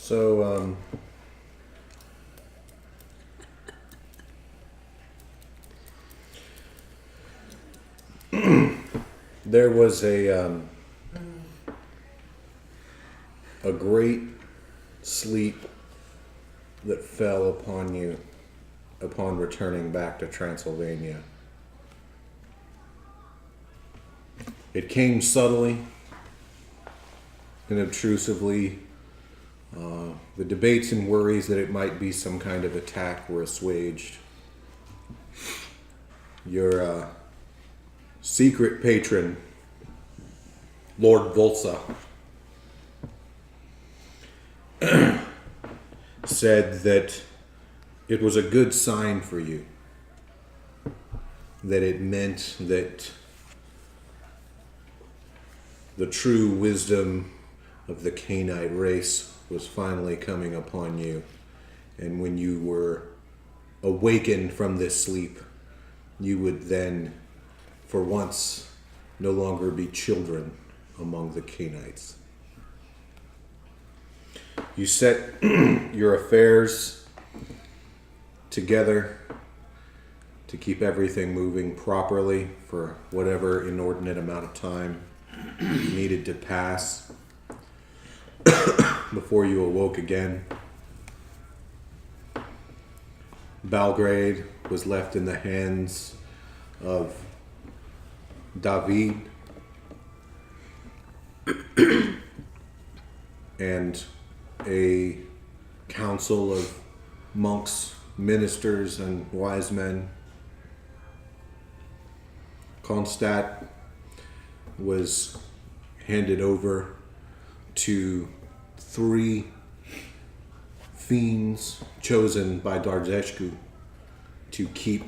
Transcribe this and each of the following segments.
So, there was a great sleep that fell upon you upon returning back to Transylvania. It came subtly and obtrusively. The debates and worries that it might be some kind of attack were assuaged. Your secret patron, Lord Volsa, said that it was a good sign for you, that it meant that the true wisdom of the Cainite race was finally coming upon you. And when you were awakened from this sleep, you would then, for once, no longer be children among the Cainites. You set your affairs together to keep everything moving properly for whatever inordinate amount of time needed to pass before you awoke again. Belgrade was left in the hands of David and a council of monks, ministers, and wise men. Kronstadt was handed over to 3 fiends chosen by Darzeshku to keep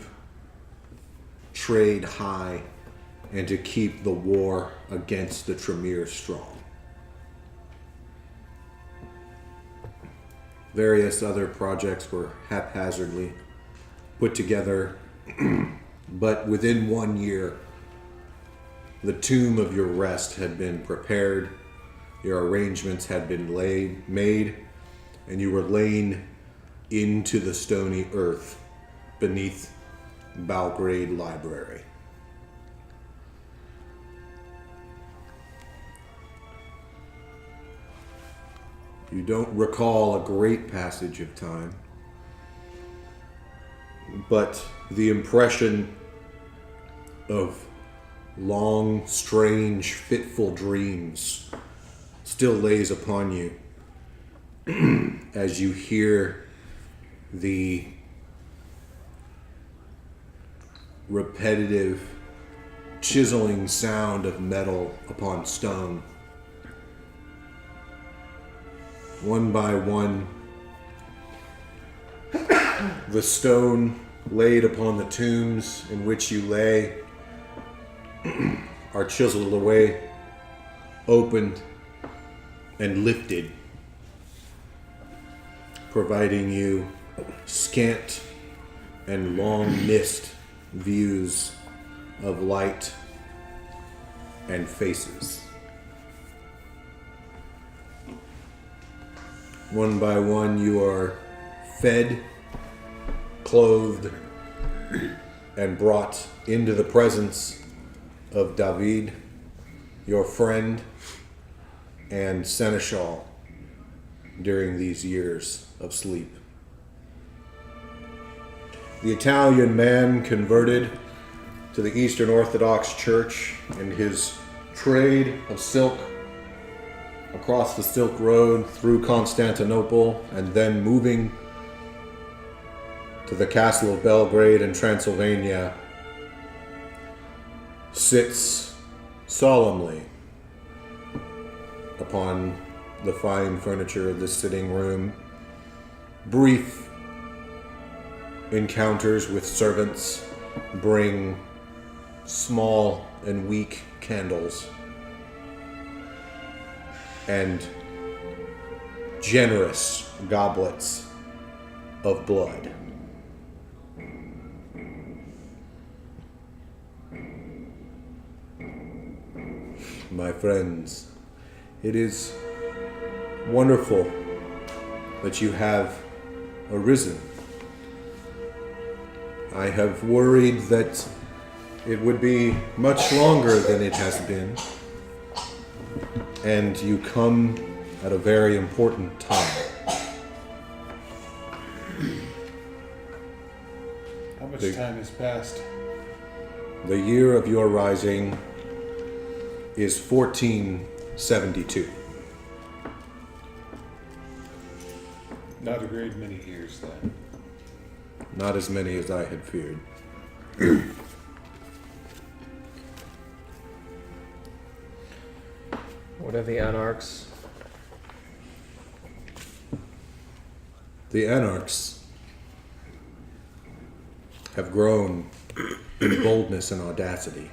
trade high and to keep the war against the Tremere strong. Various other projects were haphazardly put together, but within 1 year, the tomb of your rest had been prepared, your arrangements had been made, and you were laid into the stony earth beneath Belgrade Library. You don't recall a great passage of time, but the impression of long, strange, fitful dreams still lays upon you as you hear the repetitive, chiseling sound of metal upon stone. One by one, the stone laid upon the tombs in which you lay are chiseled away, opened, and lifted, providing you scant and long missed views of light and faces. One by one, you are fed, clothed, and brought into the presence of David, your friend and seneschal during these years of sleep. The Italian man converted to the Eastern Orthodox Church, and his trade of silk across the Silk Road through Constantinople, and then moving to the castle of Belgrade in Transylvania, sits solemnly upon the fine furniture of the sitting room. Brief encounters with servants bring small and weak candles and generous goblets of blood. My friends, it is wonderful that you have arisen. I have worried that it would be much longer than it has been, and you come at a very important time. How much time has passed? The year of your rising is 1472. Not a great many years then. Not as many as I had feared. What are the Anarchs? The Anarchs have grown in boldness and audacity.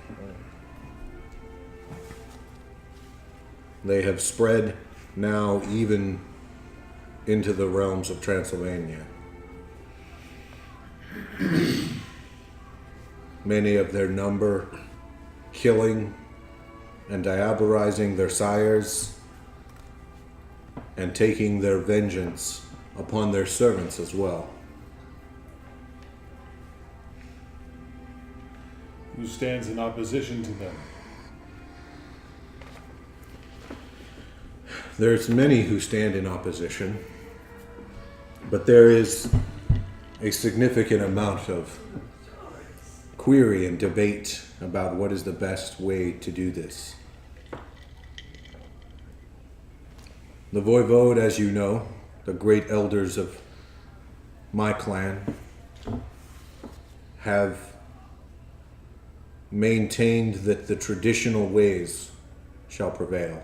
They have spread now even into the realms of Transylvania. Many of their number killing and diabolizing their sires and taking their vengeance upon their servants as well. Who stands in opposition to them? There's many who stand in opposition, but there is a significant amount of query and debate about what is the best way to do this. The voivode, as you know, the great elders of my clan, have maintained that the traditional ways shall prevail.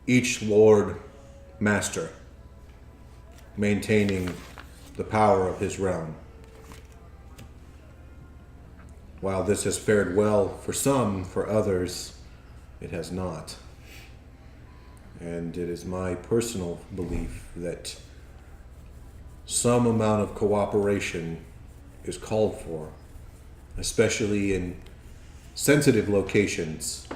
Each lord master maintaining the power of his realm. While this has fared well for some, for others, it has not. And it is my personal belief that some amount of cooperation is called for, especially in sensitive locations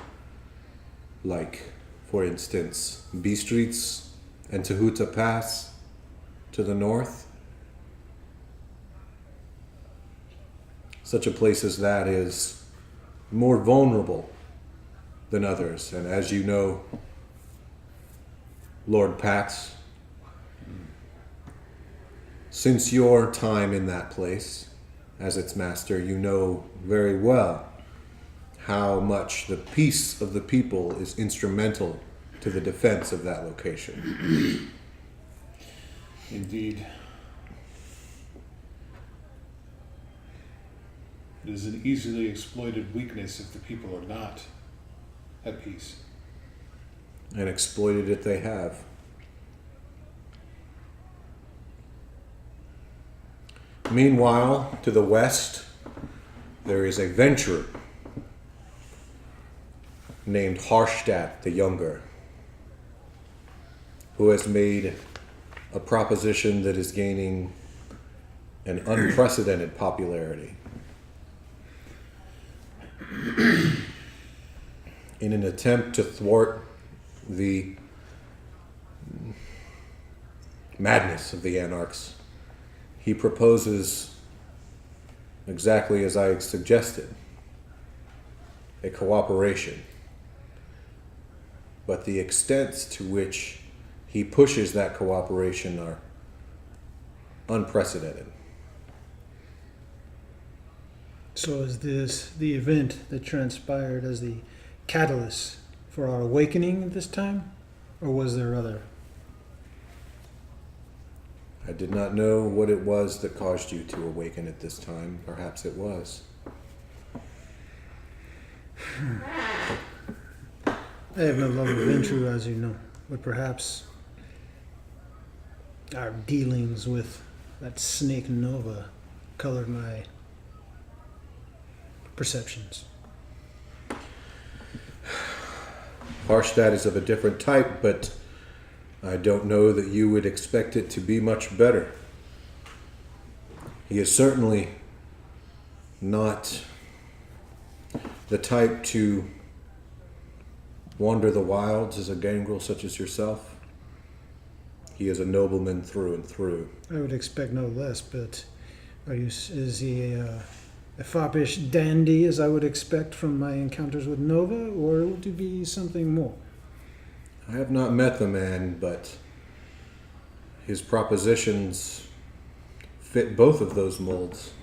like, for instance, B Streets and Tahuta Pass to the north. Such a place as that is more vulnerable than others. And as you know, Lord Pax, since your time in that place as its master, you know very well how much the peace of the people is instrumental to the defense of that location. Indeed. It is an easily exploited weakness if the people are not at peace. And exploited it they have. Meanwhile, to the west, there is a venturer named Harstadt the Younger, who has made a proposition that is gaining an unprecedented popularity. In an attempt to thwart the madness of the Anarchs, he proposes, exactly as I suggested, a cooperation. But the extents to which he pushes that cooperation are unprecedented. So is this the event that transpired as the catalyst for our awakening this time? Or was there other? I did not know what it was that caused you to awaken at this time. Perhaps it was. I have no love of adventure, as you know, but perhaps our dealings with that snake Nova colored my perceptions. Harstadt is of a different type, but I don't know that you would expect it to be much better. He is certainly not the type to wander the wilds as a gangrel such as yourself. He is a nobleman through and through. I would expect no less, but is he a foppish dandy, as I would expect from my encounters with Nova, or would he be something more? I have not met the man, but his propositions fit both of those molds.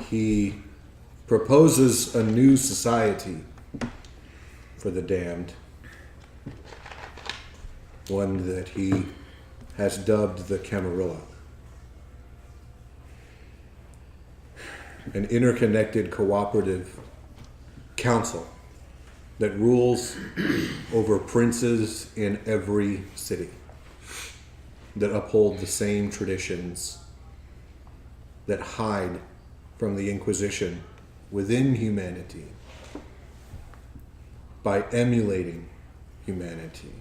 He proposes a new society for the damned, one that he has dubbed the Camarilla. An interconnected cooperative council that rules over princes in every city, that uphold the same traditions, that hide from the Inquisition within humanity by emulating humanity.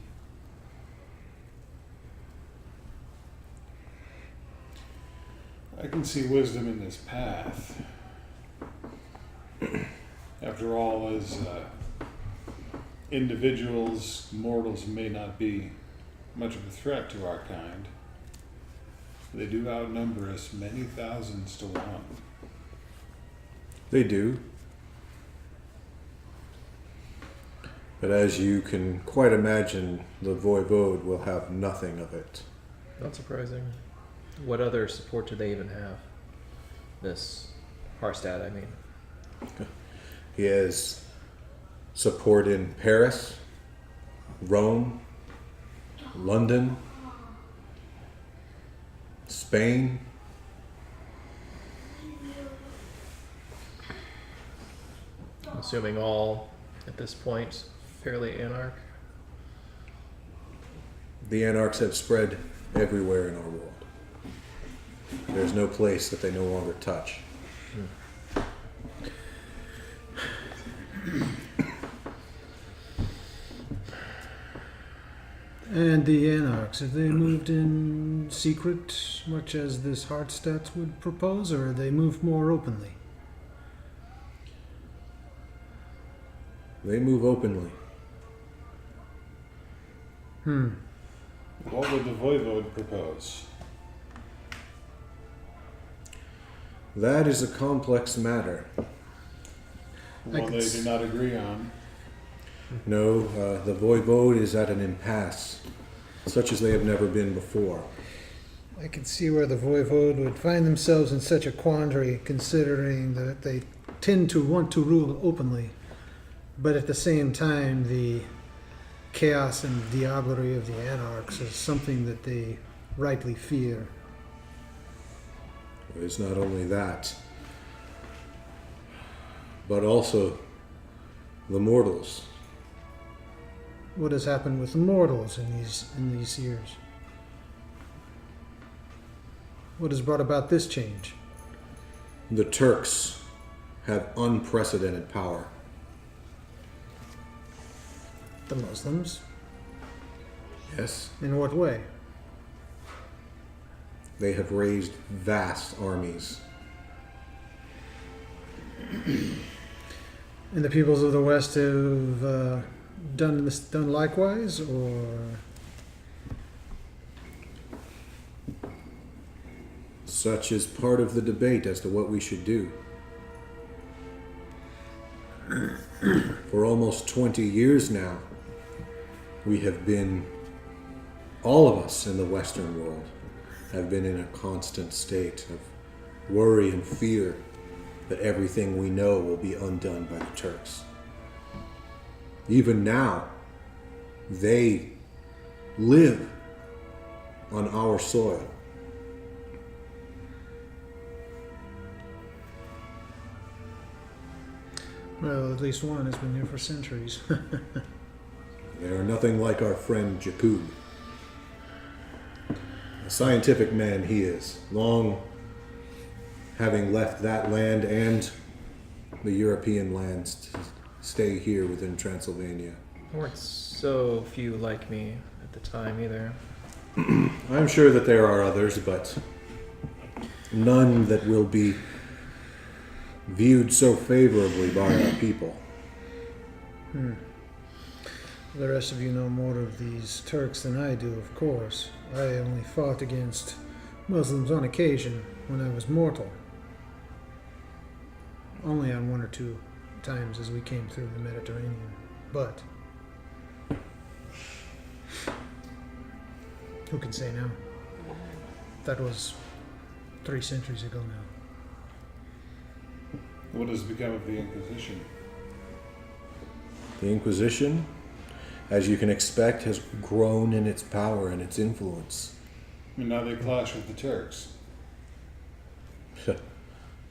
I can see wisdom in this path. After all, as individuals, mortals may not be much of a threat to our kind. They do outnumber us many thousands to one. They do. But as you can quite imagine, the Voivode will have nothing of it. Not surprising. What other support do they even have? This Harstad, I mean. He has support in Paris, Rome, London, Spain. Assuming all, at this point, fairly anarch. The anarchs have spread everywhere in our world. There's no place that they no longer touch. And the Anarchs, have they moved in secret, much as this Hartstadt would propose, or have they moved more openly? They move openly. What would the Voivode propose? That is a complex matter. One they do not agree on. No, the Voivode is at an impasse, such as they have never been before. I can see where the Voivode would find themselves in such a quandary, considering that they tend to want to rule openly, but at the same time, the chaos and diablerie of the Anarchs is something that they rightly fear. It's not only that, but also the mortals. What has happened with the mortals in these years? What has brought about this change? The Turks have unprecedented power. The Muslims? Yes, In what way? they have raised vast armies. And the peoples of the West have done likewise, or Such is part of the debate as to what we should do. For almost 20 years now, we have been, all of us in the Western world, have been in a constant state of worry and fear that everything we know will be undone by the Turks. Even now, they live on our soil. well, at least one has been here for centuries. They are nothing like our friend Jakub. A scientific man he is, long having left that land and the European lands to stay here within Transylvania. There weren't so few like me at the time either. I'm sure that there are others, but none that will be viewed so favorably by our people. The rest of you know more of these Turks than I do, of course. I only fought against Muslims on occasion when I was mortal. Only on one or two times as we came through the Mediterranean. But who can say now? That was 3 centuries ago now. What has become of the Inquisition? The Inquisition, as you can expect, has grown in its power and its influence. And now they clash with the Turks.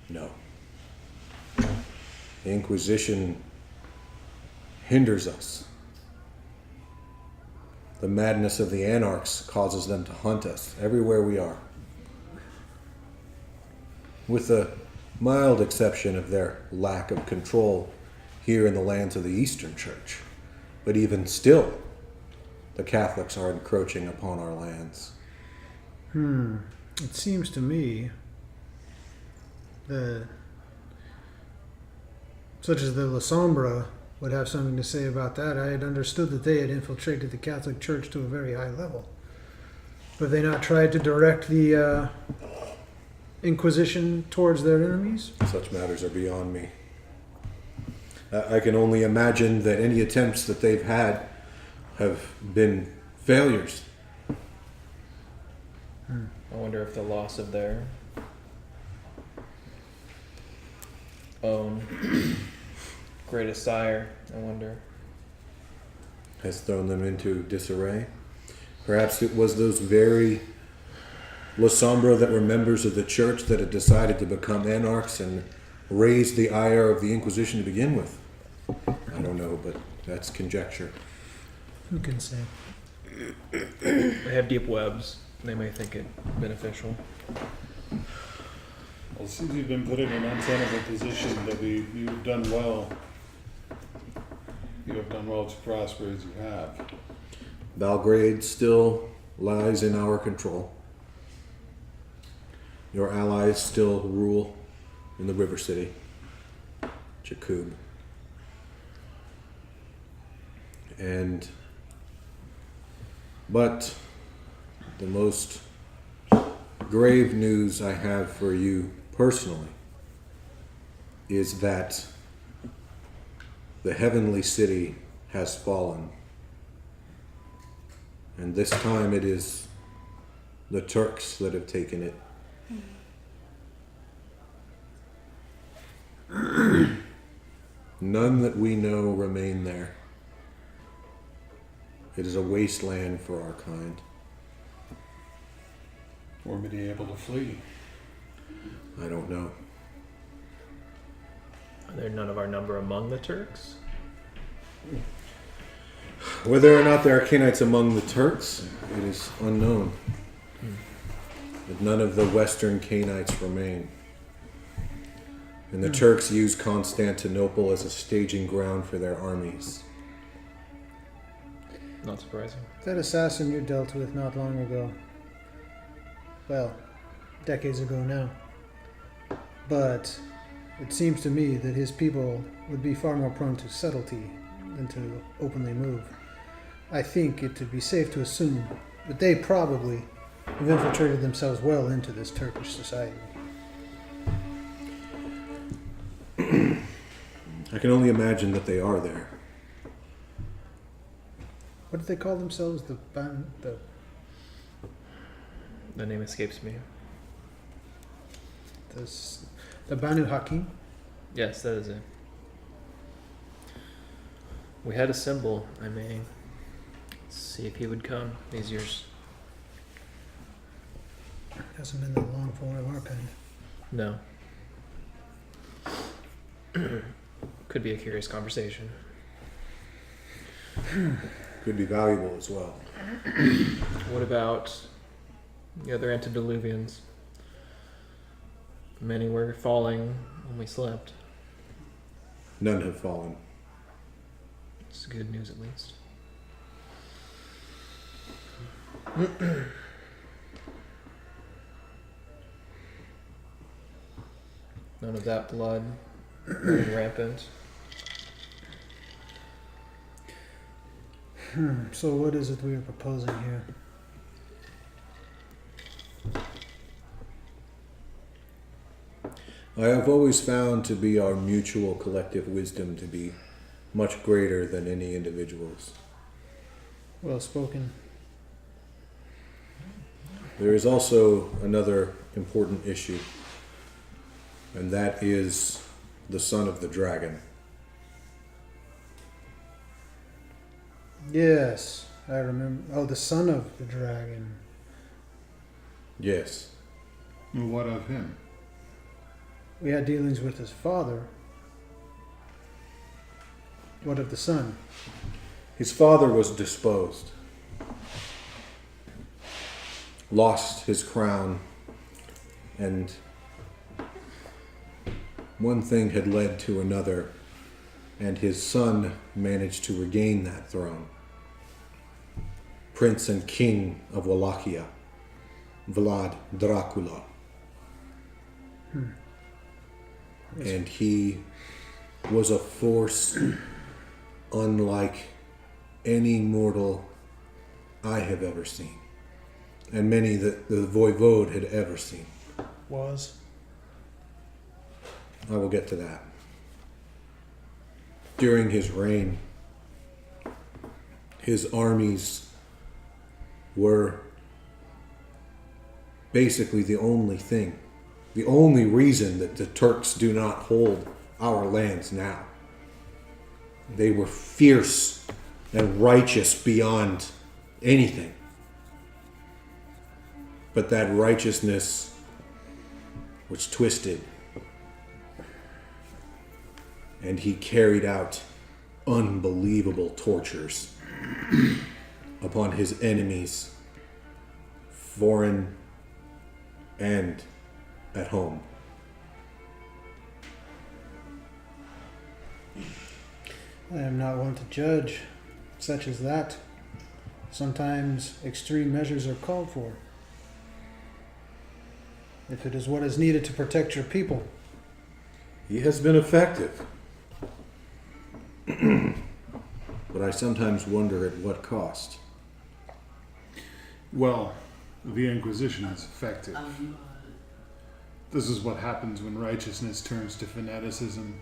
No. The Inquisition hinders us. The madness of the anarchs causes them to hunt us everywhere we are. With the mild exception of their lack of control here in the lands of the Eastern Church. But even still, the Catholics are encroaching upon our lands. It seems to me that such as the La Sombra would have something to say about that. I had understood that they had infiltrated the Catholic Church to a very high level. But have they not tried to direct the Inquisition towards their enemies? Such matters are beyond me. I can only imagine that any attempts that they've had have been failures. I wonder if the loss of their own greatest sire, I wonder. Has thrown them into disarray. Perhaps it was those very La Sombra that were members of the church that had decided to become anarchs and raise the ire of the Inquisition to begin with. I don't know, but that's conjecture. Who can say? They have deep webs. They may think it beneficial. Well, since you've been put in an untenable position, Debbie, you've done well. You have done well to prosper as you have. Belgrade still lies in our control. Your allies still rule in the river city, Jakub. But the most grave news I have for you personally is that the heavenly city has fallen. And this time it is the Turks that have taken it. None that we know remain there. It is a wasteland for our kind. Were many able to flee? I don't know. Are there none of our number among the Turks? Whether or not there are Canaanites among the Turks, it is unknown. But none of the Western Canaanites remain. And the Turks use Constantinople as a staging ground for their armies. Not surprising. That assassin you dealt with not long ago. Well, decades ago now. But it seems to me that his people would be far more prone to subtlety than to openly move. I think it to be safe to assume that they probably have infiltrated themselves well into this Turkish society. I can only imagine that they are there. What did they call themselves? The The name escapes me. Banu Hakim? Yes, that is it. We had a symbol. I may see if he would come these years. Hasn't been that long for one of our kind. No. Could be a curious conversation. Could be valuable as well. What about the other antediluvians? Many were falling when we slept. None have fallen. It's good news, at least. None of that blood running rampant. So what is it we are proposing here? I have always found to be our mutual collective wisdom to be much greater than any individual's. Well spoken. There is also another important issue, and that is the son of the dragon. Yes, I remember. Oh, the son of the dragon. Yes, Well, what of him? We had dealings with his father. What of the son? his father was disposed, lost his crown, and one thing had led to another, and his son managed to regain that throne. Prince and King of Wallachia, Vlad Dracula. And he was a force unlike any mortal I have ever seen, and many that the voivode had ever seen. Was? I will get to that. During his reign, his armies were basically the only reason that the Turks do not hold our lands now. They were fierce and righteous beyond anything. But that righteousness was twisted, and he carried out unbelievable tortures upon his enemies, foreign and at home. I am not one to judge such as that. Sometimes extreme measures are called for. If it is what is needed to protect your people. He has been effective. But I sometimes wonder at what cost. Well, the Inquisition is effective. This is what happens when righteousness turns to fanaticism.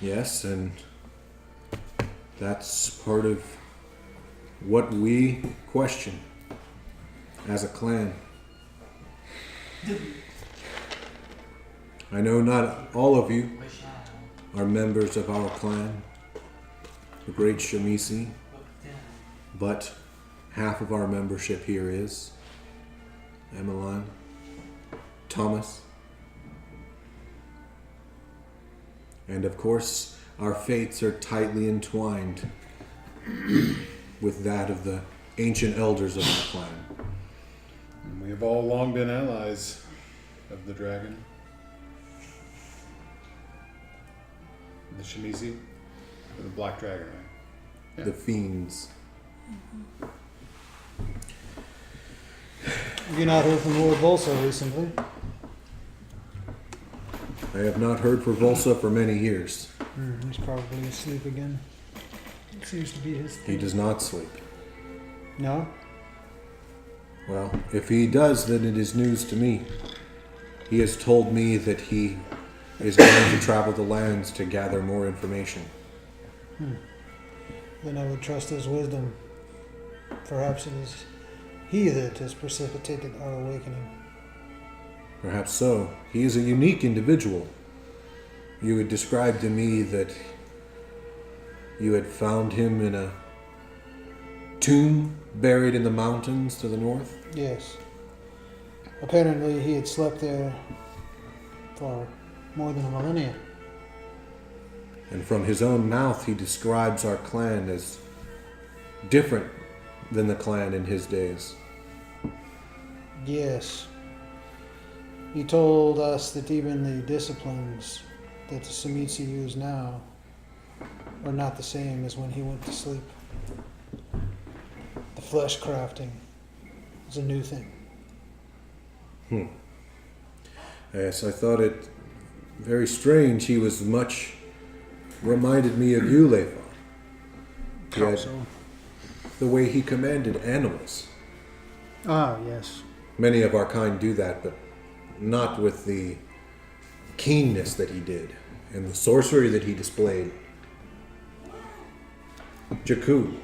Yes, and that's part of what we question as a clan. I know not all of you are members of our clan, the Great Shamisi, but half of our membership here is. Emmeline, Thomas, and of course our fates are tightly entwined with that of the ancient elders of our clan. And we have all long been allies of the dragon. The Shimizi, or the Black Dragon, right? Yeah. The fiends. Have you not heard from Lord Volsa recently? I have not heard from Volsa for many years. He's probably asleep again. It seems to be his He thing. does not sleep. No? Well, if he does, then it is news to me. He has told me that he is going to travel the lands to gather more information. Then I would trust his wisdom. Perhaps it is he that has precipitated our awakening. Perhaps so. He is a unique individual. You had described to me that you had found him in a tomb buried in the mountains to the north. Yes. Apparently he had slept there for more than a millennia. And from his own mouth he describes our clan as different than the clan in his days. Yes. He told us that even the disciplines that the Samitsi use now are not the same as when he went to sleep. The flesh crafting is a new thing. Yes, I thought it very strange. He was much reminded me of you, Leifar. He had the way he commanded animals. Ah, yes. Many of our kind do that, but not with the keenness that he did and the sorcery that he displayed. Jakku,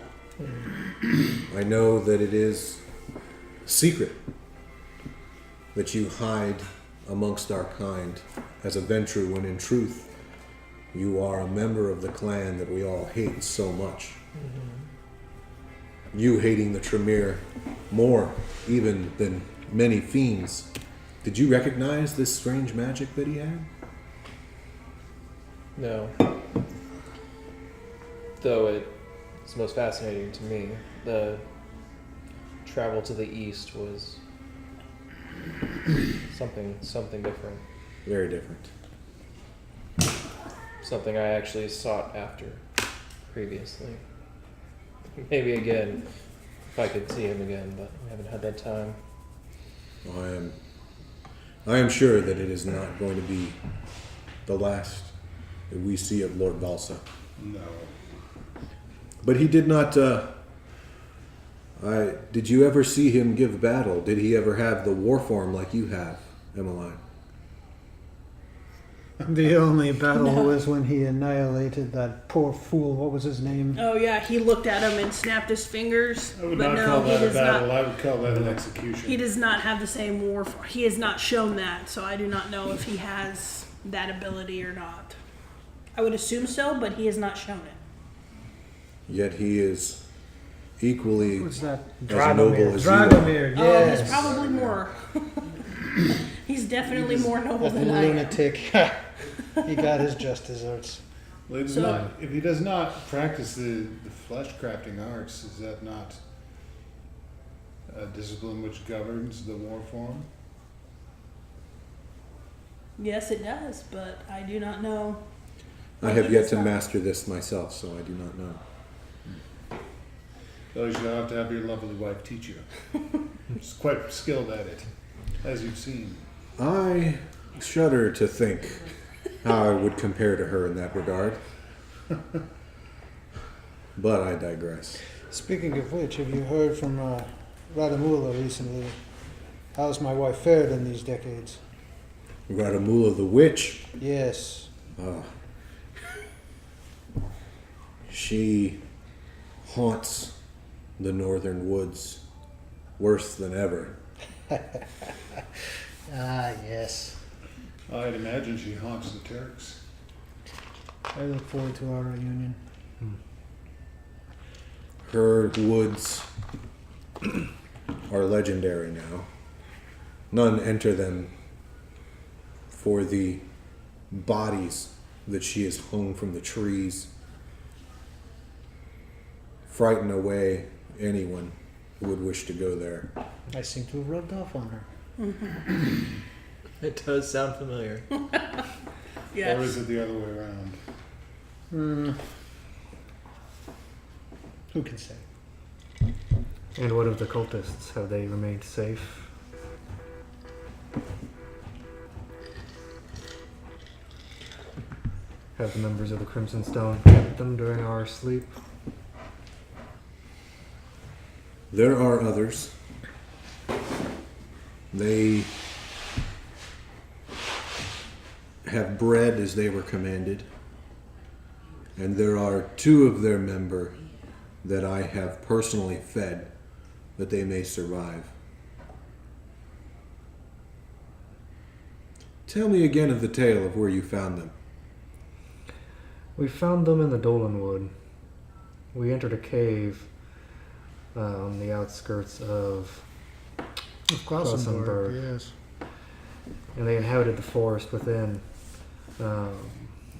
I know that it is a secret that you hide amongst our kind as a Ventru, when in truth you are a member of the clan that we all hate so much. You hating the Tremere more even than many fiends. Did you recognize this strange magic that he had? No. Though it's most fascinating to me. The travel to the east was something different. Very different. Something I actually sought after previously. Maybe again, if I could see him again, but we haven't had that time. I am sure that it is not going to be the last that we see of Lord Valsa. No. But he did not. Did you ever see him give battle? Did he ever have the war form like you have, Emmeline? The only battle was when he annihilated that poor fool. What was his name? Oh yeah, he looked at him and snapped his fingers. I would but not no, call he that a does battle. not. I would call that an execution. He does not have the same war. He has not shown that, so I do not know if he has that ability or not. I would assume so, but he has not shown it. Yet he is equally What's that? as noble as you are. Dragomir, Oh, yes. he's probably more. He's definitely more noble That than I am. lunatic. He got his just desserts. Ladies So- and gentlemen, if he does not practice the flesh crafting arts, is that not a discipline which governs the war form? Yes, it does, but I do not know. I have yet to master this myself, so I do not know. So you shall have to have your lovely wife teach you. She's quite skilled at it, as you've seen. I shudder to think how I would compare to her in that regard. But I digress. Speaking of which, have you heard from Radamula recently? How's my wife fared in these decades? Radamula the witch. Yes. She haunts the northern woods worse than ever. Ah, yes. I'd imagine she haunts the Turks. I look forward to our reunion. Her woods are legendary now. None enter them for the bodies that she has hung from the trees. Frighten away anyone who would wish to go there. I seem to have rubbed off on her. It does sound familiar. Yes. Or is it the other way around? Who can say? And what of the cultists? Have they remained safe? Have the members of the Crimson Stone kept them during our sleep? There are others. They have bred as they were commanded. And there are 2 of their member that I have personally fed that they may survive. Tell me again of the tale of where you found them. We found them in the Dolanwood. We entered a cave on the outskirts of Klausenberg. Yes. And they inhabited the forest within.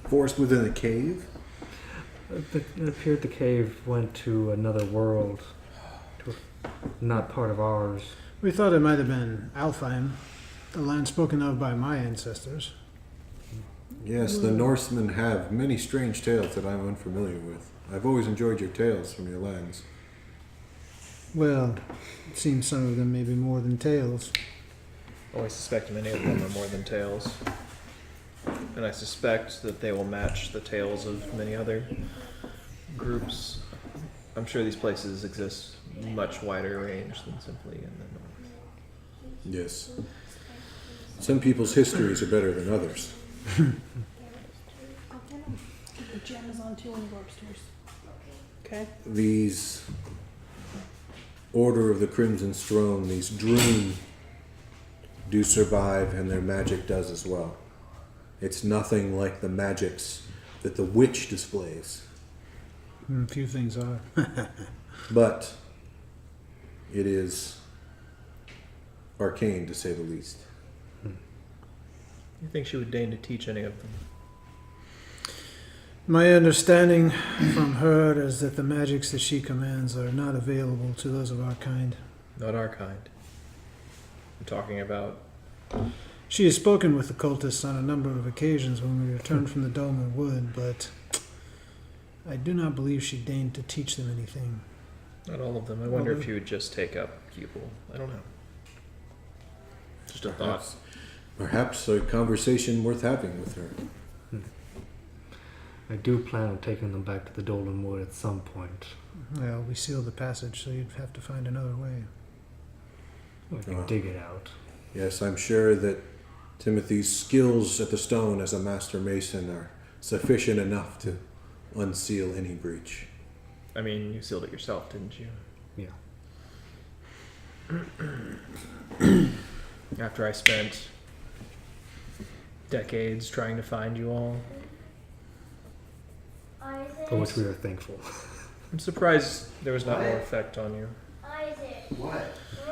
Forest within a cave? It appeared the cave went to another world, not part of ours. We thought it might have been Alfheim, the land spoken of by my ancestors. Yes, the Norsemen have many strange tales that I'm unfamiliar with. I've always enjoyed your tales from your lands. Well, it seems some of them may be more than tales. Oh, I suspect many of them are more than tales. And I suspect that they will match the tales of many other groups I'm sure these places exist much wider range than simply in the north. Yes. Some people's histories are better than others. The gem is on too when you go upstairs. Okay. These Order of the Crimson Throne, these Droom, do survive, and their magic does as well. It's nothing like the magics that the witch displays, Few things are. but it is arcane to say the least. You think she would deign to teach any of them? My understanding from her is that the magics that she commands are not available to those of our kind. Not our kind. I'm talking about. She has spoken with the cultists on a number of occasions when we returned from the Dolmen Wood, but I do not believe she deigned to teach them anything. Not all of them. I wonder if you would just take up pupil. I don't know. Just a thought. Perhaps a conversation worth having with her. I do plan on taking them back to the Dolan Wood at some point. Well, we sealed the passage, so you'd have to find another way. We can dig it out. Yes, I'm sure that Timothy's skills at the stone as a master mason are sufficient enough to unseal any breach. I mean, you sealed it yourself, didn't you? Yeah. After I spent decades trying to find you all. For which we are thankful. I'm surprised there was not more effect on you. What?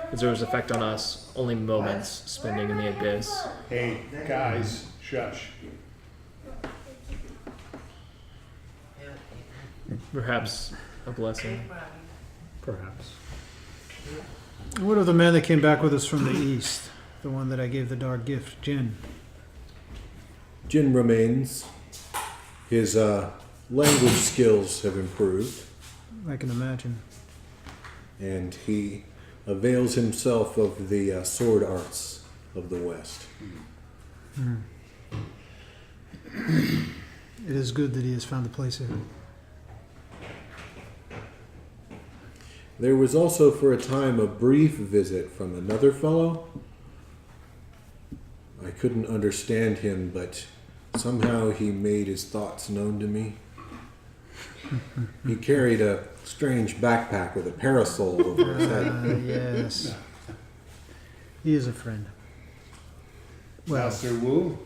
Because there was effect on us, only moments spending in the abyss. Hey, guys, shush. Perhaps a blessing. Perhaps. What of the man that came back with us from the east? The one that I gave the dark gift, Jin. Jin remains. His language skills have improved, I can imagine. and he avails himself of the sword arts of the West. It is good that he has found a place here. There was also for a time a brief visit from another fellow. I couldn't understand him, but somehow he made his thoughts known to me. He carried a strange backpack with a parasol over his head. Yes. He is a friend. Well, Master Wu?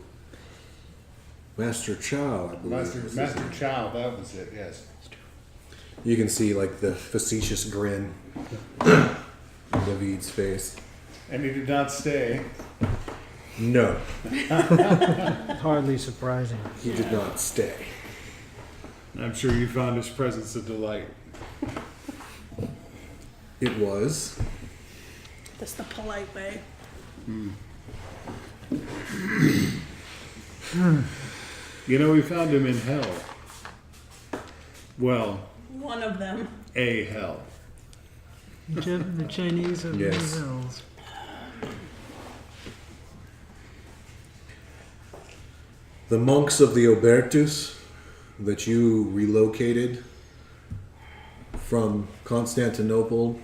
Master Chow, I believe. was his Master name. Chow, that was it, yes. You can see like the facetious grin on David's face. And he did not stay. No, hardly surprising. he did not stay. I'm sure you found his presence a delight. It was. That's the polite way. You know, we found him in hell. Well, One of them. a hell. The Chinese have Yes. many hells. The monks of the Obertus that you relocated from Constantinople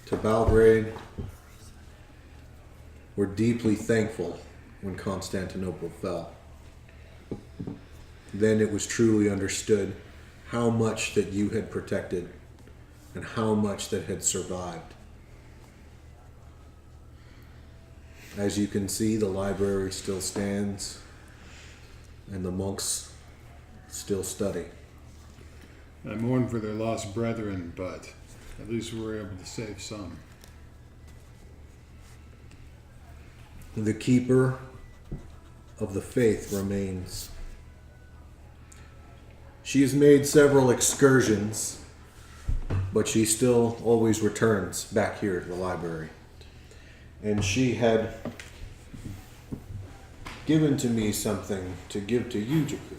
to Belgrade were deeply thankful when Constantinople fell. Then it was truly understood how much that you had protected and how much that had survived. As you can see, the library still stands and the monks still study. I mourn for their lost brethren, but at least we were able to save some. The keeper of the faith remains. She has made several excursions, but she still always returns back here to the library. And she had given to me something to give to you, Jaku.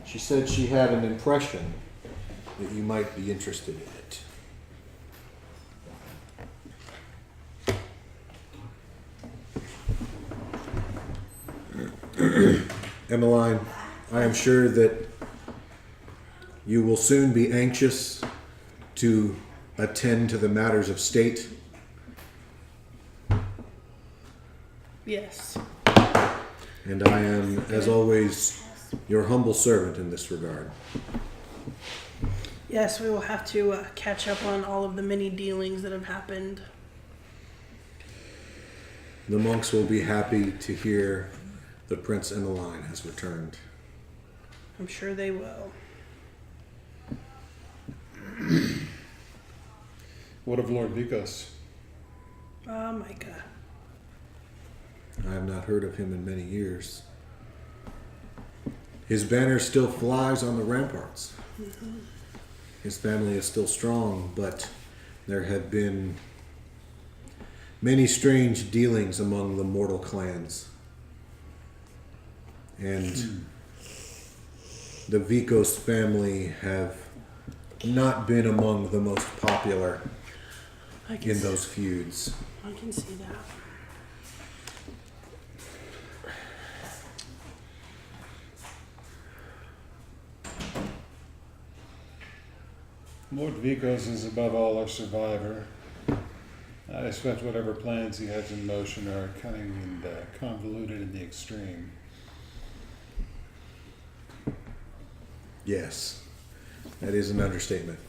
She said she had an impression that you might be interested in it. Emmeline, I am sure that You will soon be anxious to attend to the matters of state. Yes. And I am, as always, your humble servant in this regard. Yes, we will have to catch up on all of the many dealings that have happened. The monks will be happy to hear the prince in the line has returned. I'm sure they will. What of Lord Vikos? Micah. I have not heard of him in many years. His banner still flies on the ramparts. Mm-hmm. His family is still strong, but there have been many strange dealings among the mortal clans. And the Vikos family have not been among the most popular in those feuds. I can see that. Lord Vikos is above all our survivor. I expect whatever plans he has in motion are cunning and convoluted in the extreme. Yes, that is an understatement.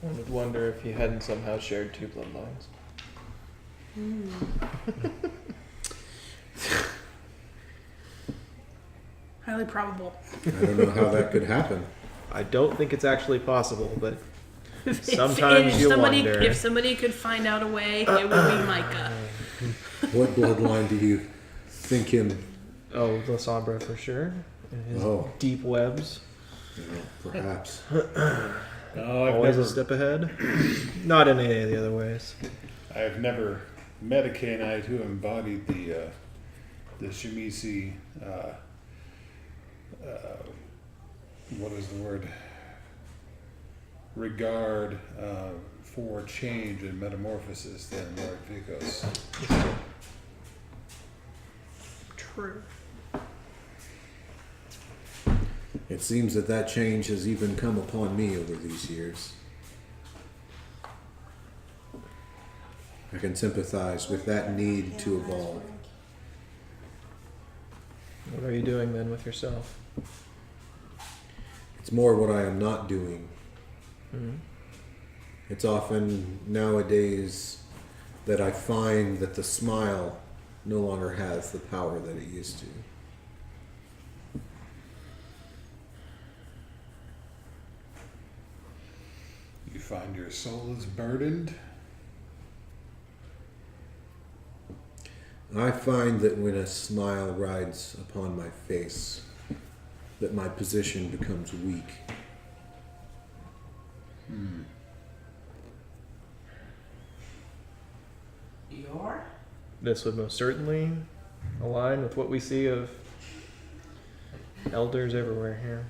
I would wonder if he hadn't somehow shared two bloodlines. Highly probable. I don't know how that could happen. I don't think it's actually possible, but If sometimes you somebody, wonder. If somebody could find out a way, it would be Micah. What bloodline do you think him? Oh, the Sombra for sure. And his Oh. deep webs. Perhaps. No, I've Always never, a step ahead. Not in any of the other ways. I've never met a Canaanite who embodied the Shemisi. What is the word? Regard for change and metamorphosis than Lord Vikos. True. It seems that change has even come upon me over these years. I can sympathize with that need to evolve. What are you doing then with yourself? It's more what I am not doing. Mm-hmm. It's often nowadays that I find that the smile no longer has the power that it used to. You find your soul is burdened. I find that when a smile rides upon my face, that my position becomes weak. This would most certainly align with what we see of elders everywhere here.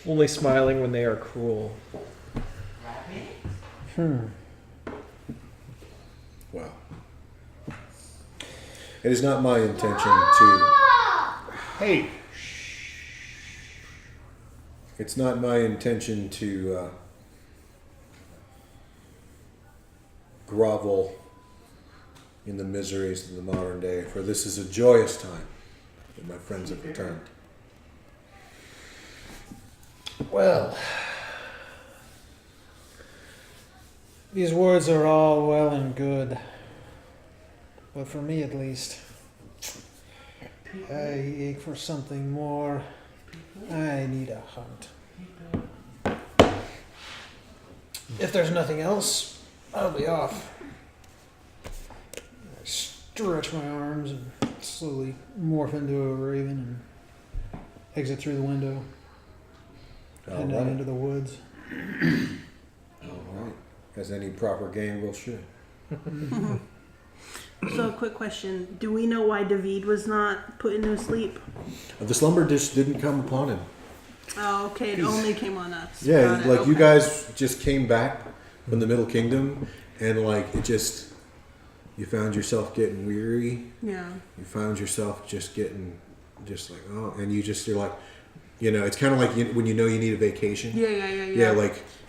Only smiling when they are cruel. Wow. It is not my intention to... Hey, It's not my intention to grovel in the miseries of the modern day, for this is a joyous time that my friends have returned. Well, these words are all well and good, but for me at least, I ache for something more. I need a hunt. If there's nothing else, I'll be off. I stretch my arms and slowly morph into a raven and exit through the window. Head out into the woods. All right. As any proper gang should. So, a quick question. Do we know why David was not put into sleep? The slumber dish didn't come upon him. Oh, okay. It only came on us. Yeah, Got it, like you okay. guys just came back from the Middle Kingdom, and like it just, you found yourself getting weary. Yeah. You found yourself just getting, just like, oh, and you're like, You know, it's kind of like when you know you need a vacation. Yeah.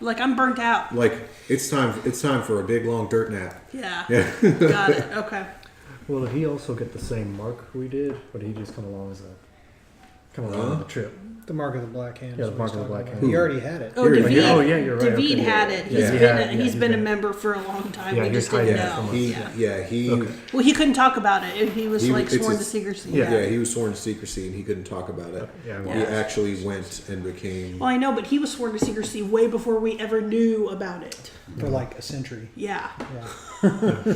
Like I'm burnt out. Like it's time for a big long dirt nap. Yeah. Yeah. Got it. Okay. Well, did he also get the same mark we did, or did he just come along on the trip? The Mark of the Black Hand. Yeah, is the what Mark he's of the talking Black about. Hand. He already had it. Oh, David. Oh, yeah, you're right. David Okay. had it. He's been a member for a long time. Yeah, we he just was didn't hiding know. it from us. He Okay. Well, he couldn't talk about it. He was He- like it's sworn a- to secrecy. yeah, he was sworn to secrecy and he couldn't talk about it. Yeah, He actually went and became. Well, I know, but he was sworn to secrecy way before we ever knew about it. For like a century. Yeah. Yeah.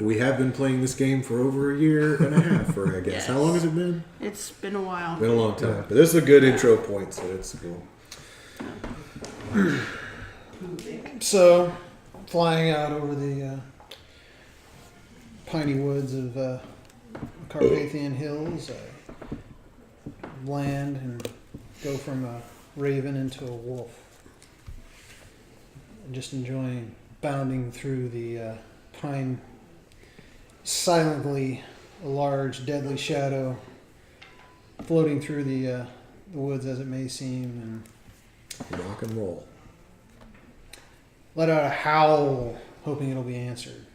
We have been playing this game for over a year and a half, or I guess. Yes. How long has it been? It's been a while. Been a long time. But this is a good intro point, so it's cool. So, flying out over the piney woods of Carpathian Hills, land and go from a raven into a wolf. And just enjoying bounding through the pine, silently, a large, deadly shadow floating through the woods as it may seem, and Rock and roll. let out a howl, hoping it'll be answered.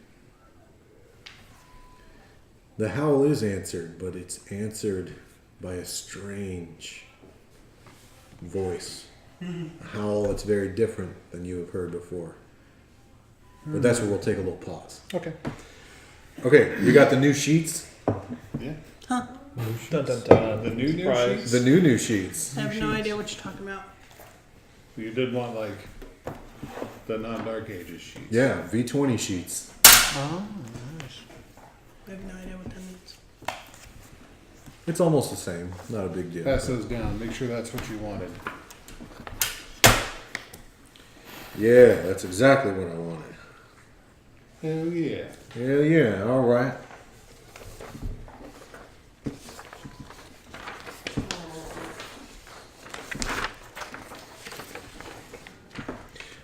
The howl is answered, but it's answered by a strange voice. A howl that's very different than you have heard before. But that's where we'll take a little pause. Okay. Okay, you got the new sheets? Yeah. Huh. Dun, dun, dun. The new Surprise. sheets? The new sheets. I have no idea what you're talking about. You did want like the non-Dark Ages sheets. Yeah, V20 sheets. Oh, nice. I have no idea what that means. It's almost the same. Not a big deal. Pass those down. Make sure that's what you wanted. Yeah, that's exactly what I wanted. Hell yeah. Hell yeah, all right.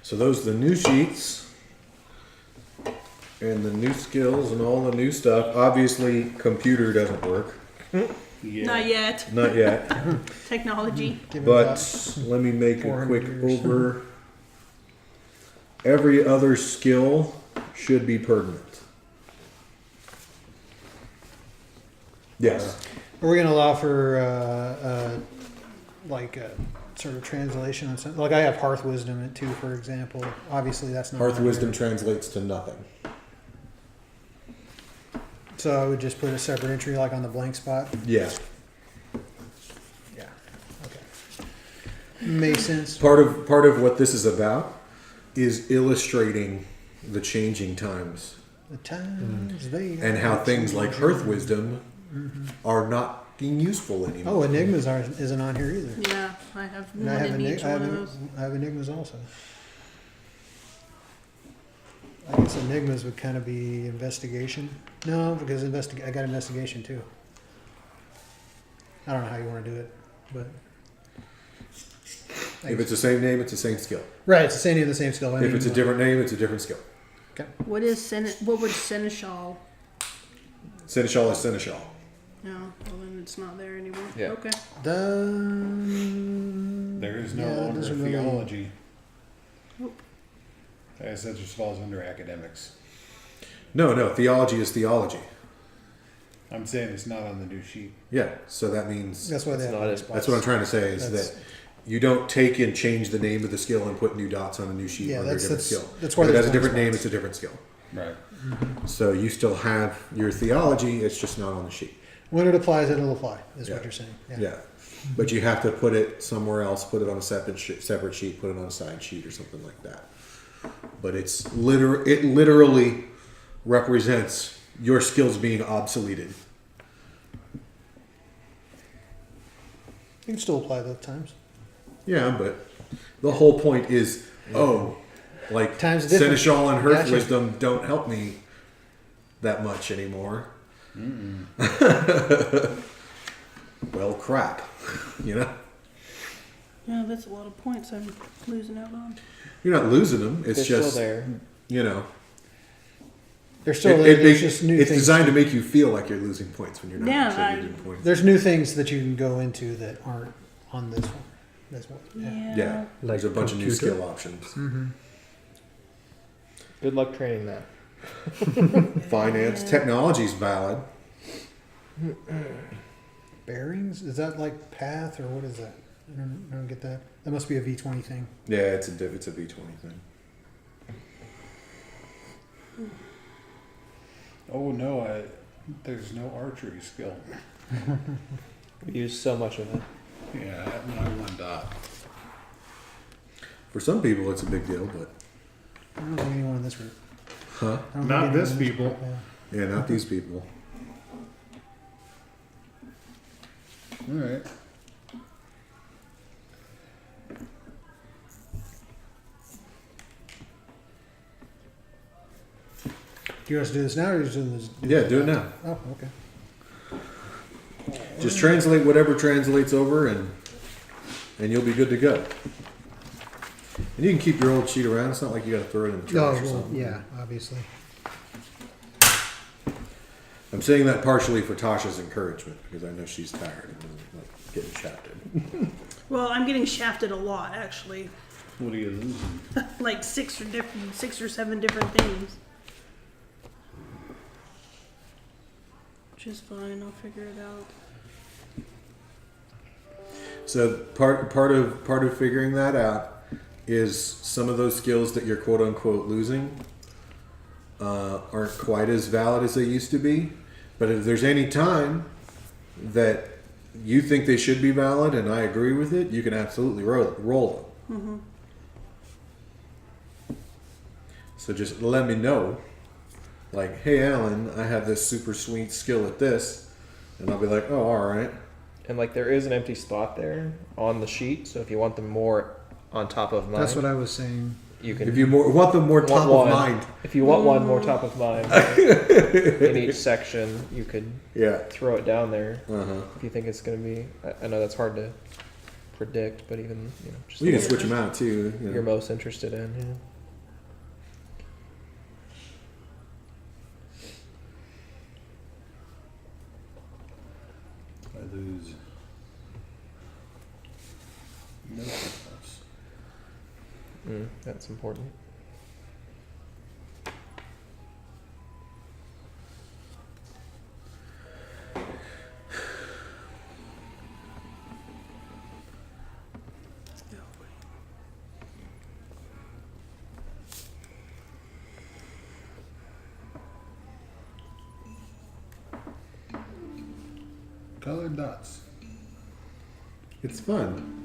So those are the new sheets and the new skills and all the new stuff. Obviously, computer doesn't work. Yeah. Not yet. Not yet. Technology. Give it But about let me make a 400 quick years. over. Every other skill should be permanent. Yes. Are we going to allow for like a sort of translation on something? Like I have Hearth Wisdom at 2, for example. Obviously, that's not Hearth on Wisdom here. translates to nothing. So I would just put a separate entry like on the blank spot. Yeah. Yeah. Okay. Makes sense. Part of what this is about is illustrating the changing times The times they and how are things like changing. Hearth Wisdom are not being useful anymore. Oh, Enigmas isn't on here either. Yeah, I have And one in each one of those. I have Enigmas also. I guess Enigmas would kind of be investigation. No, because I got investigation too. I don't know how you want to do it, but If it's the same name, it's the same skill. right, it's the same name, the same skill. If it's a different name, it's a different skill. Okay. What is what would Seneschal? Seneschal is Seneschal. No, well then it's not there anymore. Yeah. Okay. There is no Yeah, it longer doesn't really- theology. Nope. I guess that just falls under academics. No, theology is theology. I'm saying it's not on the new sheet. Yeah, so that means That's why they That's have not blank it. spots. that's what I'm trying to say is That's- that you don't take and change the name of the skill and put new dots on a new sheet Yeah, under a that's- different that's- skill. that's why If it there's has a blank different name, spots. it's a different skill. Right. So you still have your theology, it's just not on the sheet. When it applies, it'll apply. Is Yeah. what you're saying. Yeah. But you have to put it somewhere else, put it on a separate sheet, put it on a side sheet or something like that. But it literally represents your skills being obsoleted. You can still apply those times. Yeah, but the whole point is, like Times are different. Seneschal and Hearth Gotcha. Wisdom don't help me that much anymore. Well, crap. You know? Yeah, that's a lot of points I'm losing out on. You're not losing them. It's They're just, still there. you know, There's still there's just new it's things. designed to make you feel like you're losing points when you're not Yeah, actually losing points. There's new things that you can go into that aren't on this one. This one. Yeah. Yeah, there's a bunch of new computer? skill options. Mm-hmm. Good luck training that. Finance, technology's valid. Bearings? Is that like path or what is that? I don't get that. That must be a V20 thing. Yeah, it's a V20 thing. Oh no, there's no archery skill. We use so much of it. Yeah, when I won dot. For some people, it's a big deal, but I don't think anyone in this group. huh? I don't think Not anyone this in people. group, yeah. Yeah, not these people. All right. Do you want us to do this now or you just do this? Yeah, do it now. Oh, okay. Just translate whatever translates over, and you'll be good to go. And you can keep your old sheet around. It's not like you got to throw it in the Oh, trash or well, something. yeah, obviously. I'm saying that partially for Tasha's encouragement because I know she's tired and doesn't like getting shafted. Well, I'm getting shafted a lot actually. What are you losing? Like 6 or 7 different things. Which is fine. I'll figure it out. So part of figuring that out is some of those skills that you're quote unquote losing aren't quite as valid as they used to be. But if there's any time that you think they should be valid and I agree with it, you can absolutely roll them. Mm-hmm. So just let me know. Like, hey, Alan, I have this super sweet skill at this. And I'll be like, oh, all right. And like there is an empty spot there on the sheet, so if you want them more on top of mind, That's what I was saying. you can. If you want them more top of one. mind. If you want one more top of mind in each section, you could Yeah. throw it down there Uh-huh. if you think it's going to be. I know that's hard to predict, but even just You can the switch them out, too. You know. you're most interested in. Yeah. I lose. No success. That's important. Colored dots. It's fun.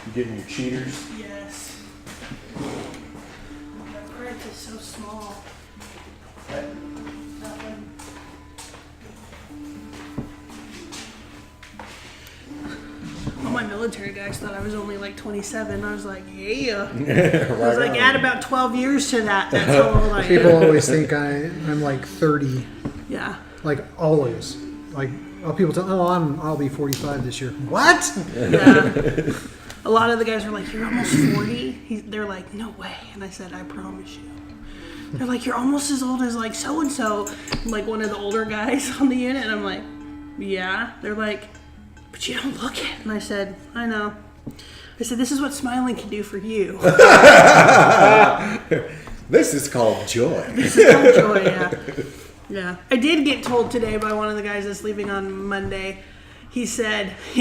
You getting your cheaters? Yes. The print is so small. Nothing. All my military guys thought I was only like 27. I was like, yeah. I was like, add about 12 years to that. That's how old I am. People always think I'm like 30. Yeah. Like always. Like people tell, I'll be 45 this year. What? Yeah. A lot of the guys were like, you're almost 40? They're like, no way. And I said, I promise you. They're like, you're almost as old as like so-and-so. Like one of the older guys on the unit. And I'm like, yeah. They're like, but you don't look it. And I said, I know. I said, this is what smiling can do for you. This is called joy. This is called joy, yeah. Yeah. I did get told today by one of the guys that's leaving on Monday. He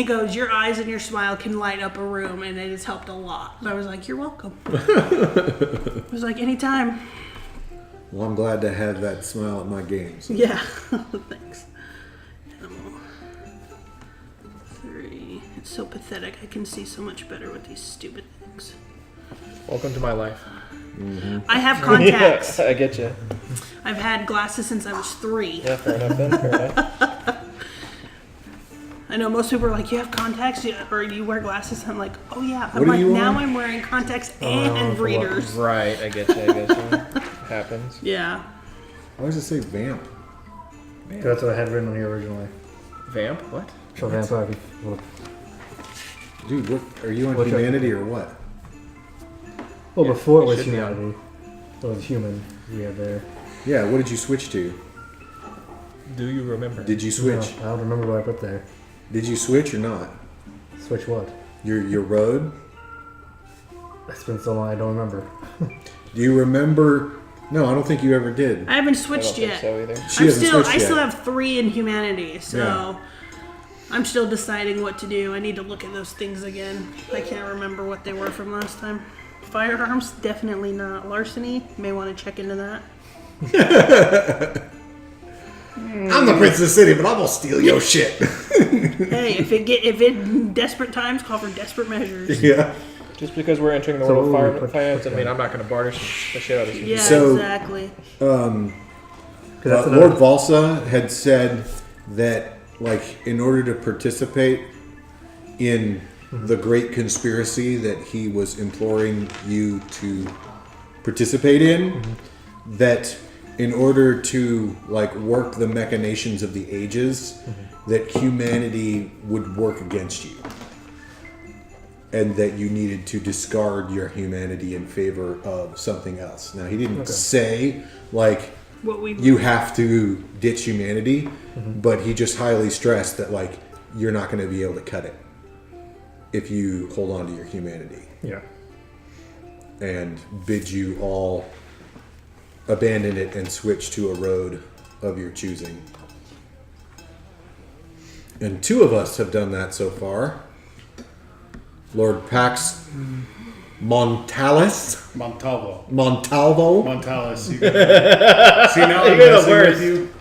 goes, your eyes and your smile can light up a room, and it has helped a lot. And I was like, you're welcome. I was like, anytime. Well, I'm glad to have that smile at my games. Yeah. Thanks. Animal 3. It's so pathetic. I can see so much better with these stupid things. Welcome to my life. I have contacts. Yeah, I get you. I've had glasses since I was 3. Yeah, fair enough then. Fair enough. I know most people are like, you have contacts or you wear glasses. I'm like, oh yeah. I'm What are like, you now on? I'm wearing contacts and readers. Right, I get you. Happens. Yeah. Why does it say vamp? That's what I had written on here originally. Vamp? What? So vampire. Dude, what are you on Which one? humanity or what? Well, Yeah, before it it was should be on. humanity. It was human. We had there. Yeah, what did you switch to? Do you remember? Did you switch? No, I don't remember what I put there. Did you switch or not? Switch what? Your road? It's been so long I don't remember. Do you remember? No, I don't think you ever did. I haven't I don't switched think yet. so either. She hasn't switched I yet. still have 3 in humanity, so Yeah. I'm still deciding what to do. I need to look at those things again. I can't remember what they were from last time. Firearms, definitely not. Larceny, may want to check into that. I'm the Prince of the City, but I'm gonna steal your shit. Hey, if it desperate times call for desperate measures. Yeah. Just because we're entering the So world of what would we fire put- finance, put I mean, down? I'm not going to barter the shit out of you. Yeah, So- exactly. 'Cause that's Lord another- Valsa had said that, like, in order to participate in the great conspiracy that he was imploring you to participate in, that in order to, like, work the machinations of the ages, that humanity would work against you. And that you needed to discard your humanity in favor of something else. Now, he didn't say, like, What we you have to ditch humanity, but he just highly stressed that, like, you're not going to be able to cut it if you hold on to your humanity, Yeah. and bid you all abandon it and switch to a road of your choosing. And 2 of us have done that so far. Lord Pax Montalis. Montalvo. Montalvo. Montalis. You got See, now I'm You're the messing worst. with you.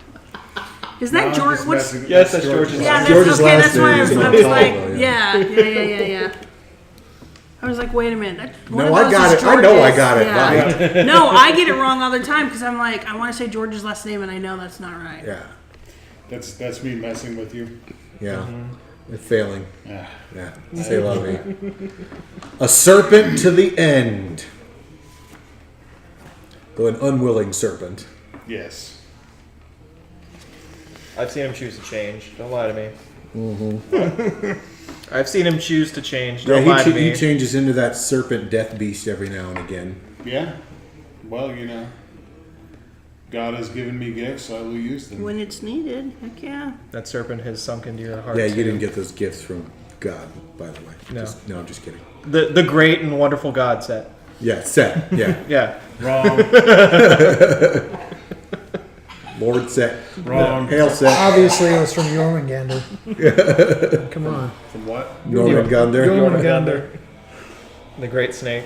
Is Now that I'm George? just What's messing- Yes, that's George's yeah? last That's George's okay. last That's why name I is was like, Montalvo, yeah. I was like, wait a minute. One No, of I those got is it. I know I George's. got it Yeah. right. No, I get it wrong all the time because I'm like, I want to say George's last name and I know that's not right. Yeah. That's me messing with you. Yeah. Failing. Ah. Yeah. Say a lot of me. A serpent to the end. Though an unwilling serpent. Yes. I've seen him choose to change. Don't lie to me. I've seen him choose to change. Don't Yeah, lie to me. he changes into that serpent death beast every now and again. Yeah. Well, you know, God has given me gifts, I will use them. When it's needed, heck yeah. That serpent has sunk into your heart. Yeah, too. you didn't get those gifts from God, by the way. No. No, I'm just kidding. the great and wonderful God set. Yeah, Set. Yeah. Yeah. Wrong. Lord Set. Wrong. Hail Set. Obviously, it was from Jormungandr. Come on. From what? Norman Gunder. Jormungandr. The great snake.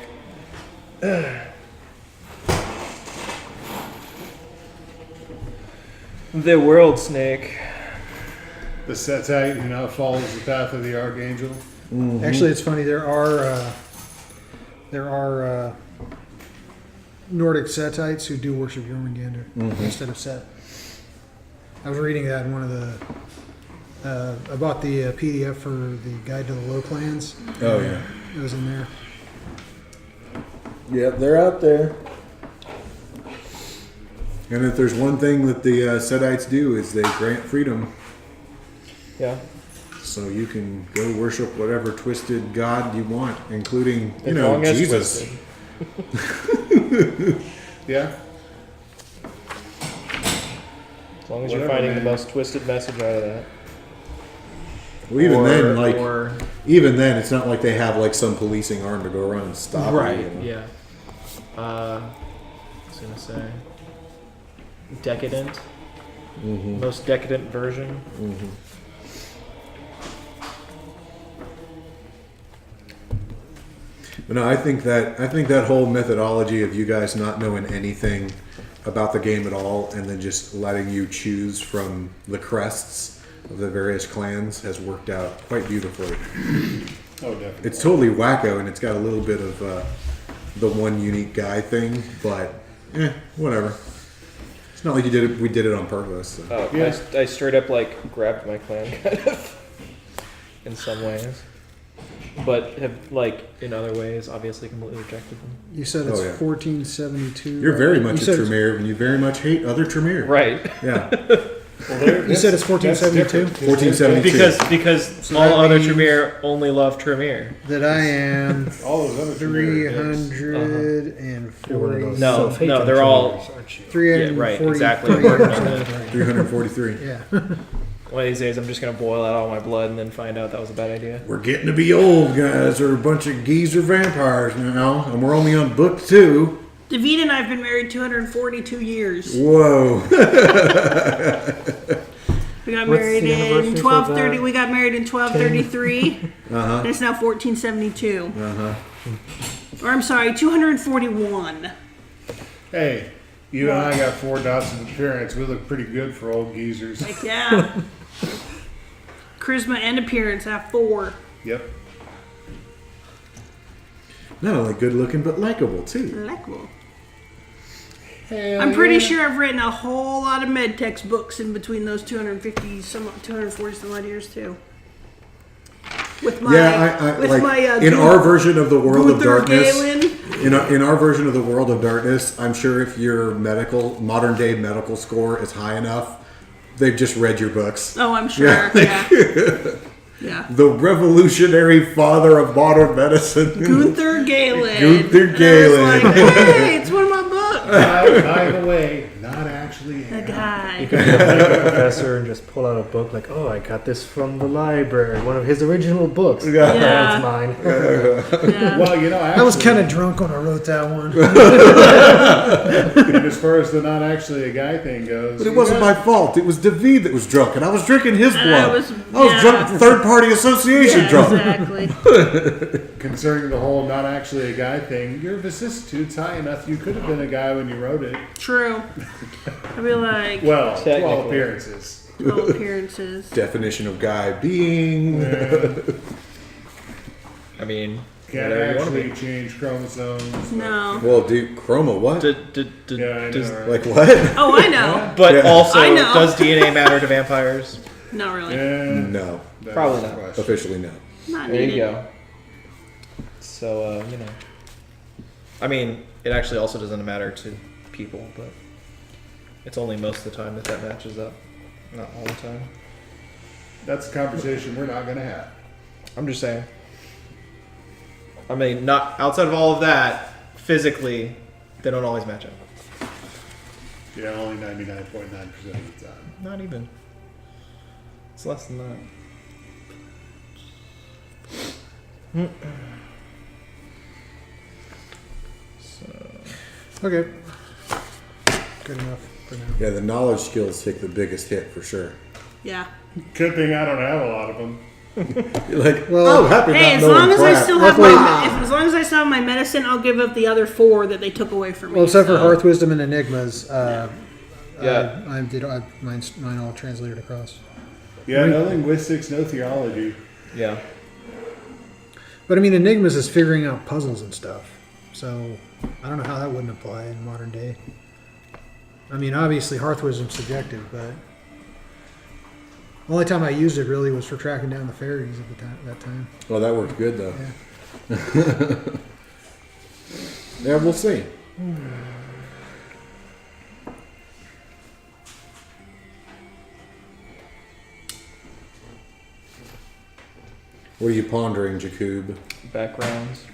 The world snake. The Setite who now follows the path of the Archangel. Actually, it's funny. There are Nordic Setites who do worship Jormungandr instead of Set. I was reading that in one of the. I bought the PDF for the Guide to the Lowlands. Oh, yeah. It was in there. Yeah, they're out there. And if there's one thing that the Setites do is they grant freedom. Yeah. So you can go worship whatever twisted god you want, including, As long as Jesus. twisted. Yeah. As long as you're Whatever, finding the man. most twisted message out of that. Well, even then, like, or even then, it's not like they have like some policing arm to go around and stop you, you know? Yeah. I was gonna say decadent. Most decadent version. But no, I think that whole methodology of you guys not knowing anything about the game at all and then just letting you choose from the crests of the various clans has worked out quite beautifully. Oh, definitely. It's totally wacko and it's got a little bit of the one unique guy thing, but whatever. It's not like you did it. We did it on purpose. So. Oh, Yeah. I straight up like grabbed my clan kind of in some ways, but have like in other ways obviously completely rejected them. You said it's Oh, yeah. 1472. You're very much You a said it's- Tremere, and you very much hate other Tremere. Right. Yeah. You said it's 1472? 1472. Because So all that other means- Tremere only love Tremere. That I am All those other Tremere dicks. 340. No, Self-hating no, they're all- Tremors, aren't you? 343. Yeah, right, exactly. Right. 343. Yeah. One of these days I'm just gonna boil out all my blood and then find out that was a bad idea. We're getting to be old, guys. We're a bunch of geezer vampires now, and we're only on book 2. David and I have been married 242 years. Whoa. We got What's married the in anniversary for 1230. that? We got married in 1233. Uh-huh. It's now 1472. Uh-huh. Or I'm sorry, 241. Hey, you and I got 4 dots of appearance. We look pretty good for old geezers. Like, yeah. Charisma and appearance have 4. Yep. Not only good looking, but likable, too. Likable. I'm pretty sure I've written a whole lot of med textbooks in between those 240 some odd years too. With my, in our version of the world of Gunther darkness, Galen. in our version of the world of darkness, I'm sure if your modern day medical score is high enough, they've just read your books. Oh, I'm sure. Yeah. Yeah. Yeah. The revolutionary father of modern medicine. Gunther Galen. Gunther And I was Galen. like, hey, it's one of my books. By the way, not actually. The guy. Be a professor and just pull out a book like, oh, I got this from the library, one of his original books. Yeah. That's mine. Yeah. Well, you know, I was actually, kind of drunk when I wrote that one. and as far as the not actually a guy thing goes, But it wasn't my fault. It was David that was drunk, and I was drinking his I blood. was- I was yeah. drunk, third-party association Yeah, drunk. exactly. concerning the whole not actually a guy thing. Your vicissitude's high enough. You could have been a guy when you wrote it. True. I'd be like, Well, to all Technically. appearances. all appearances. Definition of guy being. I mean, Can't whatever you want to actually be. change chromosomes. No. Well, dude, chroma what? Yeah, I does- know, right? Like what? Oh, I know. But Yeah. also, I know. does DNA matter to vampires? Not really. Yeah, No, that's Probably the not. question. officially no. Not There needed. you go. So, you know. I mean, it actually also doesn't matter to people, but it's only most of the time that matches up. Not all the time. That's a conversation we're not going to have. I'm just saying. I mean, not outside of all of that, physically, they don't always match up. Yeah, only 99.9% of the time. Not even. It's less than that. Okay. Good enough for now. Yeah, the knowledge skills take the biggest hit for sure. Yeah. Good thing I don't have a lot of them. You're like, Well- oh, happy Hey, not as knowing long as I crap. still have Luckily- as long as I still have my medicine, I'll give up the other 4 that they took away from me. Well, except for so- Hearth Wisdom and Enigmas, Yeah. mine all translated across. Yeah, no linguistics, no theology. Yeah. But I mean, Enigmas is figuring out puzzles and stuff. So I don't know how that wouldn't apply in modern day. I mean, obviously Hearth Wisdom's subjective, but the only time I used it really was for tracking down the fairies at the time. That time. Well, that worked good though. Yeah. Yeah, we'll see. What are you pondering, Jakub? Backgrounds.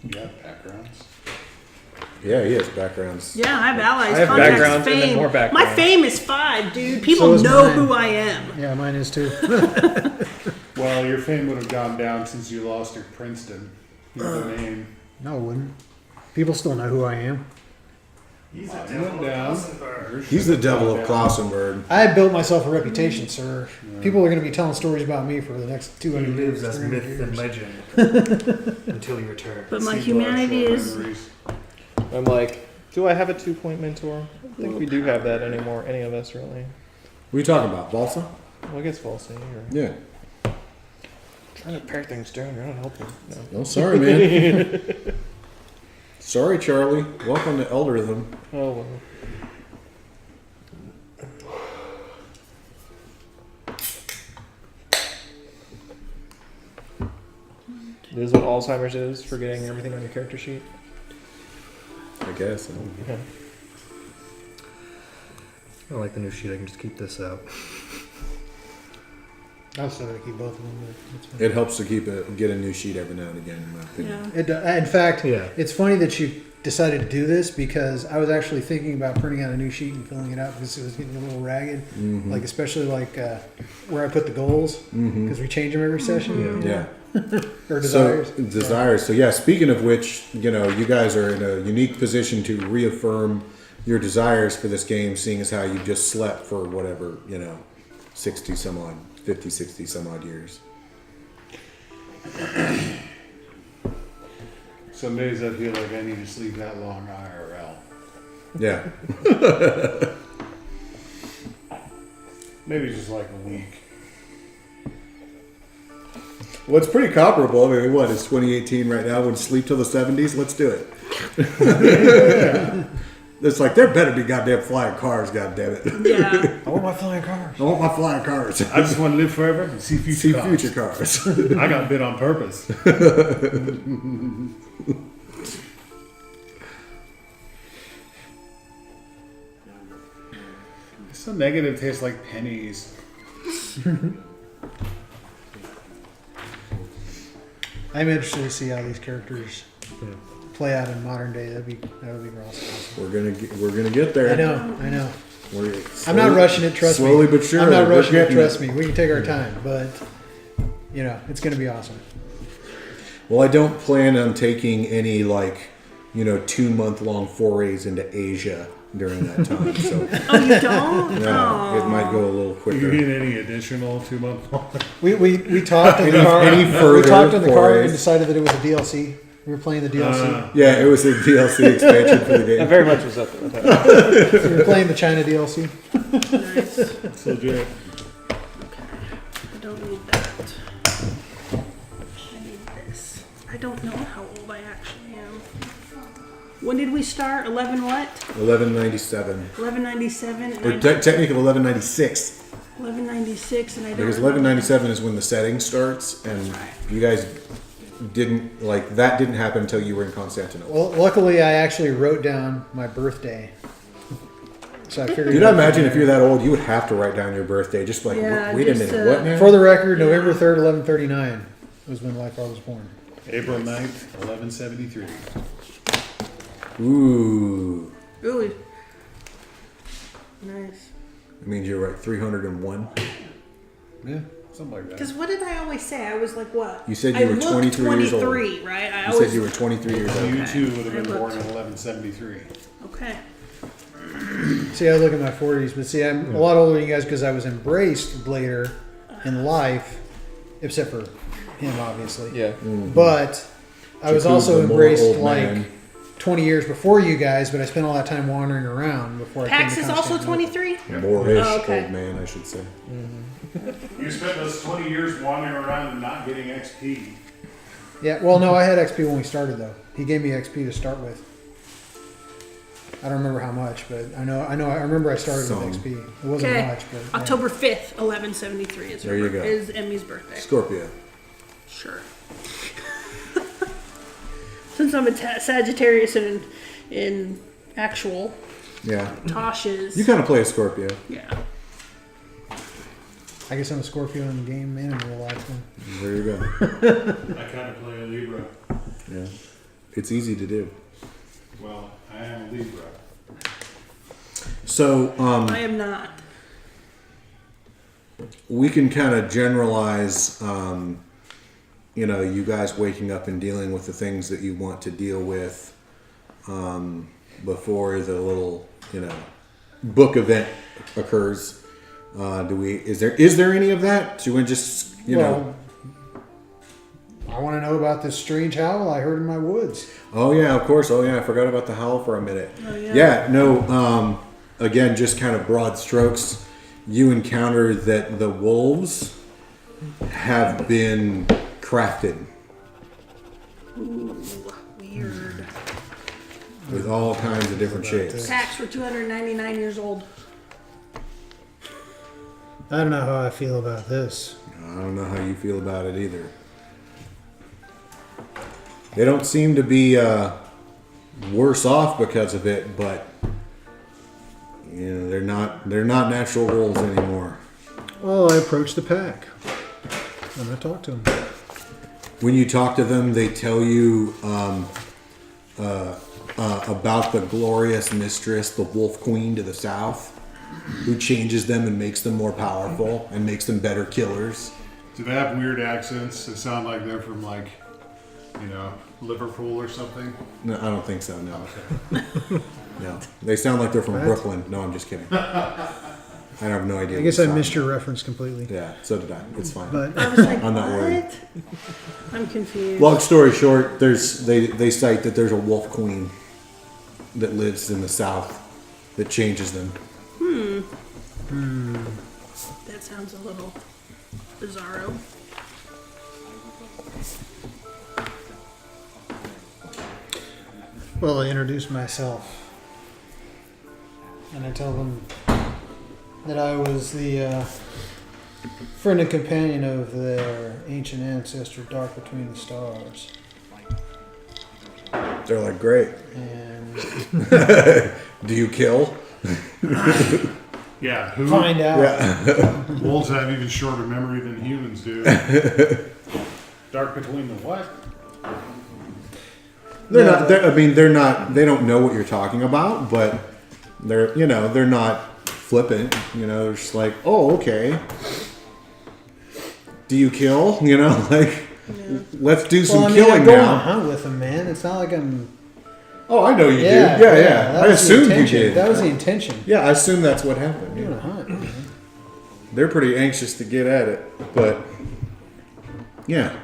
Yeah, backgrounds. Yeah, he has backgrounds. Yeah, I have allies. I have contacts, backgrounds and then fame. more backgrounds. My fame is 5, dude. So People is know mine. who I am. Yeah, mine is too. Well, your fame would have gone down since you lost your Princeton. Your name. No, it wouldn't. People still know who I am. It went down. He's the devil of Klausenberg. I built myself a reputation, sir. People are going to be telling stories about me for the next 200 years. 300 years. legend until your turn. But my Seems humanity like short is. memories. I'm like, do I have a 2-point mentor? I don't think we do have that anymore, any of us really. What are you talking about, Balsa? Well, I guess falsely. Or Yeah. trying to pare things down, you're not helping. No. Oh, sorry, man. Sorry, Charlie. Welcome to Elderism. Oh well. This is what Alzheimer's is, forgetting everything on your character sheet. I guess. Yeah. I like the new sheet. I can just keep this out. I was still gonna keep both of them. But it's fine. It helps to get a new sheet every now and again, in my opinion. Yeah. In fact, Yeah. it's funny that you decided to do this because I was actually thinking about printing out a new sheet and filling it out because it was getting a little ragged. Mhm. Like especially where I put the goals because we change them every session. Yeah. Or desires. So, desires. So yeah, speaking of which, you guys are in a unique position to reaffirm your desires for this game, seeing as how you just slept for whatever, 60 some odd, 50, 60 some odd years. Some days I feel like I need to sleep that long IRL. Yeah. Maybe just like a week. Well, it's pretty comparable. I mean, what, it's 2018 right now. Would sleep till the 70s? Let's do it. It's like, there better be goddamn flying cars, goddammit. Yeah. I want my flying cars. I want my flying cars. I just want to live forever and see future cars. Future cars. I got bit on purpose. So negative tastes like pennies. I'm interested to see how these characters play out in modern day. That would be awesome. We're gonna get there. I know. We're I'm not rushing it. Trust me. Slowly but surely. I'm not we're rushing it. getting Trust me. We can take our time, but it's going to be awesome. Well, I don't plan on taking any 2-month-long forays into Asia during that time. So Oh, you don't? yeah, it might go a little You quicker. need any additional 2 month long? We talked in the car. any We further talked in the car and forays? decided that it was a DLC. We were playing the DLC. Yeah, it was a DLC expansion for the I game. very much was up there with that. So we were playing the China DLC. Nice. It's legit. Okay. I don't need that. I need this. I don't know how old I actually am. When did we start? 11 what? 1197. 1197. Or technically 1196. 1196, and I don't Because remember. 1197 is when the setting starts, and you guys didn't, that didn't happen until you were in Constantinople. Well, luckily, I actually wrote down my birthday. So I figured. Dude, I imagine if you're that old, you would have to write down your birthday. Just like, Yeah, wait a just, minute, what now? For the record, November 3rd, 1139 was when Life was born. April 9th, 1173. Ooh. Ooh. Nice. It means you're right, 301. Yeah. Something like that. Because what did I always say? I was like, what? You said you were I looked 23 years old. 23, right? I You always said you were 23 years old. You too would have I been born in looked. 1173. Okay. See, I look at my 40s, but see, I'm a lot older than you guys because I was embraced later in life, except for him, obviously. Yeah. But I was Jakub's also the more embraced old like man. 20 years before you guys, but I spent all that time wandering around before I Pax came to is also Constantinople. 23? More-ish Oh, okay. old man, I should say. You spent those 20 years wandering around and not getting XP. Yeah, well, no, I had XP when we started, though. He gave me XP to start with. I don't remember how much, but I remember I started Some. with XP. It wasn't Okay. much, but yeah. October 5th, 1173 is, There you go. is Emmy's birthday. Scorpio. Sure. Since I'm a Sagittarius and in actual, Yeah. Tosh is. You kind of play a Scorpio. Yeah. I guess I'm a Scorpio in the game and in real life. Then. There you go. I kind of play a Libra. Yeah. It's easy to do. Well, I am a Libra. So, I am not. we can kind of generalize, you guys waking up and dealing with the things that you want to deal with before the little, book event occurs. Is there any of that? Do we just, Well, I want to know about this strange howl I heard in my woods. Oh yeah, of course. Oh yeah, I forgot about the howl for a minute. Oh, yeah. Yeah, no. Again, just kind of broad strokes. You encounter that the wolves have been crafted. Ooh, weird. with all kinds of different shapes. Packs were 299 years old. I don't know how I feel about this. I don't know how you feel about it either. They don't seem to be worse off because of it, but you know they're not natural wolves anymore. Well, I approached the pack. I'm gonna talk to them. When you talk to them, they tell you about the glorious mistress, the Wolf Queen to the south, who changes them and makes them more powerful and makes them better killers. Do they have weird accents that sound like they're from Liverpool or something? No, I don't think so. No, no, they sound like they're from Brooklyn. No, I'm just kidding. I have no idea. I guess I missed your reference completely. Yeah, so did I. It's fine. But I was like, I'm not worried. what? I'm confused. Long story short, they cite that there's a wolf queen that lives in the south that changes them. That sounds a little bizarro. well, I introduced myself, and I tell them that I was the friend and companion of their ancient ancestor, Dark Between the Stars. They're like, great. And Do you kill? Yeah, who? find out. Yeah. Wolves have even shorter memory than humans do. Dark between the what? They're No, not. They're not. They don't know what you're talking about, but they're not flippant. They're just like, oh, okay. Do you kill? Let's do some killing I go on a now. hunt with them, man. It's not like I'm. Oh, I know you Yeah, did. Yeah. that I was the assumed you intention. did. That was the intention. Yeah, I assume that's what happened. Doing Yeah. a hunt. Man. They're pretty anxious to get at it, but yeah.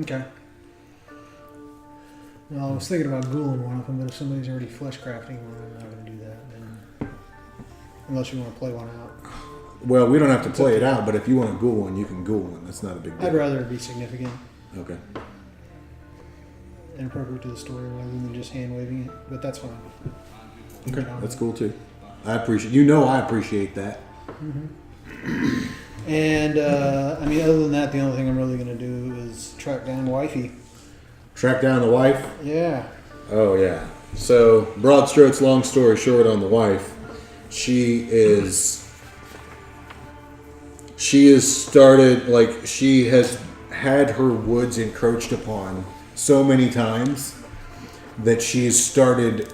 Okay. Well, I was thinking about ghouling one of them, but if somebody's already flesh crafting one, I'm not going to do that. Then, unless you want to play one out. Well, we don't have to play it out, but if you want to ghoul one, you can ghoul one. That's not a big deal. I'd rather it be significant Okay. and appropriate to the story rather than just hand waving it, but that's fine. Okay, that's cool too. I appreciate that. And, other than that, the only thing I'm really going to do is track down wifey. Track down the wife. Yeah. Oh yeah. So broad strokes, long story short, on the wife, she has had her woods encroached upon so many times that she's started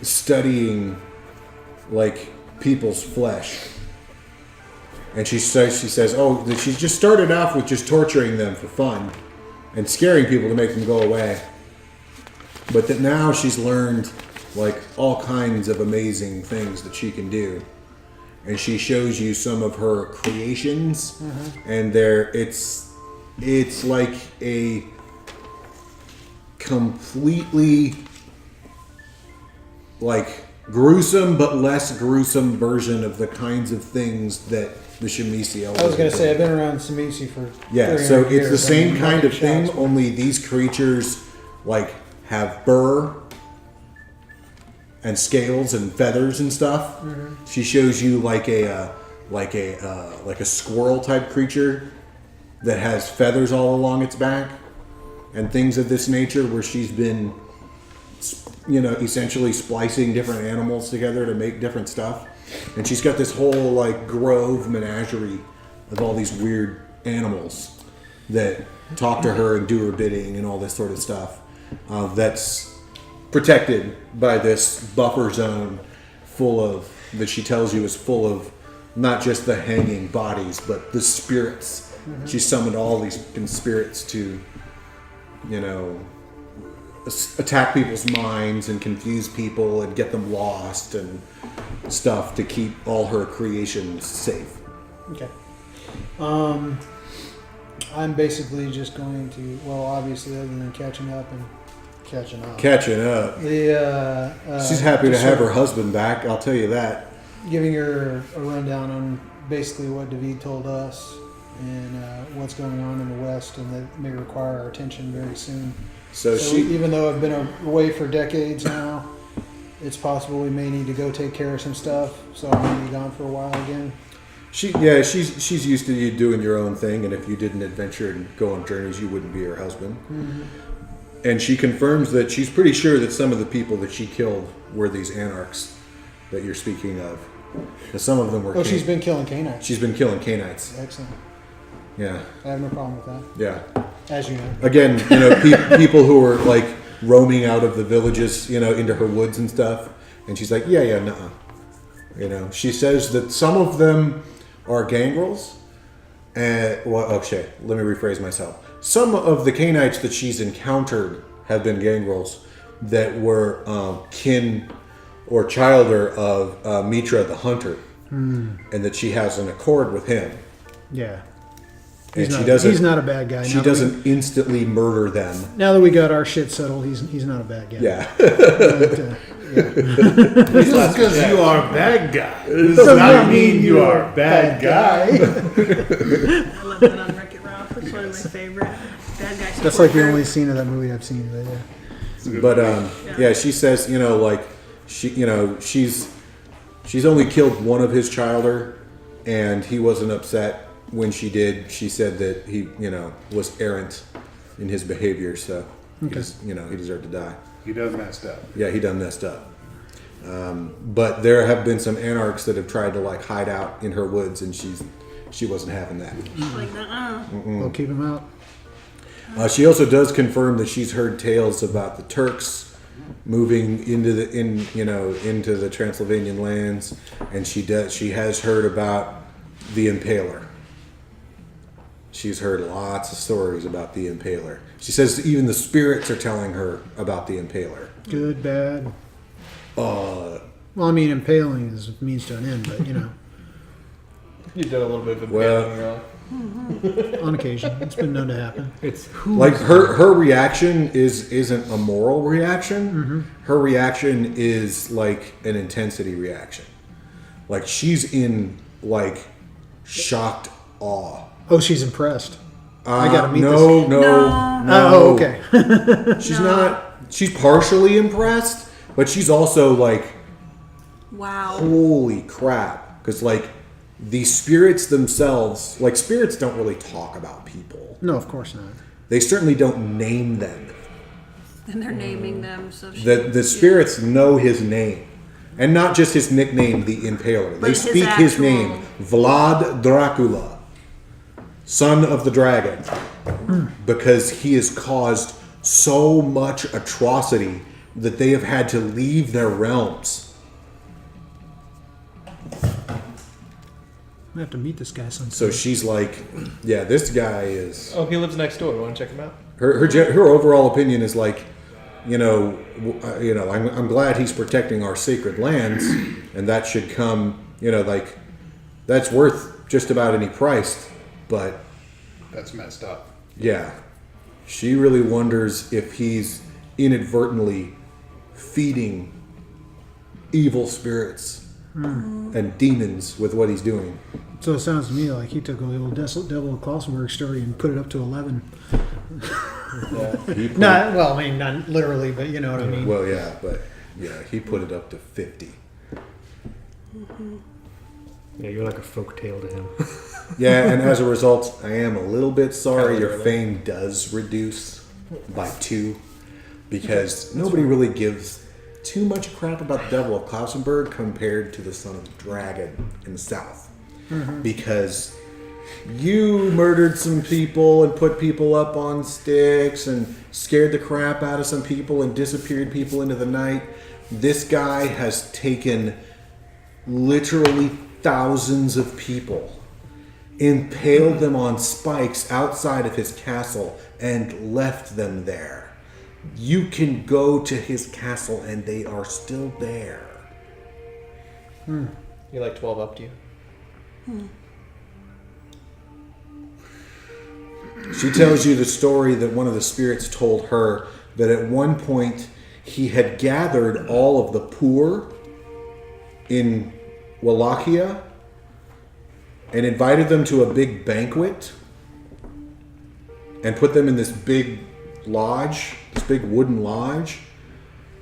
studying people's flesh. And she says, oh, that she's just started off with just torturing them for fun and scaring people to make them go away. But that now she's learned all kinds of amazing things that she can do. And she shows you some of her creations, and it's like a completely gruesome but less gruesome version of the kinds of things that the Shemisi elders I was going to are say, I've doing. been around Samisi for Yeah, 300 so it's years. the same I mean, kind of thing, shots. only these creatures have fur and scales and feathers and stuff. She shows you like a squirrel type creature that has feathers all along its back and things of this nature, where she's been essentially splicing different animals together to make different stuff. And she's got this whole grove menagerie of all these weird animals that talk to her and do her bidding and all this sort of stuff. That's protected by this buffer zone that she tells you is full of not just the hanging bodies, but the spirits. She summoned all these spirits to, attack people's minds and confuse people and get them lost and stuff to keep all her creations safe. Okay. I'm basically just going to, obviously, other than catching up. She's happy to have her husband back, I'll tell you that. Giving her a rundown on basically what David told us. and what's going on in the West, and that may require our attention very soon. So she, even though I've been away for decades now, it's possible we may need to go take care of some stuff. So I may be gone for a while again. she's used to you doing your own thing, and if you didn't adventure and go on journeys, you wouldn't be her husband. Mm-hmm. And she confirms that she's pretty sure that some of the people that she killed were these anarchs that you're speaking of. That some of them were. Oh, she's been killing Canaanites. She's been killing Canaanites. Excellent. Yeah. I have no problem with that. Yeah. As you know. Again, people who were like roaming out of the villages, into her woods and stuff. And she's like, yeah, nuh-uh. She says that some of them are gangrels. Let me rephrase myself. Some of the Canaanites that she's encountered have been gangrels that were kin or childer of Mitra the hunter. And that she has an accord with him. Yeah. And he's not a bad guy. She doesn't instantly murder them. Now that we got our shit settled, he's not a bad guy. Yeah. Just because you are a bad guy does not mean you are a bad guy. I love that on Wreck-It Ralph. That's one of my favorite bad guys. That's like the only scene of that movie I've seen. But yeah. But she says, she's only killed one of his childer, and he wasn't upset when she did. She said that he, was errant in his behavior, so he deserved to die. He done messed up. Yeah, he done messed up. But there have been some anarchs that have tried to hide out in her woods, and she wasn't having that. She's like, nuh-uh. We'll keep him out. She also does confirm that she's heard tales about the Turks moving into the Transylvanian lands, and she has heard about the Impaler. She's heard lots of stories about the Impaler. She says even the spirits are telling her about the Impaler. Good, bad. Well, I mean, impaling is a means to an end, but You did a little bit of impaling, on occasion, it's been known to happen. It's who Like her reaction isn't a moral reaction. Mm-hmm. Her reaction is like an intensity reaction. Like she's in shocked awe. Oh, she's impressed. I gotta meet no, this. No. Oh, okay. She's not. She's partially impressed, but she's also like, Wow. holy crap! Because these spirits themselves, spirits don't really talk about people. No, of course not. They certainly don't name them. And they're naming them. So The spirits know his name. And not just his nickname, the Impaler. But They his speak his actual- name, Vlad Dracula, son of the dragon, because he has caused so much atrocity that they have had to leave their realms. I have to meet this guy sometime. So she's like, yeah, this guy is... Oh, he lives next door. Want to check him out? Her overall opinion is I'm glad he's protecting our sacred lands, and that should come, that's worth just about any price. But That's messed up. yeah, she really wonders if he's inadvertently feeding evil spirits and demons with what he's doing. So it sounds to me like he took a little Devil of Klausenberg story and put it up to 11. He put Not literally, but you know what I mean. Well, yeah, but he put it up to 50. Yeah, you're like a folk tale to him. Yeah, and as a result, I am a little bit sorry your fame does reduce by 2, because nobody really gives too much crap about the Devil of Klausenberg compared to the Son of the Dragon in the South. Because you murdered some people and put people up on sticks and scared the crap out of some people and disappeared people into the night. This guy has taken literally thousands of people, impaled them on spikes outside of his castle, and left them there. You can go to his castle and they are still there. You 12 up to you? She tells you the story that one of the spirits told her, that at one point he had gathered all of the poor in Wallachia and invited them to a big banquet and put them in this big lodge, this big wooden lodge.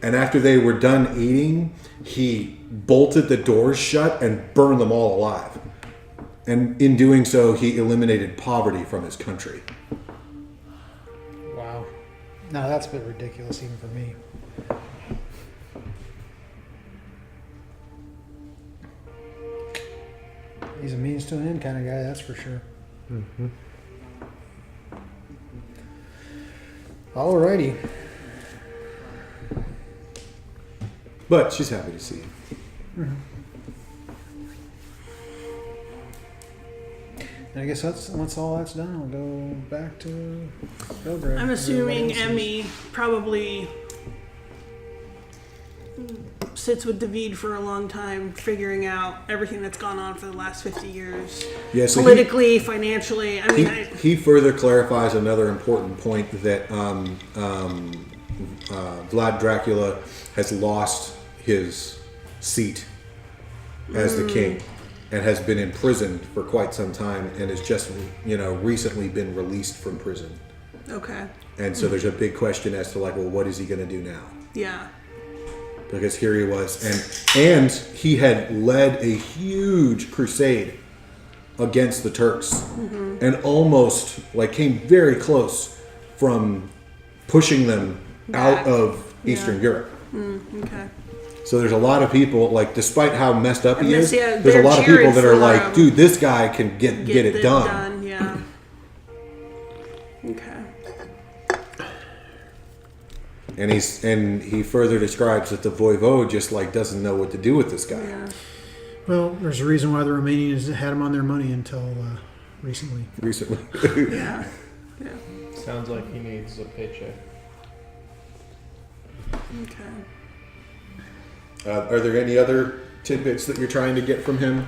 And after they were done eating, he bolted the doors shut and burned them all alive. And in doing so, he eliminated poverty from his country. Wow. No, that's a bit ridiculous even for me. He's a means to an end kind of guy, that's for sure. Mm-hmm. Alrighty. But she's happy to see him. And I guess once all that's done, I'll go back to Belgrade. I'm assuming Everybody else Emmy probably sits with David for a long time, figuring out everything that's gone on for the last 50 years. Yeah, so politically, financially. I mean, he further clarifies another important point that Vlad Dracula has lost his seat as the king and has been imprisoned for quite some time and has just, recently been released from prison. okay. And so there's a big question as to like, well, what is he going to do now? Yeah. Because here he was, and he had led a huge crusade against the Turks, and almost came very close from pushing them Back. out of Eastern Europe. Okay. So there's a lot of people, like, despite how messed up he And is, this- yeah, there's a they're lot of people cheering that are for like, him. dude, this guy can get it this done. Yeah. Okay. And he further describes that the voivode just doesn't know what to do with this guy. Yeah. Well, there's a reason why the Romanians had him on their money until recently. Recently. Yeah. Yeah. Sounds like he needs a paycheck. Okay. Are there any other tidbits that you're trying to get from him?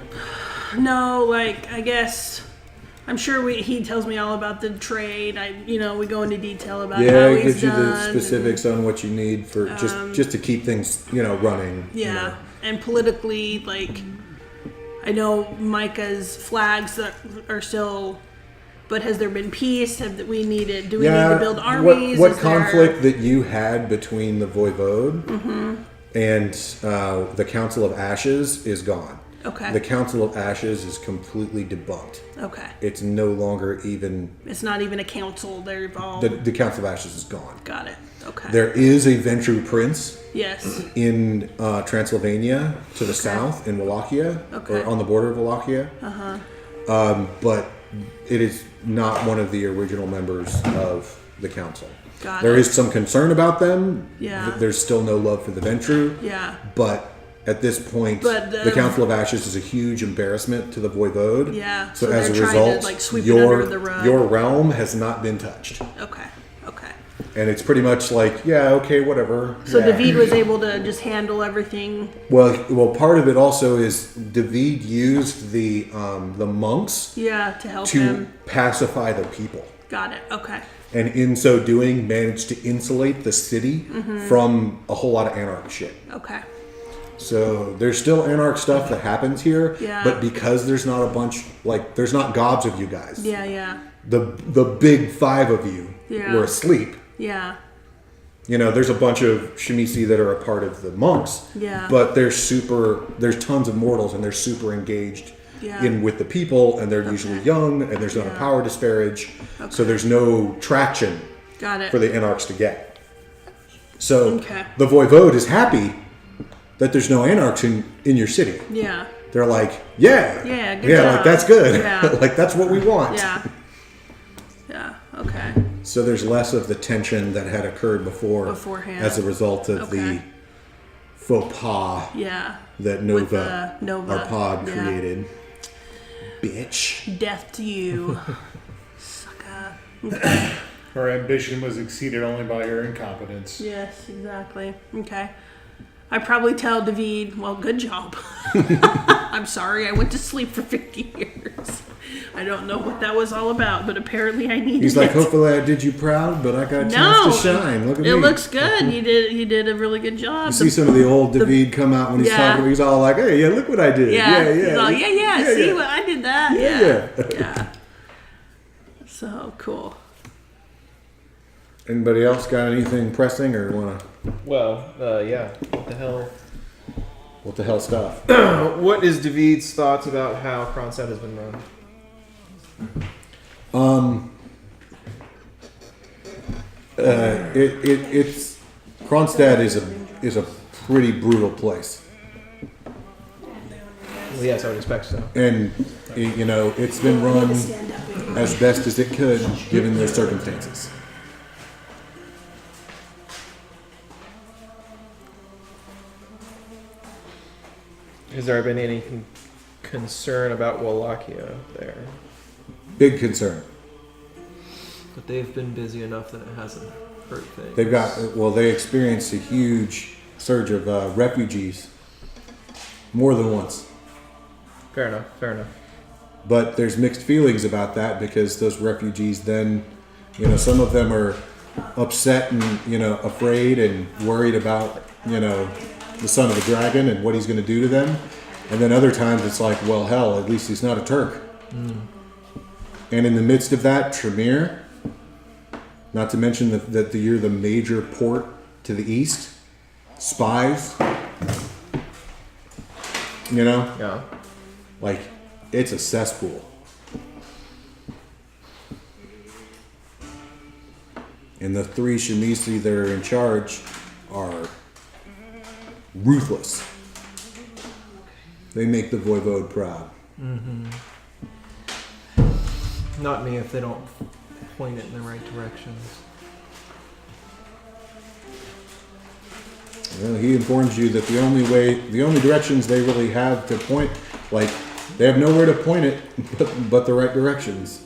No, I guess I'm sure he tells me all about the trade. We go into detail about Yeah, how it he's gives you the done. specifics on what you need for just to keep things, running. Yeah, and politically, I know Micah's flags that are still. But has there been peace? Do we need to build armies? What Is conflict that you had between the voivode and the Council of Ashes is gone. Okay. The Council of Ashes is completely debunked. Okay. It's no longer even... It's not even a council. They're involved. The Council of Ashes is gone. Got it. Okay. There is a Ventru Prince Yes. in Transylvania to the south in Wallachia, Okay. or on the border of Wallachia. But it is not one of the original members of the council. Got There it. is some concern about them. Yeah. There's still no love for the Ventru. Yeah. But at this point, But the Council of Ashes is a huge embarrassment to the voivode. Yeah, So, so as a they're trying to, result, sweep it your under the rug. your realm has not been touched, Okay. Okay. and it's pretty much whatever. So Yeah. David was able to just handle everything. Well, part of it also is David used the monks Yeah, to help to him. pacify the people. Got it. Okay. And in so doing, managed to insulate the city from a whole lot of anarch shit. Okay. So there's still anarch stuff that happens here, Yeah. but because there's not a bunch, there's not gobs of you guys. Yeah. Yeah. The big five of you Yeah. were asleep. Yeah. There's a bunch of Shemisi that are a part of the monks, Yeah. but there's tons of mortals and they're super engaged Yeah. in with the people, and they're usually young, and there's not a Yeah. power disparage, so there's no traction Got it. for the anarchs to get. So Okay. the voivode is happy that there's no anarchs in your city. Yeah. They're like, yeah, Yeah, good job. that's good. Yeah. That's what we want. Yeah. Yeah. Okay. So there's less of the tension that had occurred Beforehand. as a result of the Okay. faux pas Yeah. that With Nova, Nova. our pod, Yeah. created. Bitch. Death to you, sucker. Okay. Her ambition was exceeded only by her incompetence. Yes, exactly. Okay. I probably tell David, well, good job. I'm sorry, I went to sleep for 50 years. I don't know what that was all about, but apparently I needed He's like, it. hopefully I did you proud, but I got a chance No, to shine. Look at it me. looks good. You did a really good job. You see some of the old David come out when he's Yeah. talking. He's all like, "Hey, yeah, look what I did. Yeah, yeah, he's all, yeah. See yeah. what I did that. that? Yeah. Yeah. So cool. Anybody else got anything pressing or want to? Well, yeah. What the hell? What the hell stuff? What is David's thoughts about how Kronstadt has been run? It's Kronstadt is a pretty brutal place, Well, yes, I would expect so. and it's been run as best as it could given the circumstances. Has there been any concern about Wallachia there? Big concern. But they've been busy enough that it hasn't hurt things. They experienced a huge surge of refugees more than once. Fair enough. Fair enough. But there's mixed feelings about that because those refugees then, some of them are upset and, afraid and worried about, the son of the dragon and what he's going to do to them. And then other times it's like, well, hell, at least he's not a Turk. And in the midst of that, Tremere, not to mention that you're the major port to the east, spies, Yeah. like it's a cesspool. And the three Shemisi that are in charge are ruthless. They make the voivode proud. Not me if they don't point it in the right directions. Well, he informs you that the only directions they really have to point, they have nowhere to point it but the right directions.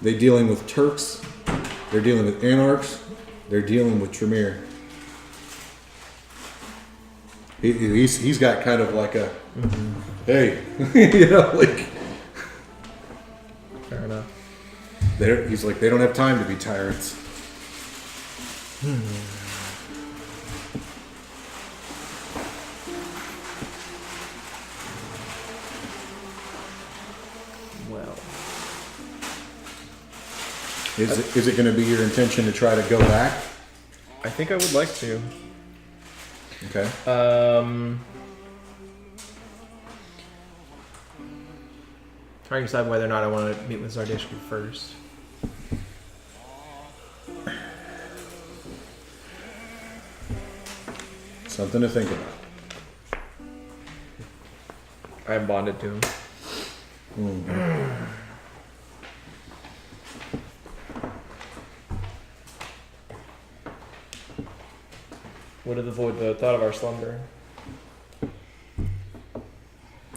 They're dealing with Turks, they're dealing with Anarchs, they're dealing with Tremere. He's got kind of like a, hey, Fair enough. he's like, they don't have time to be tyrants. Well, Is it going to be your intention to try to go back? I think I would like to. Okay. Trying to decide whether or not I want to meet with Zardishku first. Something to think about. I am bonded to him. What did the void thought of our slumber?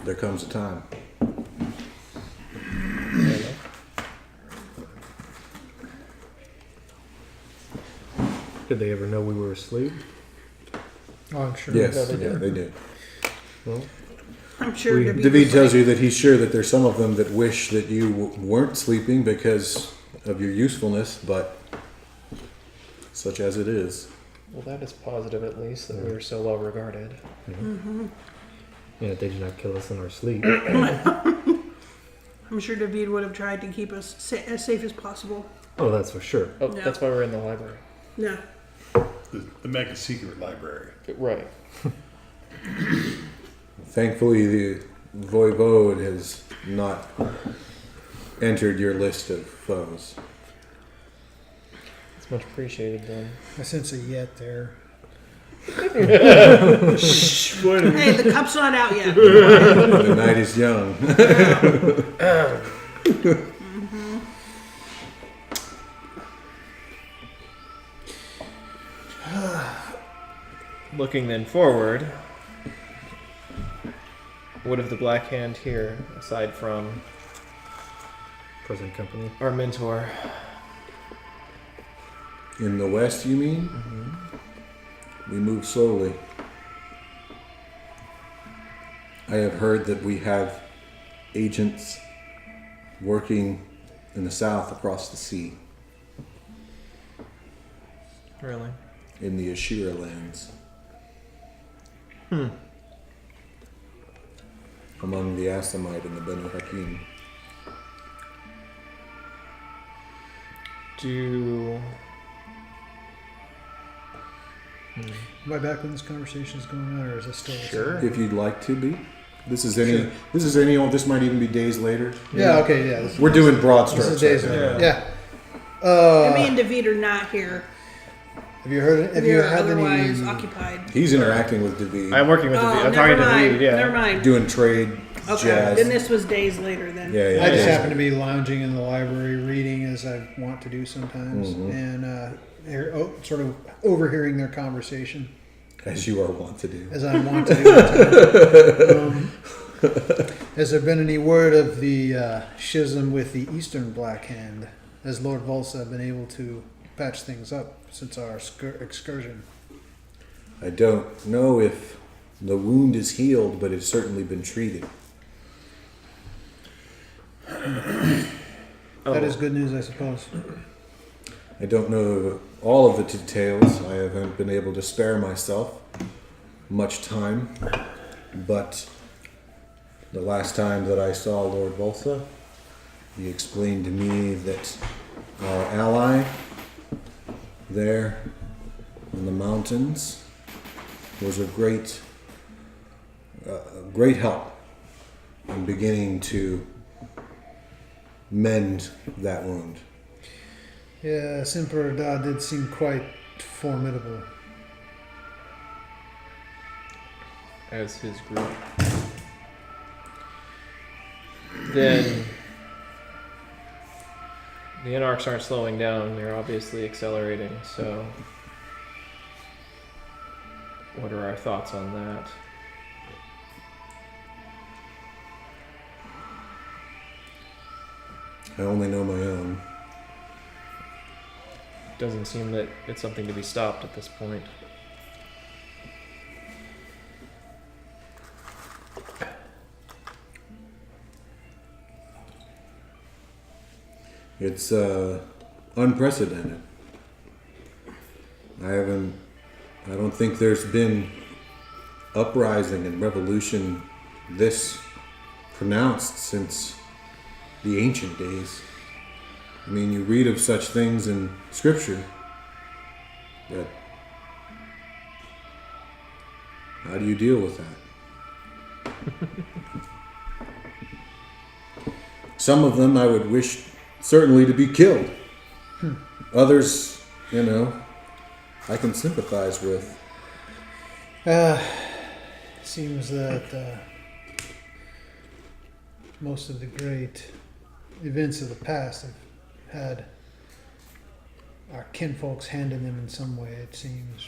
There comes a time. Fair enough. Did they ever know we were asleep? Oh, I'm sure. Yes, they did. they did. Well, I'm sure David David was tells like, you that he's sure that there's some of them that wish that you weren't sleeping because of your usefulness, but such as it is. Well, that is positive at least that we are so well regarded. yeah, they did not kill us in our sleep. I'm sure David would have tried to keep us as safe as possible. Oh, that's for sure. Oh, Yeah. that's why we're in the library. Yeah. The mega secret library. Right. Thankfully, the voivode has not entered your list of foes. It's much appreciated then. I sense a yet there. Hey, the cup's not out yet. The night is young. Looking then forward, what of the Black Hand here, aside from Present company. our mentor? In the west, you mean? We move slowly. I have heard that we have agents working in the south across the sea, Really? in the Ashira lands. among the Assamite and the Benu Hakim. Am I back when this conversation is going on, or is it still? Sure. If you'd like to be. This is this might even be days later. Yeah. Okay. Yeah. We're doing broad strokes. This is days right later. now. Yeah. me and David are not here. Have you heard it? Have We you are had otherwise any? occupied. He's interacting with David, I'm working with Oh, David. I'm never talking to mind. David, yeah. Never mind. doing trade, Okay, jazz. then this was days later then. Yeah. I just yeah. happen to be lounging in the library, reading as I want to do sometimes, and sort of overhearing their conversation As you are wont to do. as I want to do. At times. Has there been any word of the schism with the Eastern Black Hand? Has Lord Volsa been able to patch things up since our excursion? I don't know if the wound is healed, but it's certainly been treated. That is good news, I suppose. I don't know all of the details. I haven't been able to spare myself much time, but the last time that I saw Lord Volsa, he explained to me that our ally there in the mountains was a great help in beginning to mend that wound. Yes, Emperor Da did seem quite formidable. As his group. Then the Anarchs aren't slowing down, they're obviously accelerating, so what are our thoughts on that? I only know my own. Doesn't seem that it's something to be stopped at this point. It's unprecedented. I don't think there's been uprising and revolution this pronounced since the ancient days. I mean, you read of such things in Scripture, but how do you deal with that? Some of them I would wish certainly to be killed. Others, I can sympathize with. Seems that most of the great events of the past have had our kinfolk's hand in them in some way, it seems.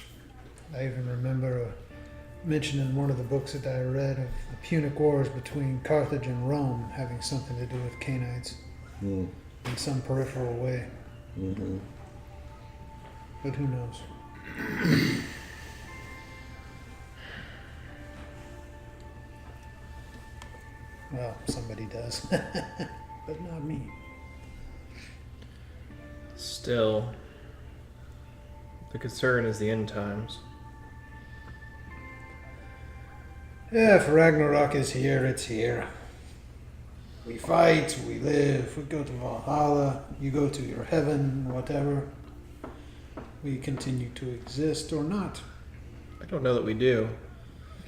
I even remember a mention in one of the books that I read of the Punic Wars between Carthage and Rome having something to do with Canaanites in some peripheral way. Mm-hmm. But who knows? Well, somebody does, but not me. Still, the concern is the end times. Yeah, if Ragnarok is here, it's here. We fight, we live, we go to Valhalla, you go to your heaven, whatever. We continue to exist or not. I don't know that we do,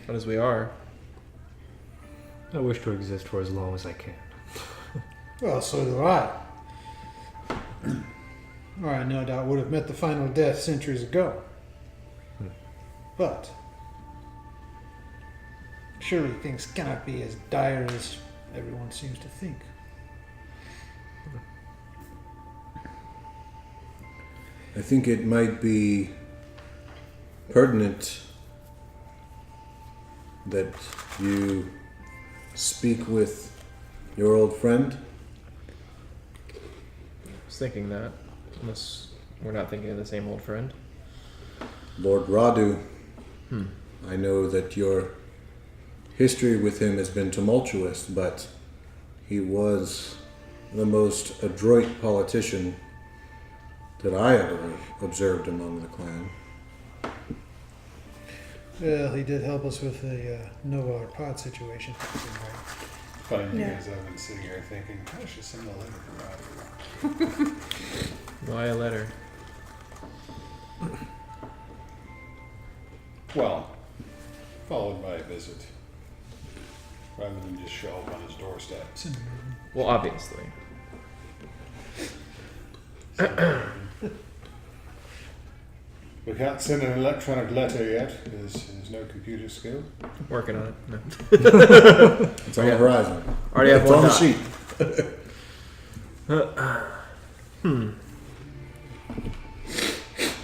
but as we are. I wish to exist for as long as I can. Well, so do I. Or I no doubt would have met the final death centuries ago. But surely things cannot be as dire as everyone seems to think. I think it might be pertinent that you speak with your old friend. I was thinking that, unless we're not thinking of the same old friend. Lord Radu. I know that your history with him has been tumultuous, but he was the most adroit politician that I ever observed among the clan. Well, he did help us with the Novar pod situation. Funny thing is, I've been sitting here thinking, I should send a letter to Roger. Why a letter? Well, followed by a visit, rather than just show up on his doorstep. Well, obviously. We can't send an electronic letter yet because there's no computer skill. Working on it. No. It's on the horizon. Already have It's one on the dot. sheet.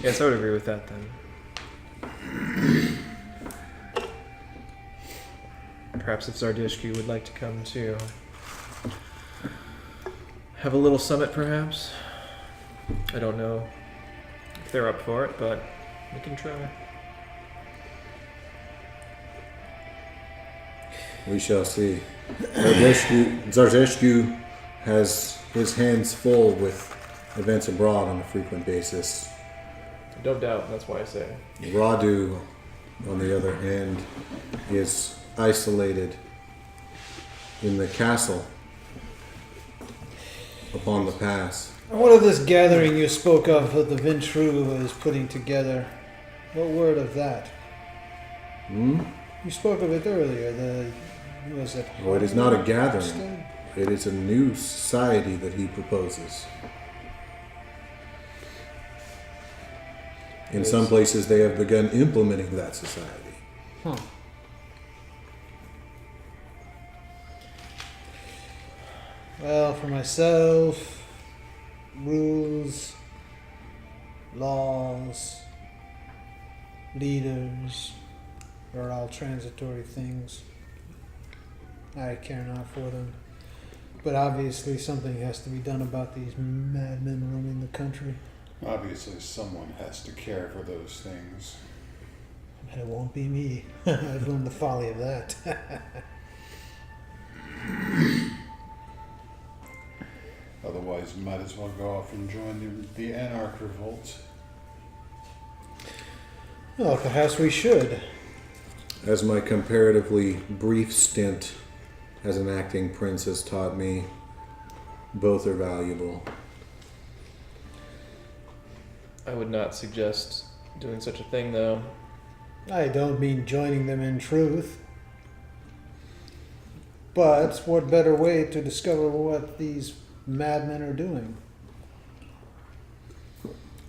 Yes, I would agree with that then. Perhaps if Zardishku would like to come to have a little summit, perhaps. I don't know if they're up for it, but we can try. We shall see. Zardishku has his hands full with events abroad on a frequent basis. Don't doubt, that's why I say. Radu, on the other hand, is isolated in the castle upon the pass. What of this gathering you spoke of that the Ventru was putting together? What word of that? You spoke of it earlier. Was it? Well, it is not a gathering. It is a new society that he proposes. In some places, they have begun implementing that society. Huh. Well, for myself, rules, laws, leaders are all transitory things. I care not for them. But obviously something has to be done about these madmen running the country. Obviously, someone has to care for those things. And it won't be me. I've learned the folly of that. Otherwise, you might as well go off and join the Anarch Revolt. Well, perhaps we should. As my comparatively brief stint as an acting prince has taught me, both are valuable. I would not suggest doing such a thing, though. I don't mean joining them in truth. But what better way to discover what these madmen are doing?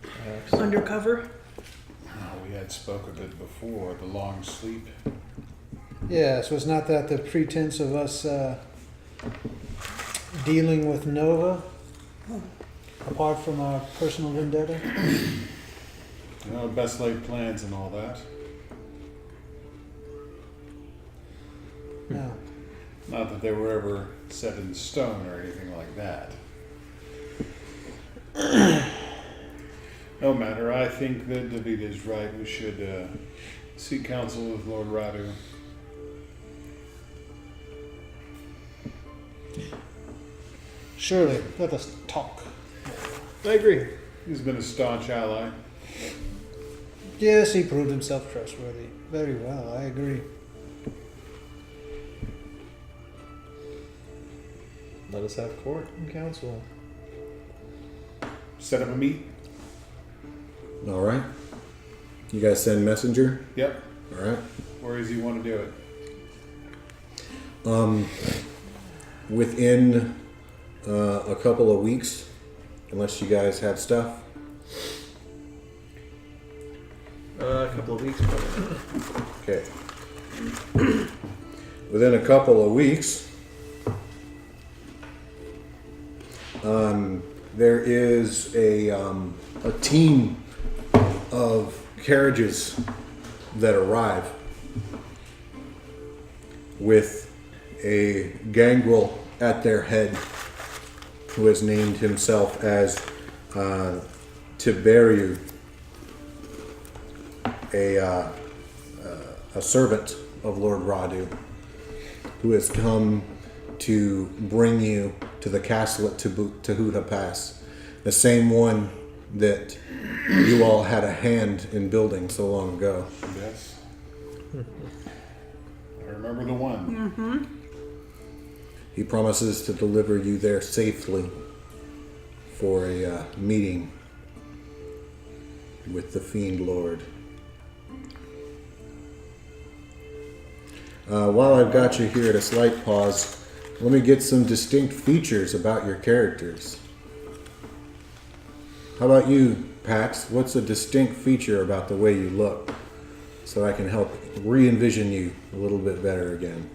Perhaps. Undercover. We had spoke of it before, the long sleep. Yes, was not that the pretense of us dealing with Nova? Apart from our personal vendetta? Best laid plans and all that. No. Not that they were ever set in stone or anything like that. No matter, I think that David is right. We should seek counsel with Lord Radu. Surely, let us talk. I agree. He's been a staunch ally. Yes, he proved himself trustworthy. Very well, I agree. Let us have court and council. Set up a meet. All right. You guys send messenger? Yep. All right. Where does he want to do it? Within a couple of weeks, unless you guys have stuff. A couple of weeks, probably. Okay. Within a couple of weeks, there is a team of carriages that arrive with a gangrel at their head who has named himself as Tiberiu, a servant of Lord Radu, who has come to bring you to the castle at Tahuta Pass, the same one that you all had a hand in building so long ago. Yes. I remember the one. He promises to deliver you there safely for a meeting with the Fiend Lord. While I've got you here at a slight pause, let me get some distinct features about your characters. How about you, Pax? What's a distinct feature about the way you look so I can help re-envision you a little bit better again?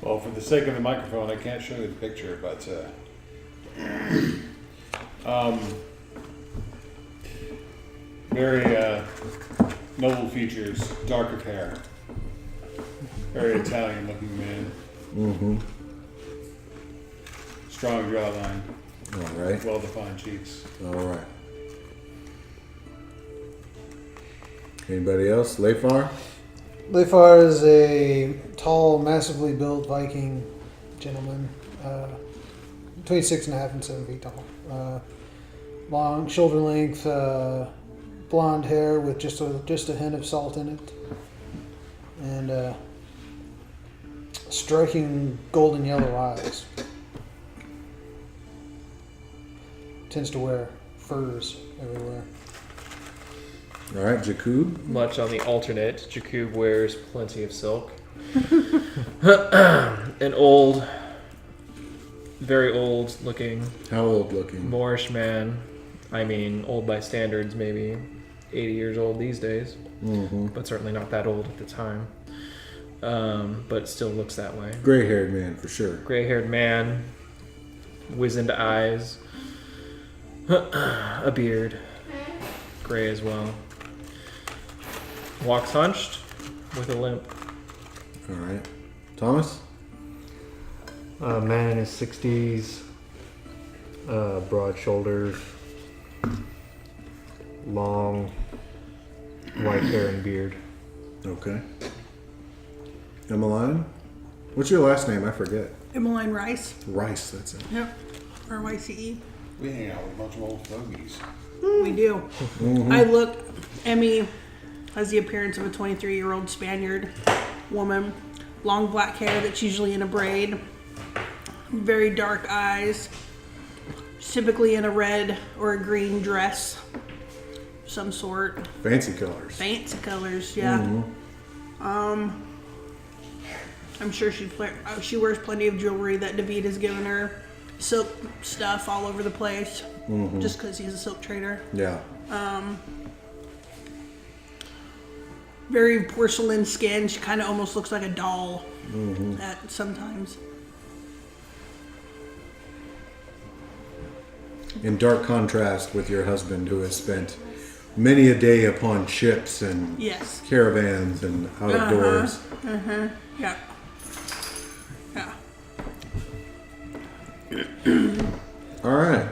Well, for the sake of the microphone, I can't show you the picture, but very noble features, darker hair, very Italian-looking man. Mm-hmm. Strong jawline, All right. well-defined cheeks. All right. Anybody else? Leifar? Leifar is a tall, massively built Viking gentleman, between 6.5 and 7 feet tall. Long shoulder length, blonde hair with just a hint of salt in it, and striking golden yellow eyes. Tends to wear furs everywhere. All right, Jakub? Much on the alternate, Jakub wears plenty of silk. An old, very old looking How old looking? Moorish man. I mean, old by standards, maybe 80 years old these days, Mm-hmm. but certainly not that old at the time. But it still looks that way. Gray-haired man, for sure. Gray-haired man, wizened eyes, a beard, gray as well. Walks hunched with a limp. All right. Thomas? A man in his 60s, broad shoulders, long white hair and beard. Okay. Emmeline? What's your last name? I forget. Emmeline Rice. Rice, that's it. Yep. R-Y-C-E. We hang out with a bunch of old fogies. We do. Emmy has the appearance of a 23-year-old Spaniard woman. Long black hair that's usually in a braid. Very dark eyes. Typically in a red or a green dress. Some sort. Fancy colors. Fancy colors, yeah. Mm-hmm. I'm sure she wears plenty of jewelry that David has given her. Silk stuff all over the place. Mm-hmm. Just because he's a silk trader. Yeah. Very porcelain skin. She kind of almost looks like a doll Mm-hmm. at sometimes. In dark contrast with your husband, who has spent many a day upon ships and Yes. caravans and out of doors. Yeah. Yeah. All right.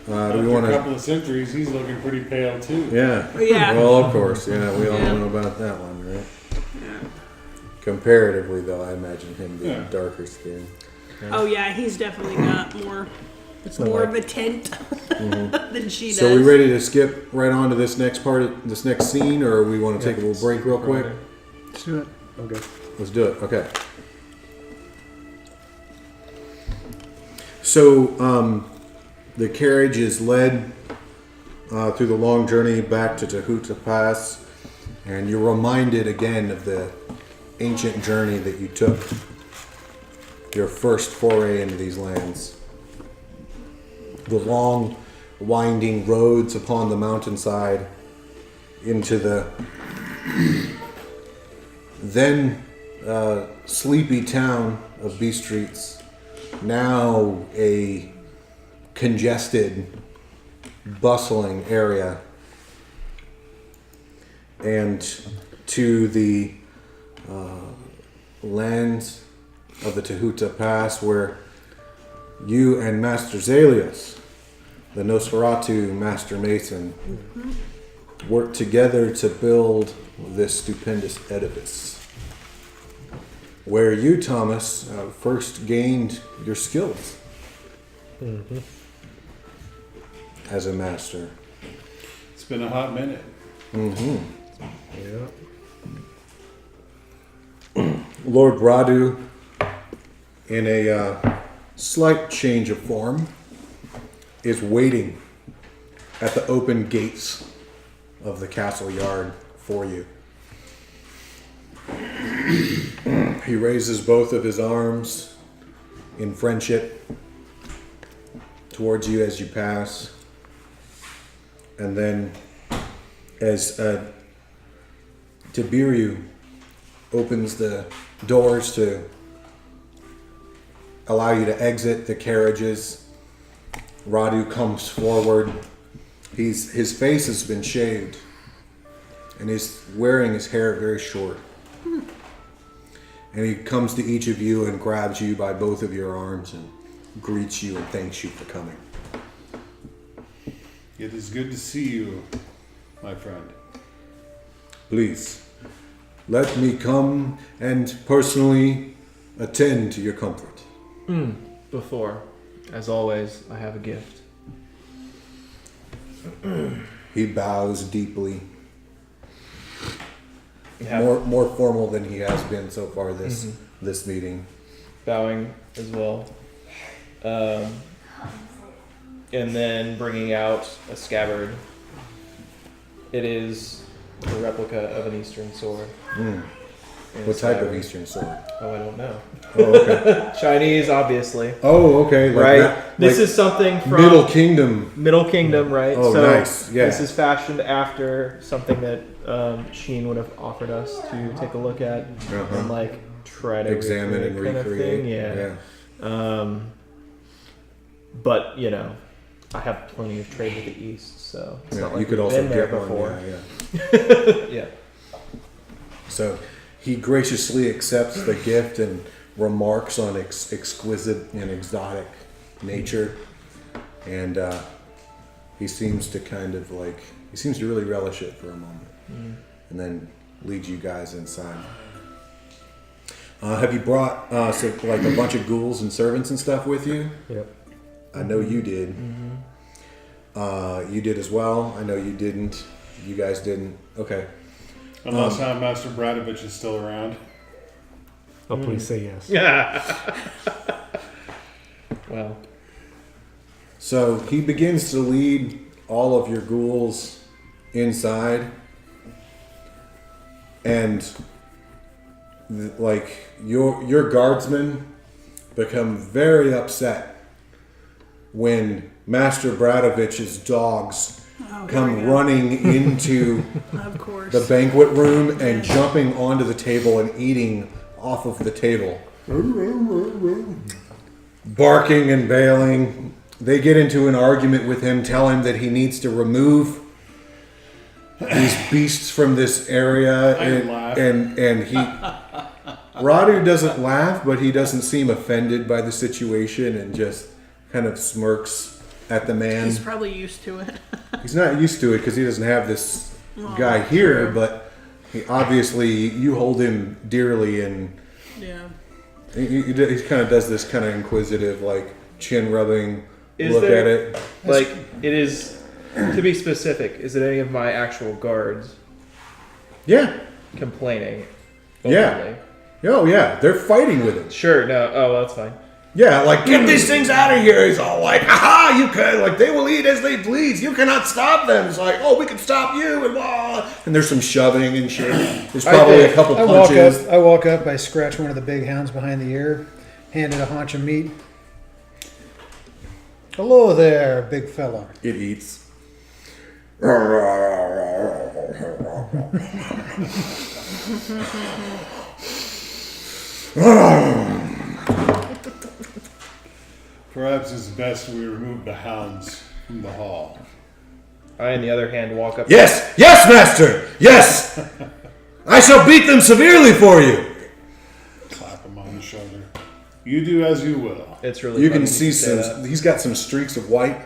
Do we After want a to? couple of centuries, he's looking pretty pale too. Yeah. Yeah. Well, of course. Yeah, we all Yeah. know about that one, right? Yeah. Comparatively, though, I imagine him being Yeah. darker skinned. Oh yeah, he's definitely got more not of like- a tint than she does. So, we ready to skip right on to this next this next scene, or we want to take a little break real quick? Let's do it. Okay. Let's do it. Okay. So, the carriage is led through the long journey back to Tehuta Pass, and you're reminded again of the ancient journey that you took, your first foray into these lands. The long, winding roads upon the mountainside into the then sleepy town of B Streets, now a congested, bustling area, and to the lands of the Tehuta Pass, where you and Master Zalius, the Nosferatu Master Mason, worked together to build this stupendous edifice, where you, Thomas, first gained your skills as a master. It's been a hot minute. Mm-hmm. Yeah. Lord Radu, in a slight change of form, is waiting at the open gates of the castle yard for you. He raises both of his arms in friendship towards you as you pass. And then as Tiberiu opens the doors to allow you to exit the carriages, Radu comes forward. His face has been shaved and he's wearing his hair very short. And he comes to each of you and grabs you by both of your arms and greets you and thanks you for coming. It is good to see you, my friend. Please, let me come and personally attend to your comfort. Before, as always, I have a gift. He bows deeply. Yeah. More formal than he has been so far this meeting. Bowing as well. And then bringing out a scabbard. It is a replica of an Eastern sword. Mm. In a What type of scabbard. Eastern sword? Oh, I don't know. Oh, okay. Chinese, obviously. Oh, okay. Like Right? that- This like is something from Middle Kingdom. Middle Kingdom, right? Oh, so nice. Yeah. This is fashioned after something that Sheen would have offered us to take a look at and like try to Examine and recreate kind of recreate. thing. Yeah. But you know, I have plenty of trade with the East, so it's not like You could we've also been there get before. one. Yeah. Yeah. So he graciously accepts the gift and remarks on exquisite and exotic nature, and he seems to really relish it for a moment, and then leads you guys inside. Have you brought like a bunch of ghouls and servants and stuff with you? Yep. I know you did. You did as well. I know you didn't. You guys didn't. Okay. Unless Master Bradovich is still around. Oh, please say yes. Well, So he begins to lead all of your ghouls inside, and like your guardsmen become very upset when Master Bradovich's dogs come running into Of course. the banquet room and jumping onto the table and eating off of the table. Barking and bailing. They get into an argument with him, tell him that he needs to remove these beasts from this area. And he Radu doesn't laugh, but he doesn't seem offended by the situation and just kind of smirks at the man. He's probably used to it. He's not used to it because he doesn't have this guy here, but he, obviously you hold him dearly, and Yeah. he kind of does this kind of inquisitive, like chin rubbing Is look there- at it. like it is. To be specific, is it any of my actual guards Yeah. complaining? Yeah. openly? Oh yeah, they're fighting with him. Sure. No. Oh, well, that's fine. Yeah, like get these things out of here. He's all like, "Aha! You can like they will eat as they please. You cannot stop them." It's like, "Oh, we can stop you!" And blah. And there's some shoving and shit. There's probably a couple punches. I walk up, I scratch one of the big hounds behind the ear, hand it a haunch of meat. Hello there, big fella. It eats. Perhaps it's best we remove the hounds from the hall. I, on the other hand, walk up. Yes, yes, master. Yes, I shall beat them severely for you. Clap him on the shoulder. You do as you will. It's really. You funny can see say some. that. He's got some streaks of white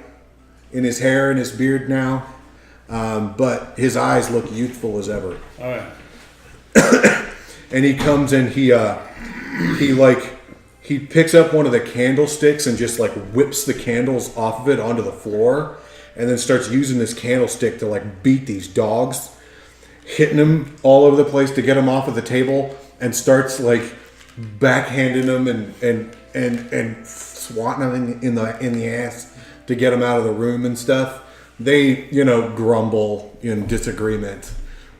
in his hair and his beard now, but his eyes look youthful as ever. Oh yeah. And he comes and he picks up one of the candlesticks and just like whips the candles off of it onto the floor, and then starts using this candlestick to like beat these dogs, hitting them all over the place to get them off of the table, and starts like backhanding him and swatting him in the ass to get him out of the room and stuff. They, grumble in disagreement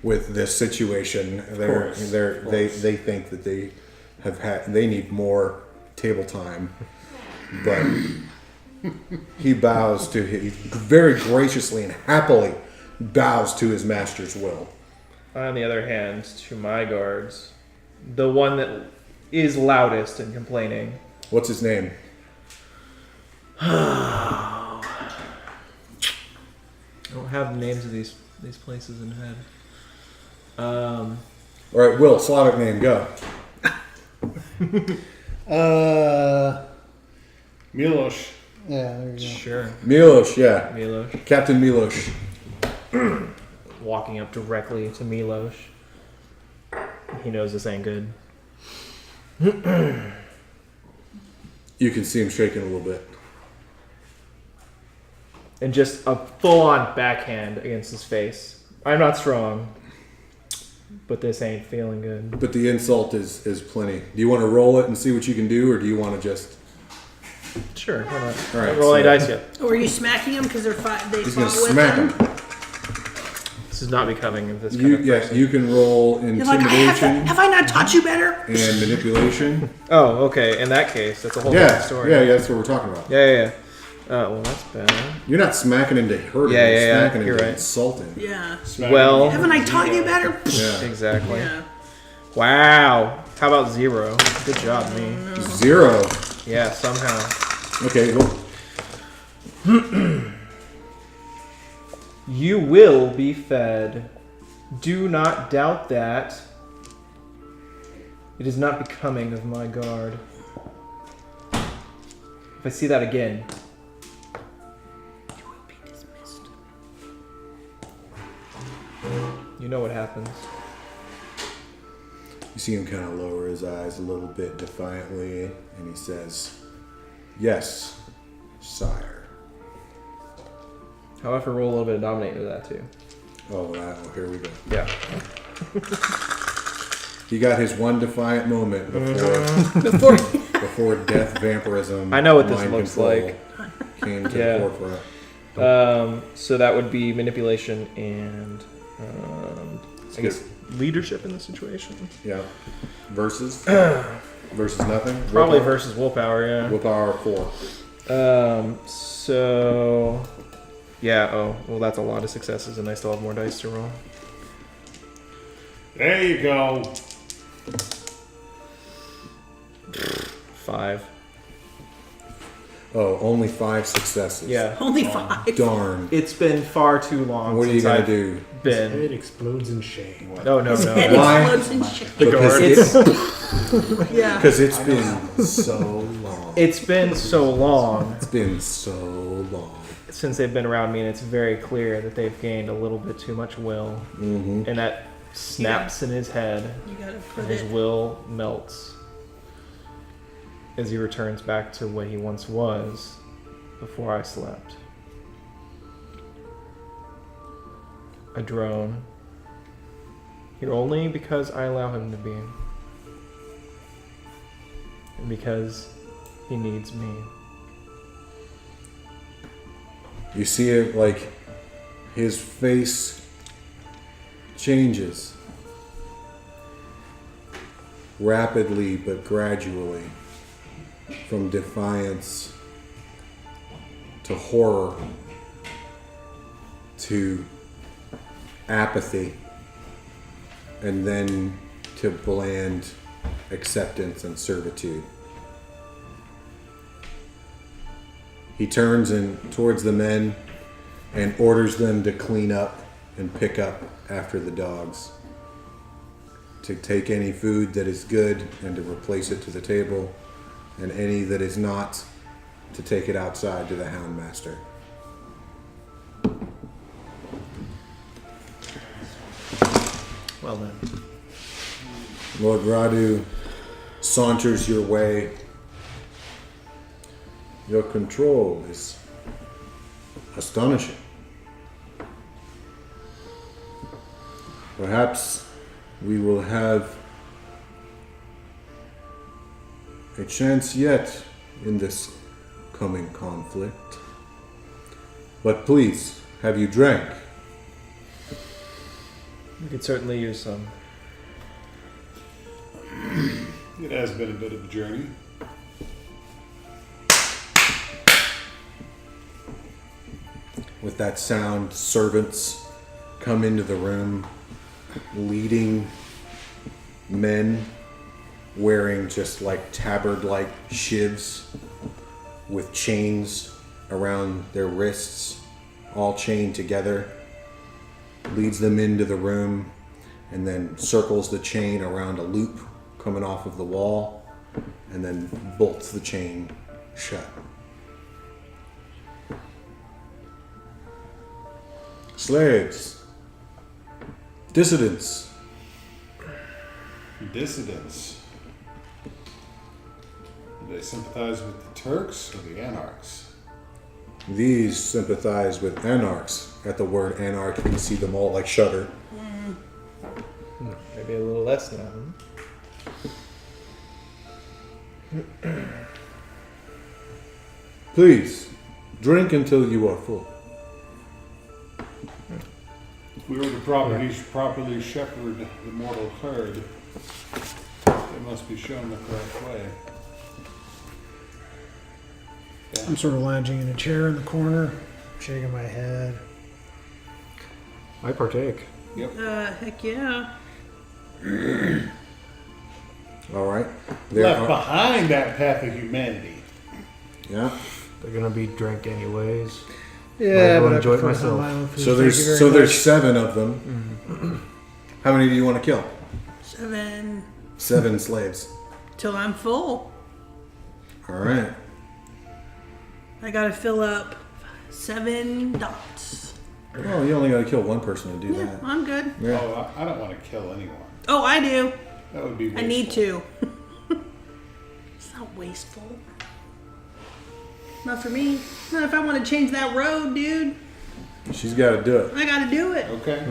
with this situation. They think that they need more table time, but he bows to he very graciously and happily bows to his master's will. On the other hand, to my guards, the one that is loudest and complaining. What's his name? I don't have the names of these places in head. All right, Will, Slavic name, go. Milosh. Yeah, there you go. Sure. Milosh, yeah. Milosh. Captain Milosh. Walking up directly to Milosh. He knows this ain't good. You can see him shaking a little bit. And just a full-on backhand against his face. I'm not strong, but this ain't feeling good. But the insult is plenty. Do you want to roll it and see what you can do, or do you want to just... Sure, why not? All right, Don't roll any so- dice yet. Or are you smacking him because they He's fought going to with smack him? him. This is not becoming of this kind of person. You can roll You're like, intimidation have I not taught you better? and manipulation. Oh, okay. In that case, that's a whole Yeah, different story. yeah, that's what we're talking about. Yeah. Well, that's bad. You're not smacking him to hurt him. Yeah, You're yeah, smacking him you're to right. insult him. Yeah. Well, Haven't I taught you better? Yeah. exactly. Yeah. Wow. How about 0? Good job, me. 0. Yeah, somehow. Okay, well, You will be fed. Do not doubt that. It is not becoming of my guard. If I see that again, You will be dismissed. you know what happens. you see him kind of lower his eyes a little bit defiantly, and he says, "Yes, sire." However, roll a little bit of dominate into that too. Oh, here we go. Yeah. He got his one defiant moment before death, vampirism. I know what this mind looks control like. Came to Yeah. the forefront. So that would be manipulation and I guess leadership in the situation. Yeah. Versus nothing. Probably Willpower? versus willpower, yeah. Willpower 4. So yeah, oh, well that's a lot of successes and I still have more dice to roll. There you go. 5. Oh, only 5 successes. Yeah. Only 5. Darn. It's been far too long What are you since gonna I've do? been. It explodes in shame. No. Head Why? explodes in shit. Because It's Yeah. it's been so long. it's been so long It's been so long. since they've been around me, and it's very clear that they've gained a little bit too much will, Mm-hmm. and that snaps in his head, You gotta put and his it. will melts as he returns back to what he once was before I slept. A drone. Here only because I allow him to be. And because he needs me. You see it like his face changes rapidly but gradually from defiance to horror to apathy and then to bland acceptance and servitude. He turns towards the men and orders them to clean up and pick up after the dogs, to take any food that is good and to replace it to the table, and any that is not, to take it outside to the hound master. Well then. Lord Radu saunters your way. Your control is astonishing. Perhaps we will have a chance yet in this coming conflict. But please, have you drank? We could certainly use some. It has been a bit of a journey. With that sound, servants come into the room, leading men wearing just like tabard-like shivs with chains around their wrists, all chained together, leads them into the room and then circles the chain around a loop coming off of the wall and then bolts the chain shut. Slaves, dissidents, Dissidents. Do they sympathize with the Turks or the Anarchs? these sympathize with anarchs. At the word anarch, you can see them all like shudder. Maybe a little less now. Please, drink until you are full. If we were to properly shepherd the mortal herd, they must be shown the correct way. I'm sort of lounging in a chair in the corner, shaking my head. I partake. Heck yeah. All right. There Left are, behind that path of humanity. yeah. They're gonna be drank anyways. Yeah, I'll but I enjoy it prefer to have myself. my own food. So Thank there's you very so there's much. 7 of them. How many do you want to kill? 7 7 slaves. till I'm full. All right. I gotta fill up 7 dots. Well, you only got to kill one person to do Yeah, that. I'm good. Yeah. Oh, I don't want to kill anyone. Oh, I do. That would be wasteful. I need to. It's not wasteful. Not for me. Not if I want to change that road, dude. She's got to do it. I gotta do it. Okay.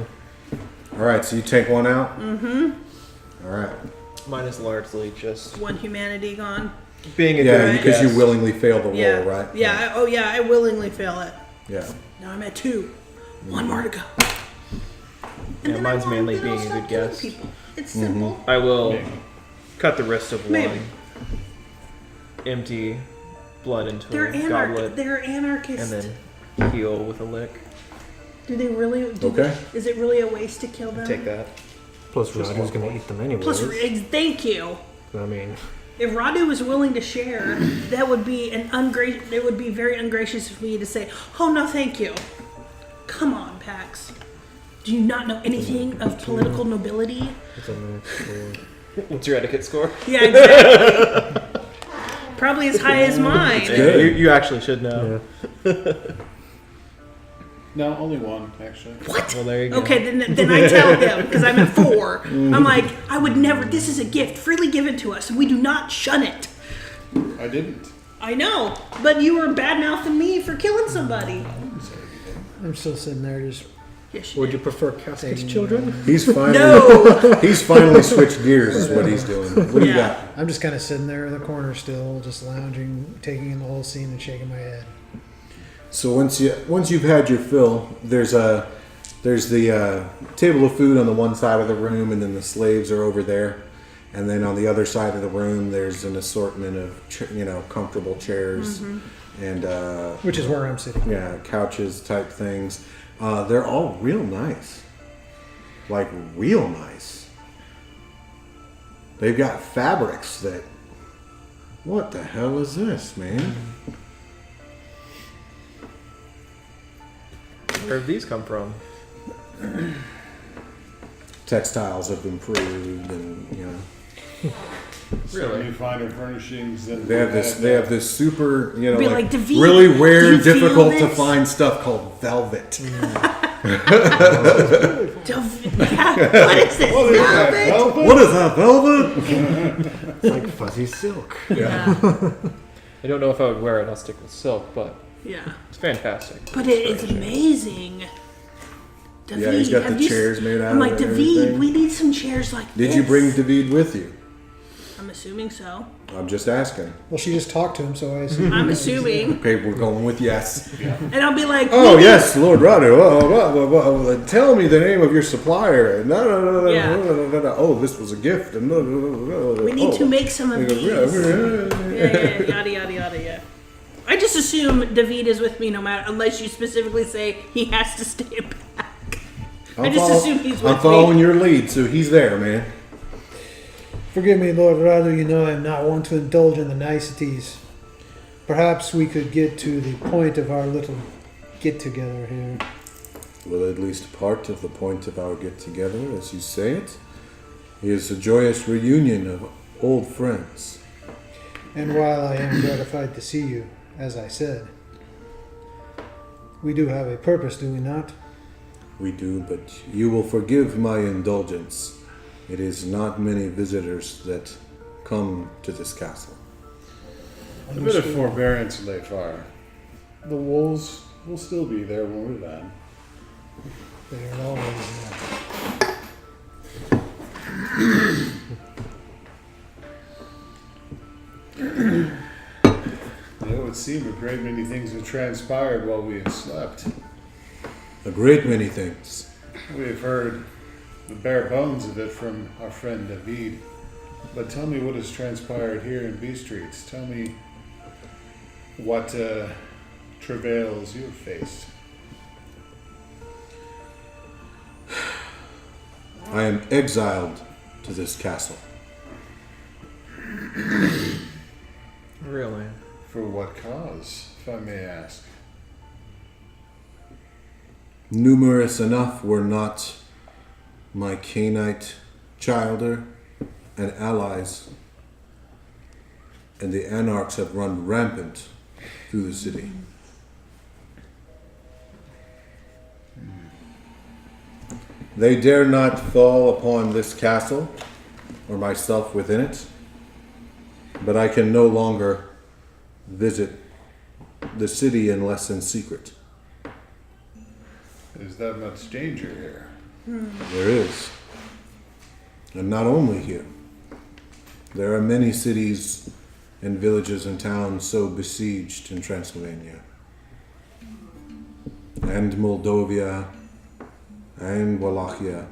All right. So you take one out. Mm-hmm. All right. Mine is largely just 1 humanity gone. being a Yeah, good because you guest. willingly failed the roll, Yeah. right? Yeah. I willingly fail it. Yeah. Now I'm at 2. 1 more to go. Yeah, then mine's I won, mainly then I'll being a stop good killing guest. people. It's simple. I will Maybe. cut the rest of Maybe. one, empty blood into They're a goblet, They're anarchists. and then heal with a lick. Do they really? Okay. Is it really a waste to kill them? Take that. Plus, Radu's gonna eat them anyways. Plus, thank you. I mean, If Radu was willing to share, that would be It would be very ungracious of me to say, "Oh no, thank you." Come on, Pax. Do you not know anything of political nobility? it's a mix for What's your etiquette score? Yeah, exactly. Probably as high as mine. good. You actually should know. yeah. No, only 1 actually. What? Well, there you go. Okay, then I tell him because I'm at 4. I'm like, I would never. This is a gift, freely given to us, and we do not shun it. I didn't. I know, but you were bad mouthing me for killing somebody. I'm still sitting there just. Yes, Would you prefer Casca's children? He's finally No. he's finally switched gears. Is what he's doing. What do you Yeah. got? I'm just kind of sitting there in the corner still, just lounging, taking in the whole scene and shaking my head. So once you've had your fill, there's the table of food on the one side of the room, and then the slaves are over there, and then on the other side of the room, there's an assortment of comfortable chairs and Which is where I'm sitting. yeah, couches type things. They're all real nice, like real nice. They've got fabrics that. What the hell is this, man? Where have these come from? Textiles have improved, and Really? New finer furnishings than they have this. They have this super, Be like, David, really do rare, you feel difficult to this? find stuff called velvet. Yeah, what is this? What is that, Velvet? velvet? What is that, velvet? It's like fuzzy silk. Yeah. I don't know if I would wear it. I'll stick with silk, but Yeah. it's fantastic. But it's amazing. David, Yeah, he's got have the you chairs made out I'm of like, it and David, everything. we need some chairs like this. Did you bring David with you? I'm assuming so. I'm just asking. Well, she just talked to him, so I assume. I'm assuming. Okay, we're going with yes. And I'll be like, Oh, yes, Lord Radu. Tell me the name of your supplier. No. Yeah. Oh, this was a gift. we need to make some of these. Yeah, yada, yada, yada, yeah. I just assume David is with me no matter, unless you specifically say he has to stay back. I just assume he's with I'm following me. your lead, so he's there, man. Forgive me, Lord Radu, you know I'm not one to indulge in the niceties. Perhaps we could get to the point of our little get-together here. Well, at least part of the point of our get-together, as you say it, is a joyous reunion of old friends. And while I am gratified to see you, as I said, we do have a purpose, do we not? We do, but you will forgive my indulgence. It is not many visitors that come to this castle. A bit of forbearance, Leifar. The wolves will still be there when we're done. They are always It would seem a great many things have transpired while we have slept. A great many things. We have heard the bare bones of it from our friend David. But tell me what has transpired here in B Streets. Tell me what travails you have faced. I am exiled to this castle. Really? For what cause, if I may ask? Numerous enough were not my Canaanite childer and allies, and the anarchs have run rampant through the city. They dare not fall upon this castle or myself within it, but I can no longer visit the city unless in secret. Is that much danger here? There is. And not only here. There are many cities and villages and towns so besieged in Transylvania. And Moldovia and Wallachia.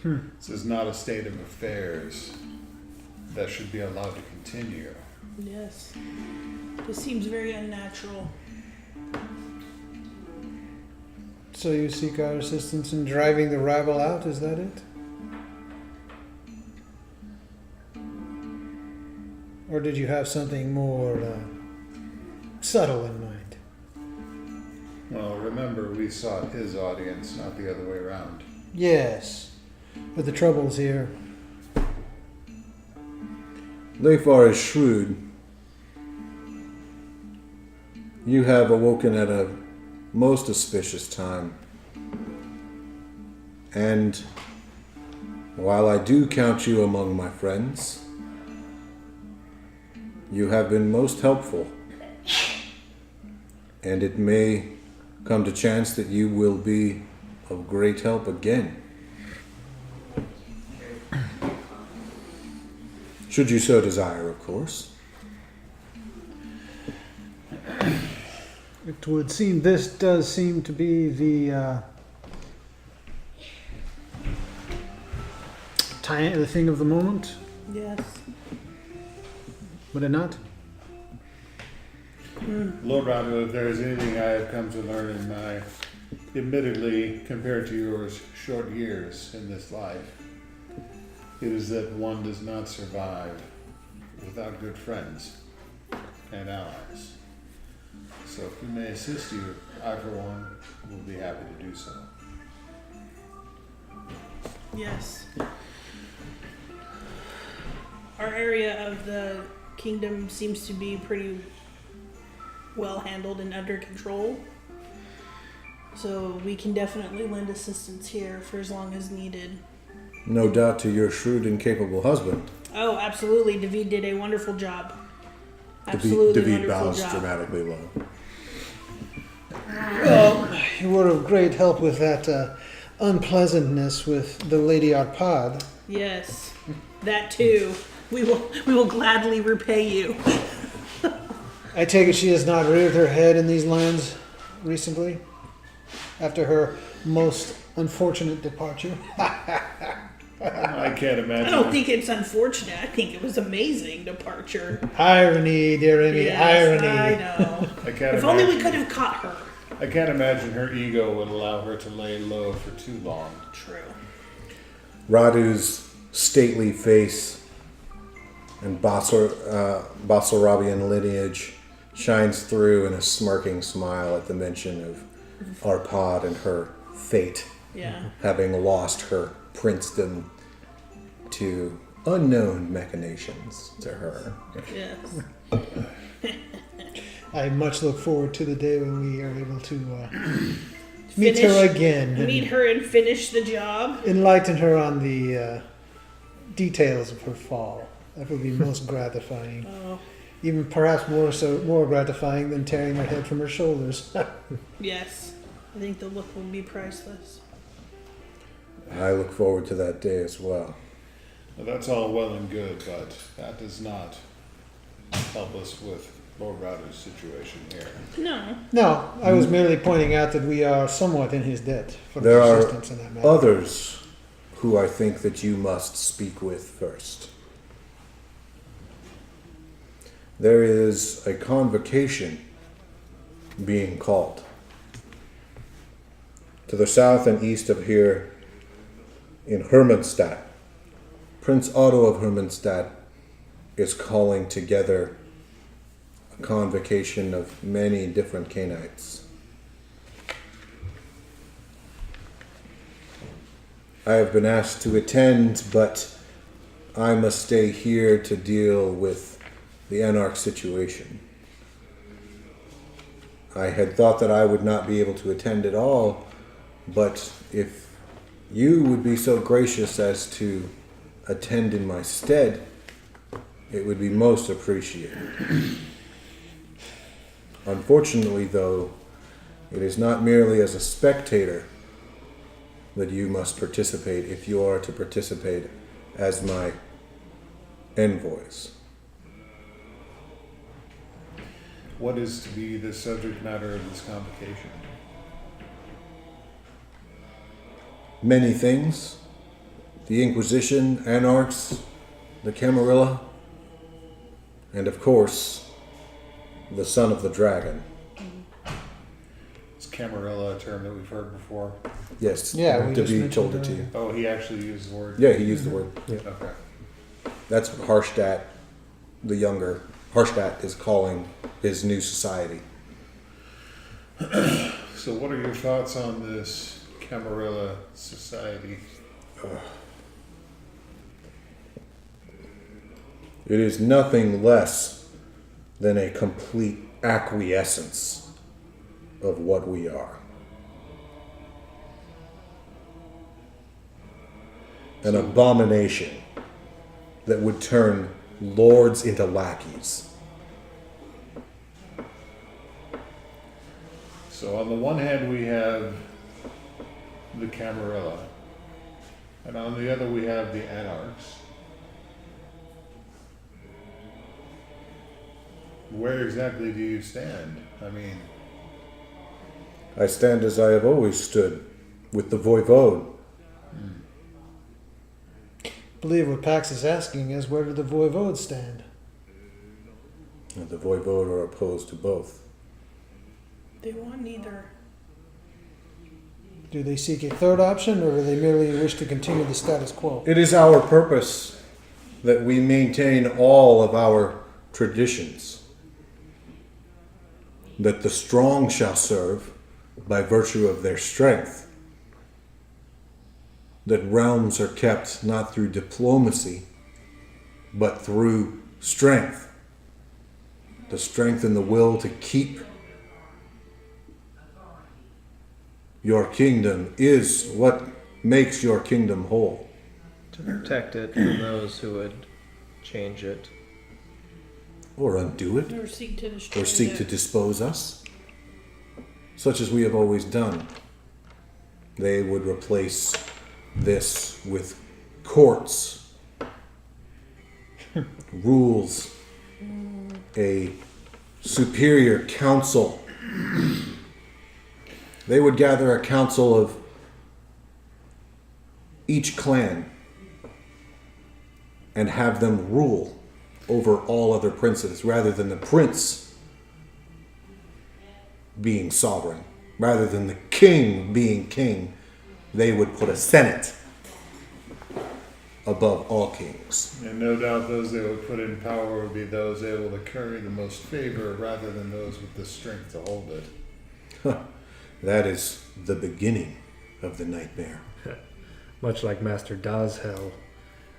This is not a state of affairs that should be allowed to continue. Yes. This seems very unnatural. So you seek our assistance in driving the rabble out, is that it? Or did you have something more subtle in mind? Well, remember, we sought his audience, not the other way around. Yes, but the trouble's here. Leifar is shrewd. You have awoken at a most auspicious time. And while I do count you among my friends, you have been most helpful. And it may come to chance that you will be of great help again. Should you so desire, of course. It would seem this does seem to be the the thing of the moment, Yes. would it not? Lord Radu, if there is anything I have come to learn in my, admittedly, compared to yours, short years in this life, it is that one does not survive without good friends and allies. So if we may assist you, I, for one, will be happy to do so. Yes. Our area of the kingdom seems to be pretty well handled and under control. So we can definitely lend assistance here for as long as needed. No doubt to your shrewd and capable husband. Oh, absolutely. David did a wonderful job. Absolutely David wonderful bows job. dramatically low. Well, you were of great help with that unpleasantness with the Lady Arpad. Yes, that too. We will gladly repay you. I take it she has not reared her head in these lands recently, after her most unfortunate departure. I can't imagine. I don't think it's unfortunate. I think it was amazing departure. Irony, dear Emmy, Yes, irony. I know. I can't If only we imagine- could have caught her. I can't imagine her ego would allow her to lay low for too long. True. Radu's stately face and Basarabian lineage shines through in a smirking smile at the mention of Arpad and her fate, Yeah. having lost her princedom to unknown machinations to her. Yes. I much look forward to the day when we are able to meet her again. and Meet her and finish the job. Enlighten her on the details of her fall. That would be most gratifying. Oh, Even perhaps more gratifying than tearing her head from her shoulders. yes. I think the look will be priceless. I look forward to that day as well. Now, that's all well and good, but that does not help us with Lord Radu's situation here. No. No, I was merely pointing out that we are somewhat in his debt for There his are assistance in that matter. Others who I think that you must speak with first. There is a convocation being called. To the south and east of here in Hermannstadt, Prince Otto of Hermannstadt is calling together a convocation of many different Canaanites. I have been asked to attend, but I must stay here to deal with the Anarch situation. I had thought that I would not be able to attend at all, but if you would be so gracious as to attend in my stead, it would be most appreciated. Unfortunately, though, it is not merely as a spectator that you must participate if you are to participate as my envoys. What is to be the subject matter of this convocation? Many things. The Inquisition, Anarchs, the Camarilla, and of course, the Son of the Dragon. Is Camarilla a term that we've heard before? Yes, Yeah, we just David mentioned told it to that. you. Oh, he actually used the word? Yeah, he used the word. Yeah. Okay. That's what Harstadt, the younger, Harstadt is calling his new society. So what are your thoughts on this Camarilla society? It is nothing less than a complete acquiescence of what we are. An abomination that would turn lords into lackeys. So on the one hand, we have the Camarilla, and on the other, we have the Anarchs. Where exactly do you stand? I mean, I stand as I have always stood, with the Voivode. I believe what Pax is asking is where do the voivodes stand? And the Voivode are opposed to both. They want neither. Do they seek a third option, or do they merely wish to continue the status quo? It is our purpose that we maintain all of our traditions, that the strong shall serve by virtue of their strength, that realms are kept not through diplomacy, but through strength, the strength and the will to keep your kingdom is what makes your kingdom whole. To protect it from those who would change it. Or undo it, Or seek to destroy or seek it. to dispose us. such as we have always done. They would replace this with courts, rules, a superior council. They would gather a council of each clan and have them rule over all other princes rather than the prince being sovereign. Rather than the king being king, they would put a senate above all kings. And no doubt those they would put in power would be those able to carry the most favor rather than those with the strength to hold it. That is the beginning of the nightmare. Much like Master Da's hell,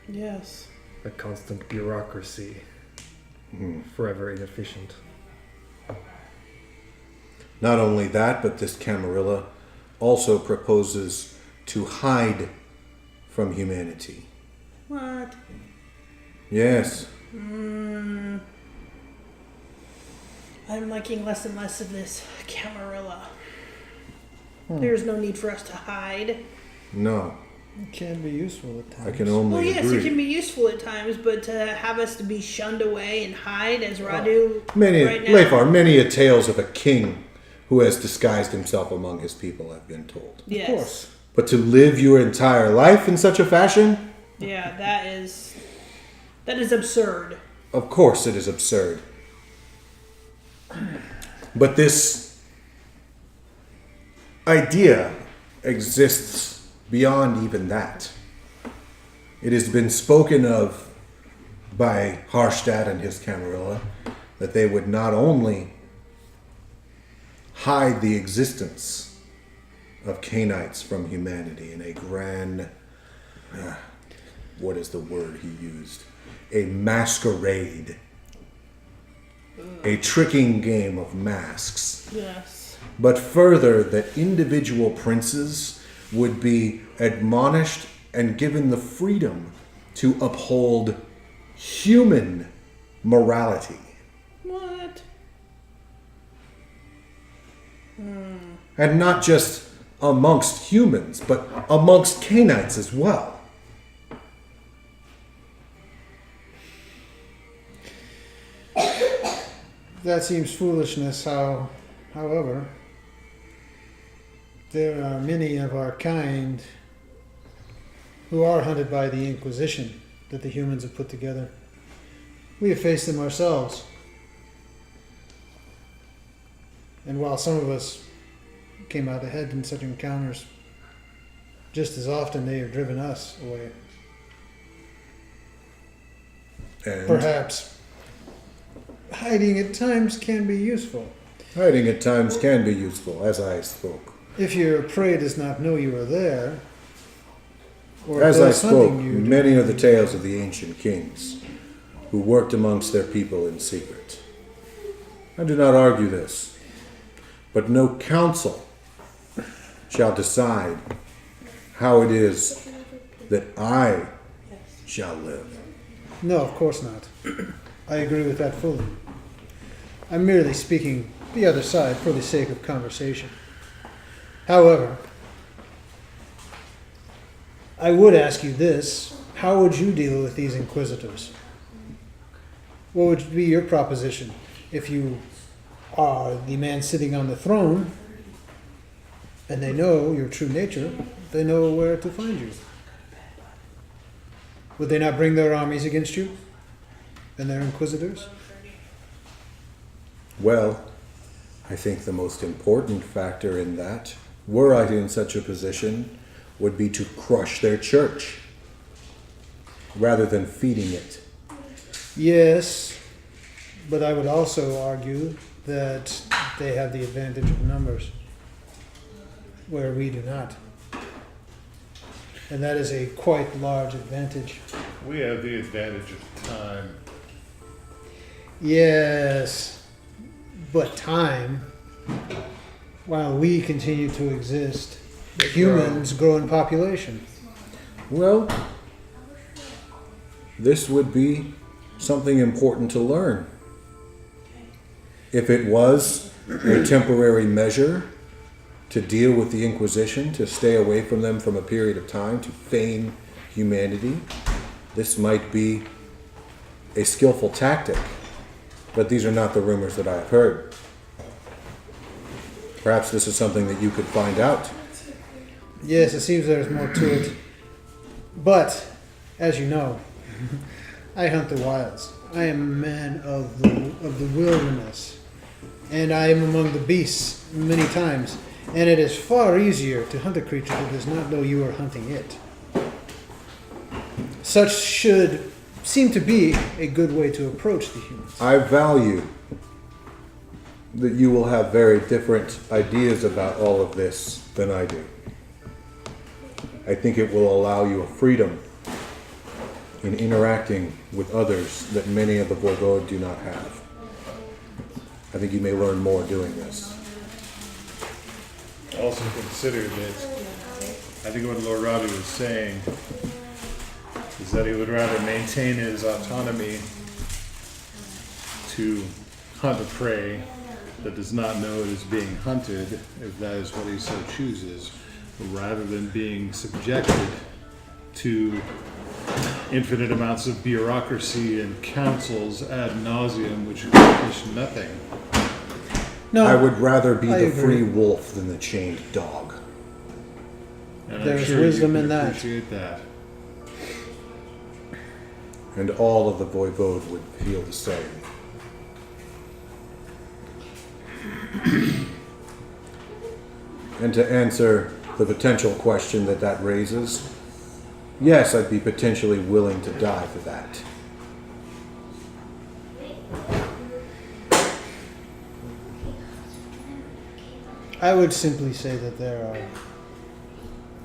Yes. a constant bureaucracy, forever inefficient. Not only that, but this Camarilla also proposes to hide from humanity. What? Yes, I'm liking less and less of this Camarilla. There's no need for us to hide. no, It can be useful at times. I can only Well, yes, agree. it can be useful at times, but to have us to be shunned away and hide as Radu Many, right now. Leifar, many a tales of a king who has disguised himself among his people have been told. Yes. Of course. But to live your entire life in such a fashion? Yeah, that is absurd. Of course it is absurd. But this idea exists beyond even that. It has been spoken of by Harstad and his Camarilla that they would not only hide the existence of Canaanites from humanity in a grand, what is the word he used? A masquerade. A tricking game of masks. Yes. But further, that individual princes would be admonished and given the freedom to uphold human morality. What? And not just amongst humans, but amongst Canaanites as well. That seems foolishness. However, there are many of our kind who are hunted by the Inquisition that the humans have put together. We have faced them ourselves. And while some of us came out ahead in such encounters, just as often they have driven us away. And Perhaps hiding at times can be useful. hiding at times can be useful, as I spoke. If your prey does not know you are there, or if As I those spoke, hunting you many are the tales of the ancient kings who worked amongst their people in secret. I do not argue this, but no council shall decide how it is that I shall live. No, of course not. I agree with that fully. I'm merely speaking the other side for the sake of conversation. However, I would ask you this. How would you deal with these inquisitors? What would be your proposition if you are the man sitting on the throne and they know your true nature? They know where to find you. Would they not bring their armies against you and their inquisitors? Well, I think the most important factor in that, were I in such a position, would be to crush their church rather than feeding it. Yes, but I would also argue that they have the advantage of numbers, where we do not. And that is a quite large advantage. We have the advantage of time. Yes, but time, while we continue to exist, humans grow in population. Well, this would be something important to learn. If it was a temporary measure to deal with the Inquisition, to stay away from them from a period of time, to feign humanity. This might be a skillful tactic, but these are not the rumors that I have heard. Perhaps this is something that you could find out. Yes, it seems there's more to it. But, as you know, I hunt the wilds. I am a man of the wilderness. And I am among the beasts many times. And it is far easier to hunt a creature that does not know you are hunting it. Such should seem to be a good way to approach the humans. I value that you will have very different ideas about all of this than I do. I think it will allow you a freedom in interacting with others that many of the Voivode do not have. I think you may learn more doing this. Also consider that I think what Lord Robbie was saying is that he would rather maintain his autonomy to hunt a prey that does not know it is being hunted, if that is what he so chooses, rather than being subjected to infinite amounts of bureaucracy and councils ad nauseum which accomplish nothing. No, I would rather be I the agree. free wolf than the chained dog. And There's I'm sure wisdom you can in that. appreciate that. And all of the Voivode would feel the same. And to answer the potential question that raises, yes, I'd be potentially willing to die for that. I would simply say that there are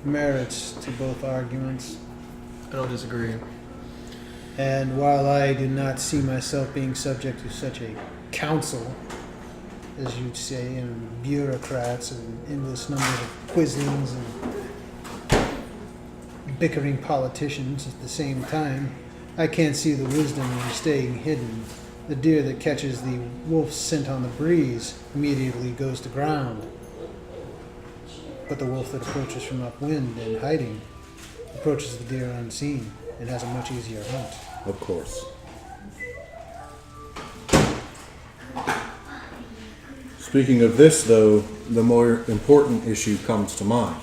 merits to both arguments. I don't disagree. And while I do not see myself being subject to such a council, as you'd say, and bureaucrats and endless numbers of quislings and bickering politicians at the same time, I can't see the wisdom in staying hidden. The deer that catches the wolf's scent on the breeze immediately goes to ground. But the wolf that approaches from upwind and hiding approaches the deer unseen and has a much easier hunt. Of course. Speaking of this, though, the more important issue comes to mind.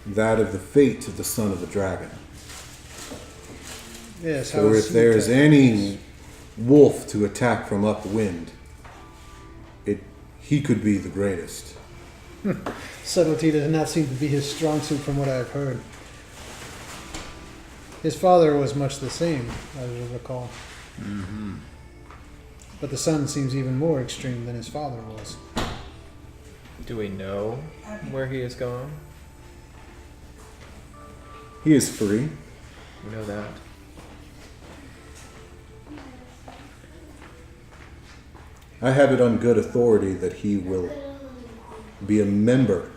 That of the fate of the son of the dragon. Yes, So if there is any wolf to attack from upwind, he could be the greatest. Subtlety does not seem to be his strong suit from what I've heard. His father was much the same, as I recall. Mm-hmm. But the son seems even more extreme than his father was. Do we know where he is going? He is free. We know that. I have it on good authority that he will be a member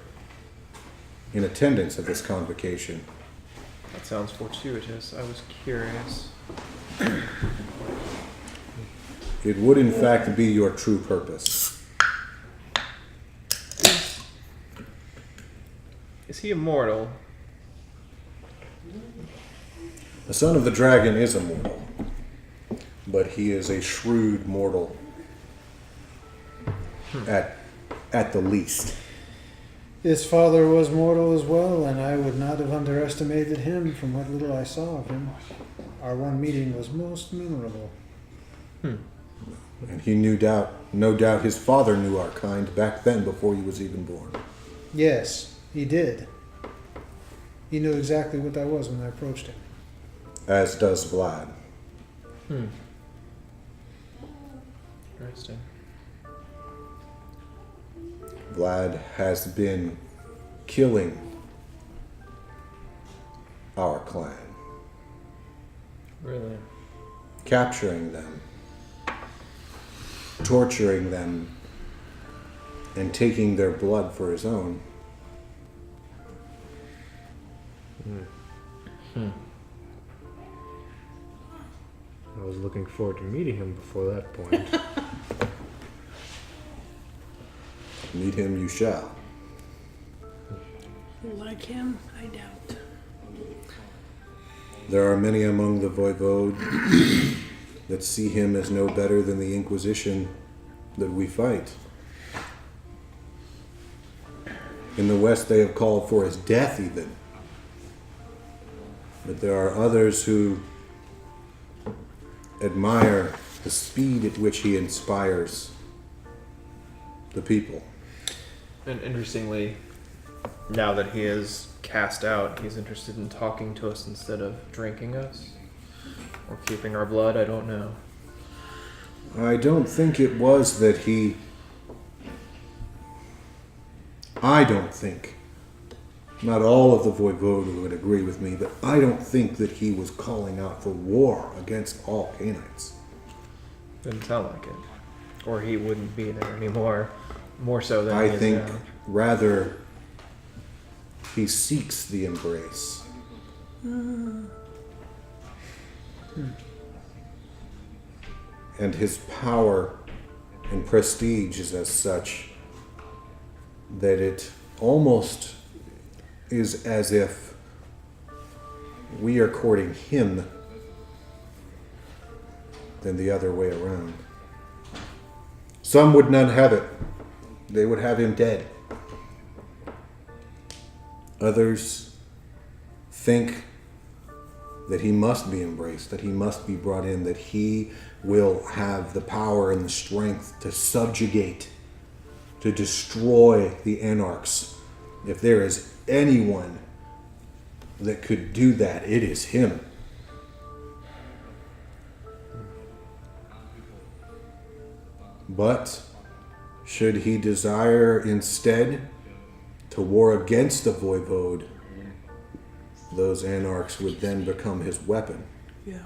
in attendance at this convocation. That sounds fortuitous. I was curious. It would in fact be your true purpose. Is he immortal? The son of the dragon is immortal, but he is a shrewd mortal at the least. His father was mortal as well, and I would not have underestimated him from what little I saw of him. Our one meeting was most memorable. And he no doubt his father knew our kind back then before he was even born. Yes, he did. He knew exactly what I was when I approached him. As does Vlad. Interesting. Vlad has been killing our clan, Really? capturing them, torturing them, and taking their blood for his own. I was looking forward to meeting him before that point. Meet him you shall. Like him, I doubt. There are many among the voivode that see him as no better than the Inquisition that we fight. In the West, they have called for his death even. But there are others who admire the speed at which he inspires the people. And interestingly, now that he is cast out, he's interested in talking to us instead of drinking us. Or keeping our blood, I don't know. I don't think it was that he... I don't think, not all of the voivode would agree with me, but I don't think that he was calling out for war against all Canaanites. Didn't sound like it. Or he wouldn't be there anymore. More so than I he is think now. rather he seeks the embrace. And his power and prestige is as such that it almost is as if we are courting him than the other way around. Some would not have it. They would have him dead. Others think that he must be embraced, that he must be brought in, that he will have the power and the strength to subjugate, to destroy the anarchs. If there is anyone that could do that, it is him. But should he desire instead to war against the voivode, those anarchs would then become his weapon. Yeah.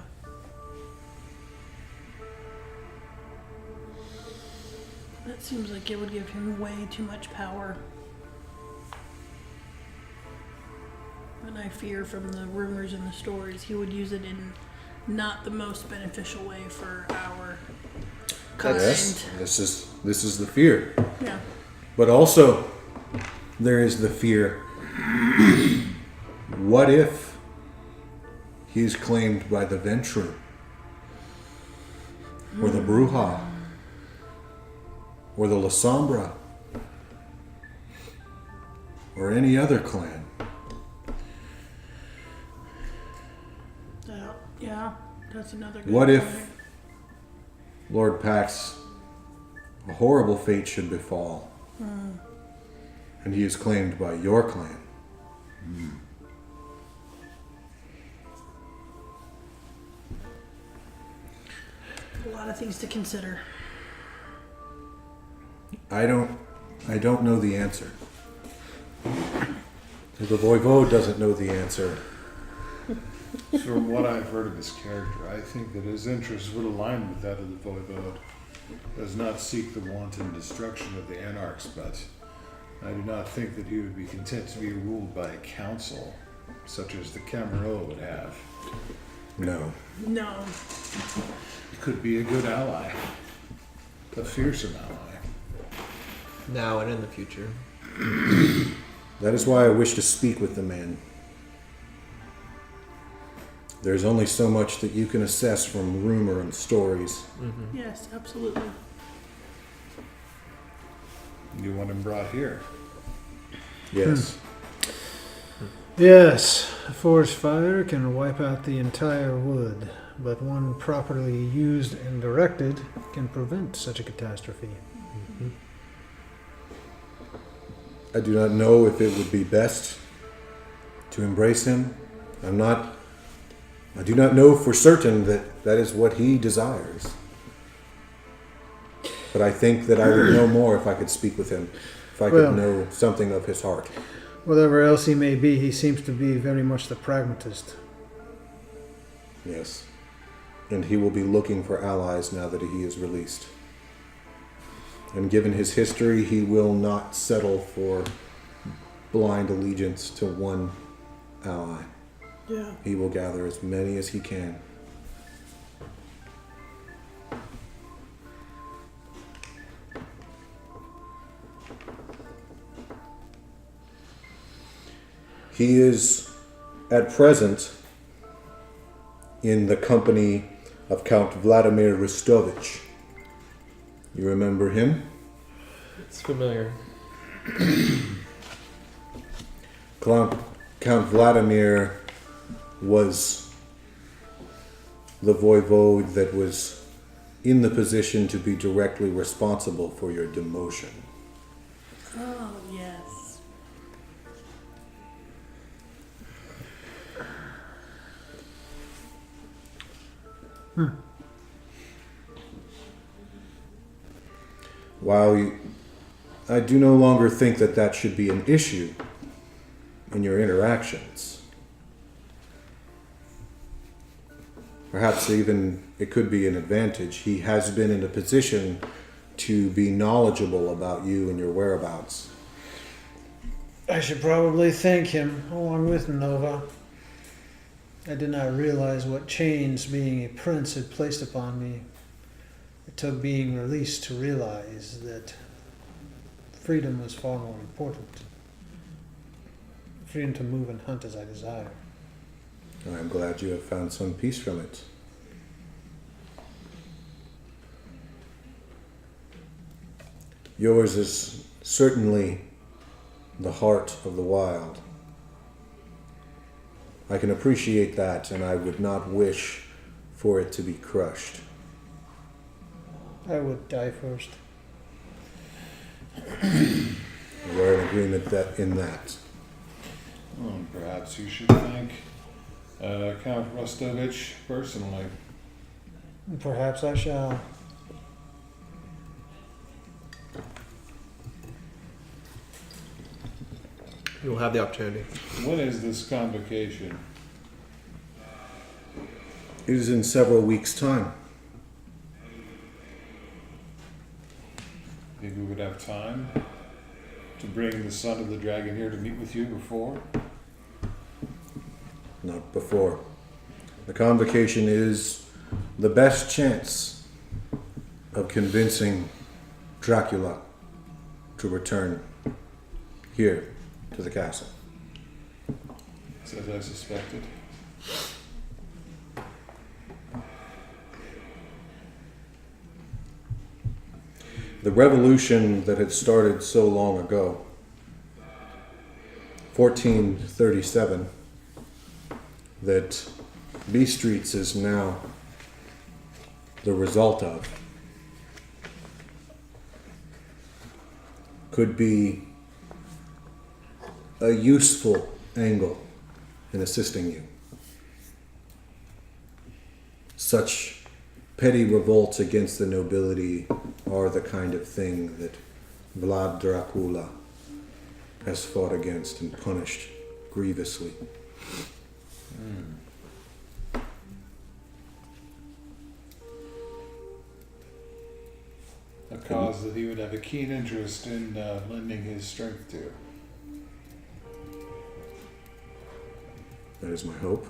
That seems like it would give him way too much power. And I fear from the rumors and the stories, he would use it in not the most beneficial way for our kind. Yes, this is the fear. Yeah. But also, there is the fear. What if he's claimed by the Ventru, or the Bruja, or the La Sombra, or any other clan? Yeah, that's another good What point. if Lord Pax, a horrible fate should befall, and he is claimed by your clan? A lot of things to consider. I don't know the answer. The voivode doesn't know the answer. From what I've heard of his character, I think that his interests would align with that of the voivode. Does not seek the wanton destruction of the anarchs, but I do not think that he would be content to be ruled by a council, such as the Camarilla would have. No. No. He could be a good ally, a fearsome ally. Now and in the future. That is why I wish to speak with the man. There's only so much that you can assess from rumor and stories. Mm-hmm. Yes, absolutely. You want him brought here? Yes. Yes, a forest fire can wipe out the entire wood, but one properly used and directed can prevent such a catastrophe. I do not know if it would be best to embrace him. I do not know for certain that that is what he desires. But I think that I would know more if I could speak with him, if I could know something of his heart. Whatever else he may be, he seems to be very much the pragmatist. Yes. And he will be looking for allies now that he is released. And given his history, he will not settle for blind allegiance to one ally. Yeah. He will gather as many as he can. He is at present in the company of Count Vladimir Ristovich. You remember him? It's familiar. Count Vladimir was the voivode that was in the position to be directly responsible for your demotion. Oh, yes. While I do no longer think that that should be an issue in your interactions, perhaps even it could be an advantage. He has been in a position to be knowledgeable about you and your whereabouts. I should probably thank him, along with Nova. I did not realize what chains being a prince had placed upon me. It took being released to realize that freedom was far more important. Freedom to move and hunt as I desire. I'm glad you have found some peace from it. Yours is certainly the heart of the wild. I can appreciate that, and I would not wish for it to be crushed. I would die first. We're in agreement in that. Well, perhaps you should thank Count Rostovich personally. Perhaps I shall. You will have the opportunity. When is this convocation? It is in several weeks' time. Think we would have time to bring the son of the dragon here to meet with you before? Not before. The convocation is the best chance of convincing Dracula to return here to the castle. It's as I suspected. The revolution that had started so long ago, 1437, that B Streets is now the result of, could be a useful angle in assisting you. Such petty revolts against the nobility are the kind of thing that Vlad Dracula has fought against and punished grievously. A cause that he would have a keen interest in lending his strength to. That is my hope.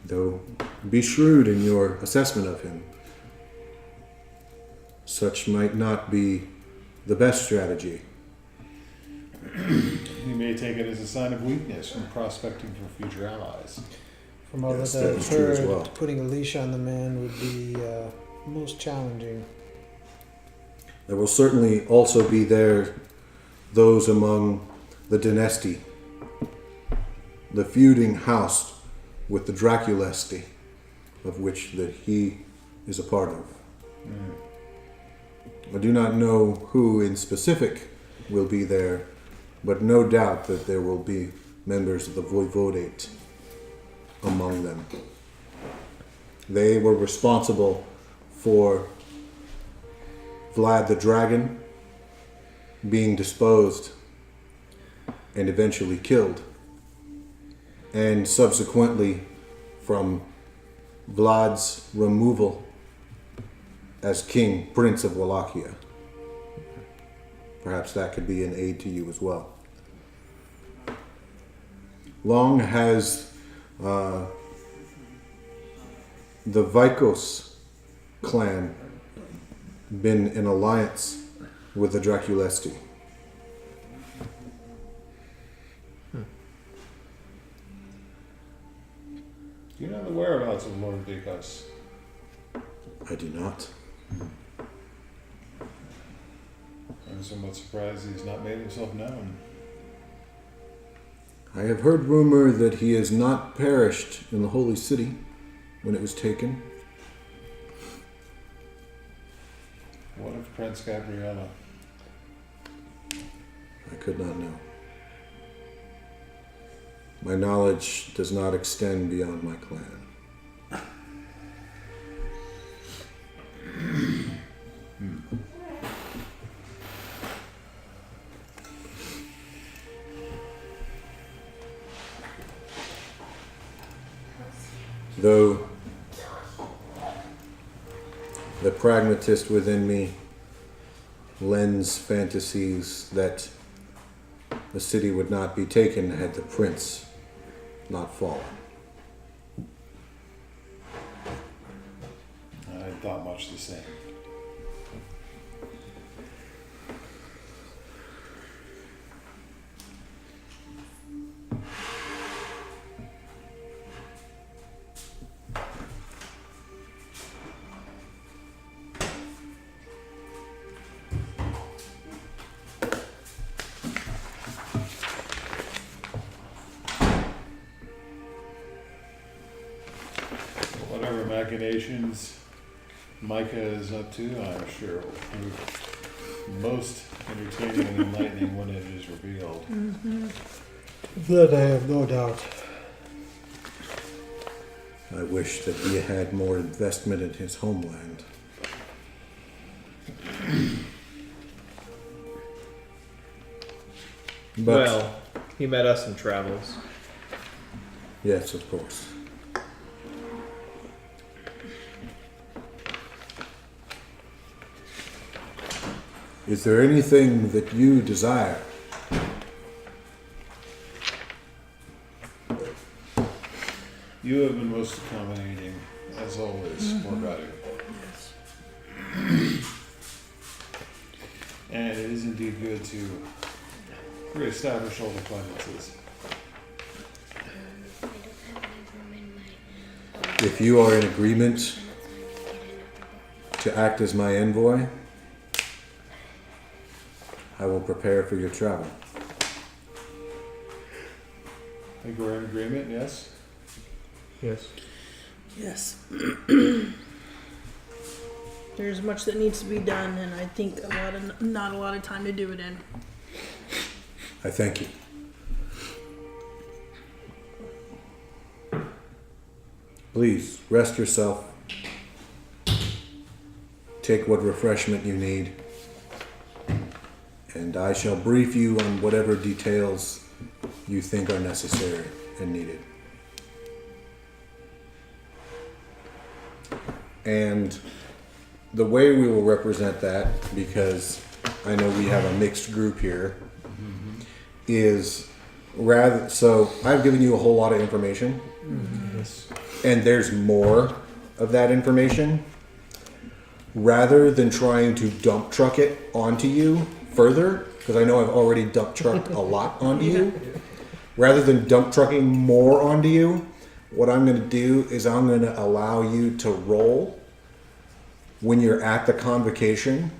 Though be shrewd in your assessment of him. Such might not be the best strategy. He may take it as a sign of weakness when prospecting for future allies. From all Yes, that that I've is true as heard, well. putting a leash on the man would be most challenging. There will certainly also be those among the dynasty, the feuding house with the Draculesti, of which that he is a part of. I do not know who in specific will be there, but no doubt that there will be members of the Voivodate among them. They were responsible for Vlad the Dragon being disposed and eventually killed, and subsequently from Vlad's removal as King, Prince of Wallachia. Perhaps that could be an aid to you as well. Long has the Vikos clan been in alliance with the Draculesti. Do you know the whereabouts of Lord Vikos? I do not. I'm somewhat surprised he's not made himself known. I have heard rumor that he has not perished in the holy city when it was taken. What of Prince Gabriella? I could not know. My knowledge does not extend beyond my clan. Though the pragmatist within me lends fantasies that the city would not be taken had the prince not fallen. I thought much the same. Whatever machinations Micah is up to, I'm sure will prove most entertaining and enlightening when it is revealed. That I have no doubt. I wish that he had more investment in his homeland. But Well, he met us in travels. yes, of course. Is there anything that you desire? You have been most accommodating, as always, Morgado. And it is indeed good to reestablish old acquaintances. If you are in agreement to act as my envoy, I will prepare for your travel. I think we're in agreement, yes? Yes. Yes. There's much that needs to be done, and I think not a lot of time to do it in. I thank you. Please rest yourself. Take what refreshment you need. And I shall brief you on whatever details you think are necessary and needed. And the way we will represent that, because I know we have a mixed group here, is rather, so I've given you a whole lot of information, Yes. and there's more of that information. Rather than trying to dump truck it onto you further, because I know I've already dump trucked a lot onto you, rather than dump trucking more onto you, what I'm going to do is I'm going to allow you to roll when you're at the convocation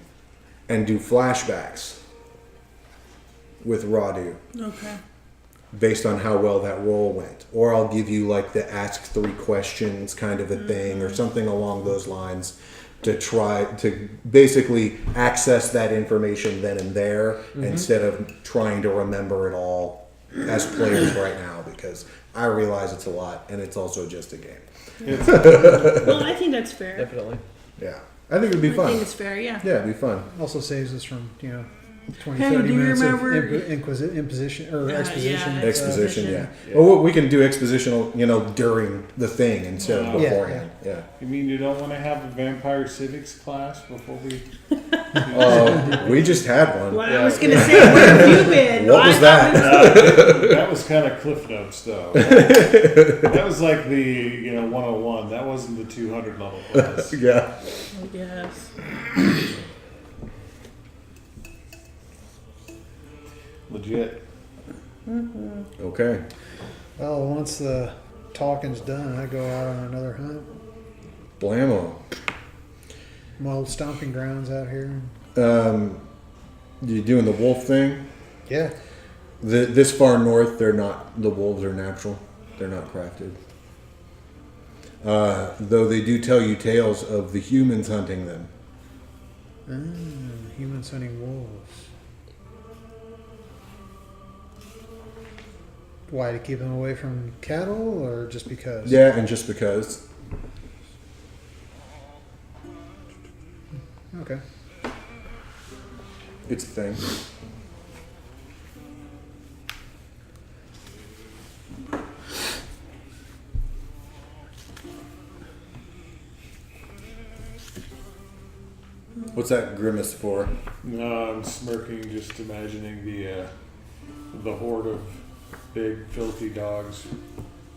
and do flashbacks with Radu Okay. based on how well that roll went. Or I'll give you like the ask 3 questions kind of a thing or something along those lines to try to basically access that information then and there instead of trying to remember it all as players right now, because I realize it's a lot and it's also just a game. Well, I think that's fair. Definitely. Yeah. I think it'd be I fun. think it's fair, yeah. Yeah, it'd be fun. Also saves us from, 20, Hey, 30 do you minutes remember- of imposition or Yeah, exposition. yeah. Exposition, yeah. Exposition. Well, we can do expositional, during the thing instead of Yeah, beforehand. Yeah. You mean you don't want to have a vampire civics class before we... We just had one. Well, I was gonna say, where have you been? What was that? That was kind of Cliff Notes, though. That was like the 101. That wasn't the 200 level class. Yeah. Yes. Legit. Okay. Well, once the talking's done, I go out on another hunt. Blammo. My old stomping grounds out here. You doing the wolf thing? Yeah. This far north, they're not. The wolves are natural. They're not crafted. Though they do tell you tales of the humans hunting them. Humans hunting wolves. Why, to keep them away from cattle, or just because? Yeah, and just because. Okay. It's a thing. What's that grimace for? No, I'm smirking, just imagining the horde of big, filthy dogs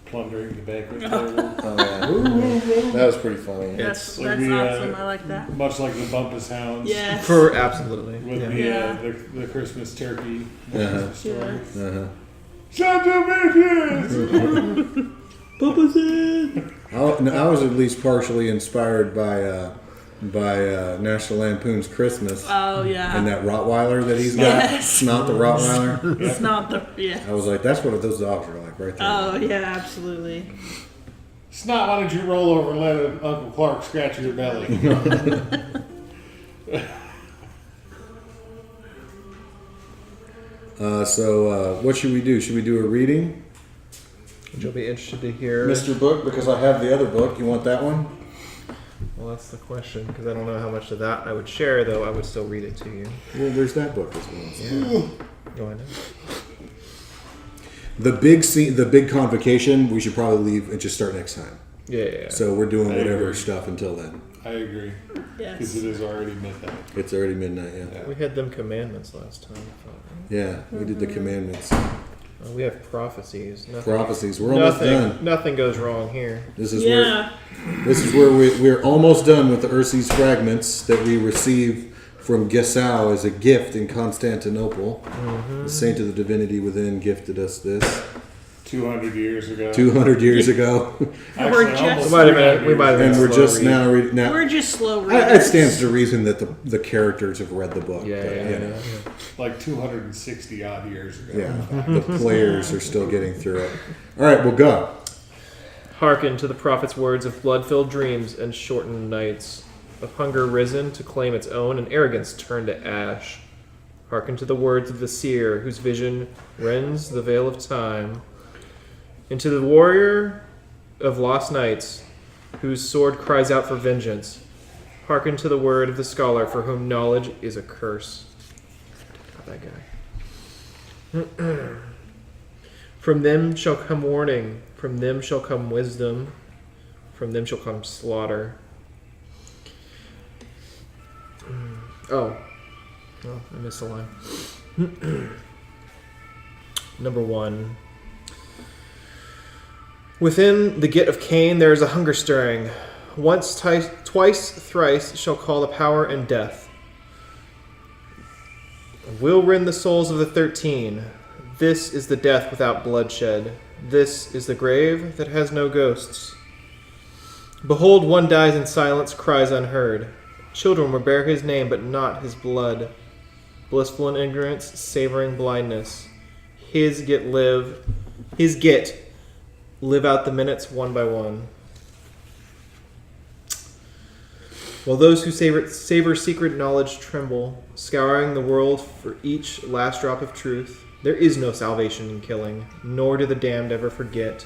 plundering the banquet table. Oh, yeah. That was pretty funny. That's Like awesome. I like that. Much like the Bumpus Hounds. Yes. For absolutely. With Yeah. the Christmas turkey Uh-huh. story. Uh-huh. Santa bitches! I was at least partially inspired by National Lampoon's Christmas Oh yeah. and that Rottweiler that he's got. Yes. Not the Rottweiler. It's not the I was like, that's what those dogs are like right there. Oh yeah, absolutely. Snot, why don't you roll over and let Uncle Clark scratch your belly? So what should we do? Should we do a reading? Which you'll be interested to hear. Mr. Book, because I have the other book. You want that one? Well, that's the question, because I don't know how much of that I would share, though I would still read it to you. Well, there's that book as well. Yeah. Go ahead. The big scene, the big convocation, we should probably leave and just start next time. Yeah. So we're doing I whatever agree. stuff until then. I agree. Because Yes. it is already midnight. It's already midnight, yeah. We had them commandments last time. I thought, right? Yeah, we did the commandments. We have prophecies. Nothing, Prophecies. We're almost done. Nothing goes wrong here. This is Yeah. where we're almost done with the Ursi's fragments that we receive from Gesau as a gift in Constantinople. The saint of the divinity within gifted us this 200 years ago. 200 years ago, Actually, We're just- almost We might have 300 been and we're slow just read. now reading. Now We're just slow it readers. stands to reason that the characters have read the book. Yeah, but, yeah, you know. yeah. Like 260 odd years ago. Yeah, the players are still getting through it. All right, we'll go. Hearken to the prophet's words of blood-filled dreams and shortened nights, of hunger risen to claim its own and arrogance turned to ash. Hearken to the words of the seer whose vision rends the veil of time, and to the warrior of lost nights whose sword cries out for vengeance. Hearken to the word of the scholar for whom knowledge is a curse. That guy. From them shall come warning, from them shall come wisdom, from them shall come slaughter. Oh, I missed a line. Number 1. Within the gate of Cain there is a hunger stirring. Once, twice, thrice shall call the power and death. Will rend the souls of the 13. This is the death without bloodshed. This is the grave that has no ghosts. Behold, one dies in silence, cries unheard. Children will bear his name, but not his blood. Blissful in ignorance, savoring blindness. His get live out the minutes one by one. While those who savor secret knowledge tremble, scouring the world for each last drop of truth, there is no salvation in killing, nor do the damned ever forget.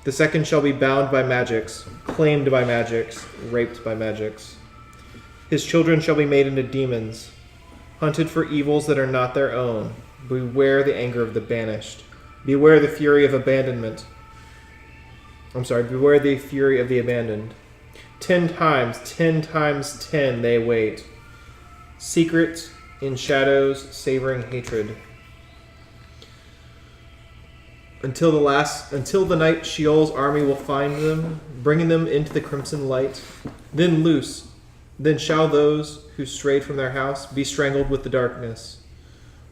The second shall be bound by magics, claimed by magics, raped by magics. His children shall be made into demons, hunted for evils that are not their own. Beware the anger of the banished. Beware the fury of abandonment. Beware the fury of the abandoned. 10 times 10 they wait. Secret in shadows, savoring hatred. Until the night Sheol's army will find them, bringing them into the crimson light. Then shall those who strayed from their house be strangled with the darkness,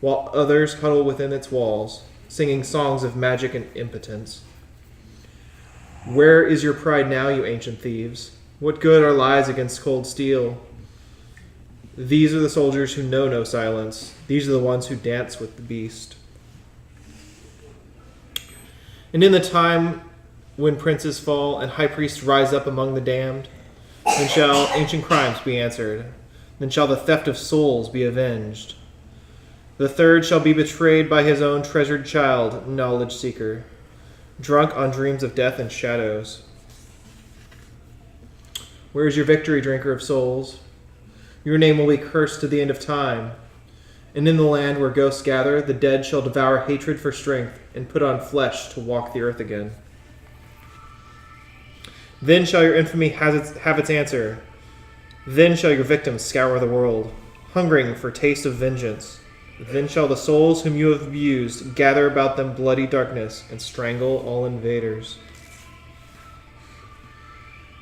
while others huddle within its walls, singing songs of magic and impotence. Where is your pride now, you ancient thieves? What good are lies against cold steel? These are the soldiers who know no silence. These are the ones who dance with the beast. And in the time when princes fall and high priests rise up among the damned, then shall ancient crimes be answered. Then shall the theft of souls be avenged. The third shall be betrayed by his own treasured child, knowledge seeker, drunk on dreams of death and shadows. Where is your victory, drinker of souls? Your name will be cursed to the end of time. And in the land where ghosts gather, the dead shall devour hatred for strength and put on flesh to walk the earth again. Then shall your infamy have its answer. Then shall your victims scour the world, hungering for taste of vengeance. Then shall the souls whom you have abused gather about them bloody darkness and strangle all invaders.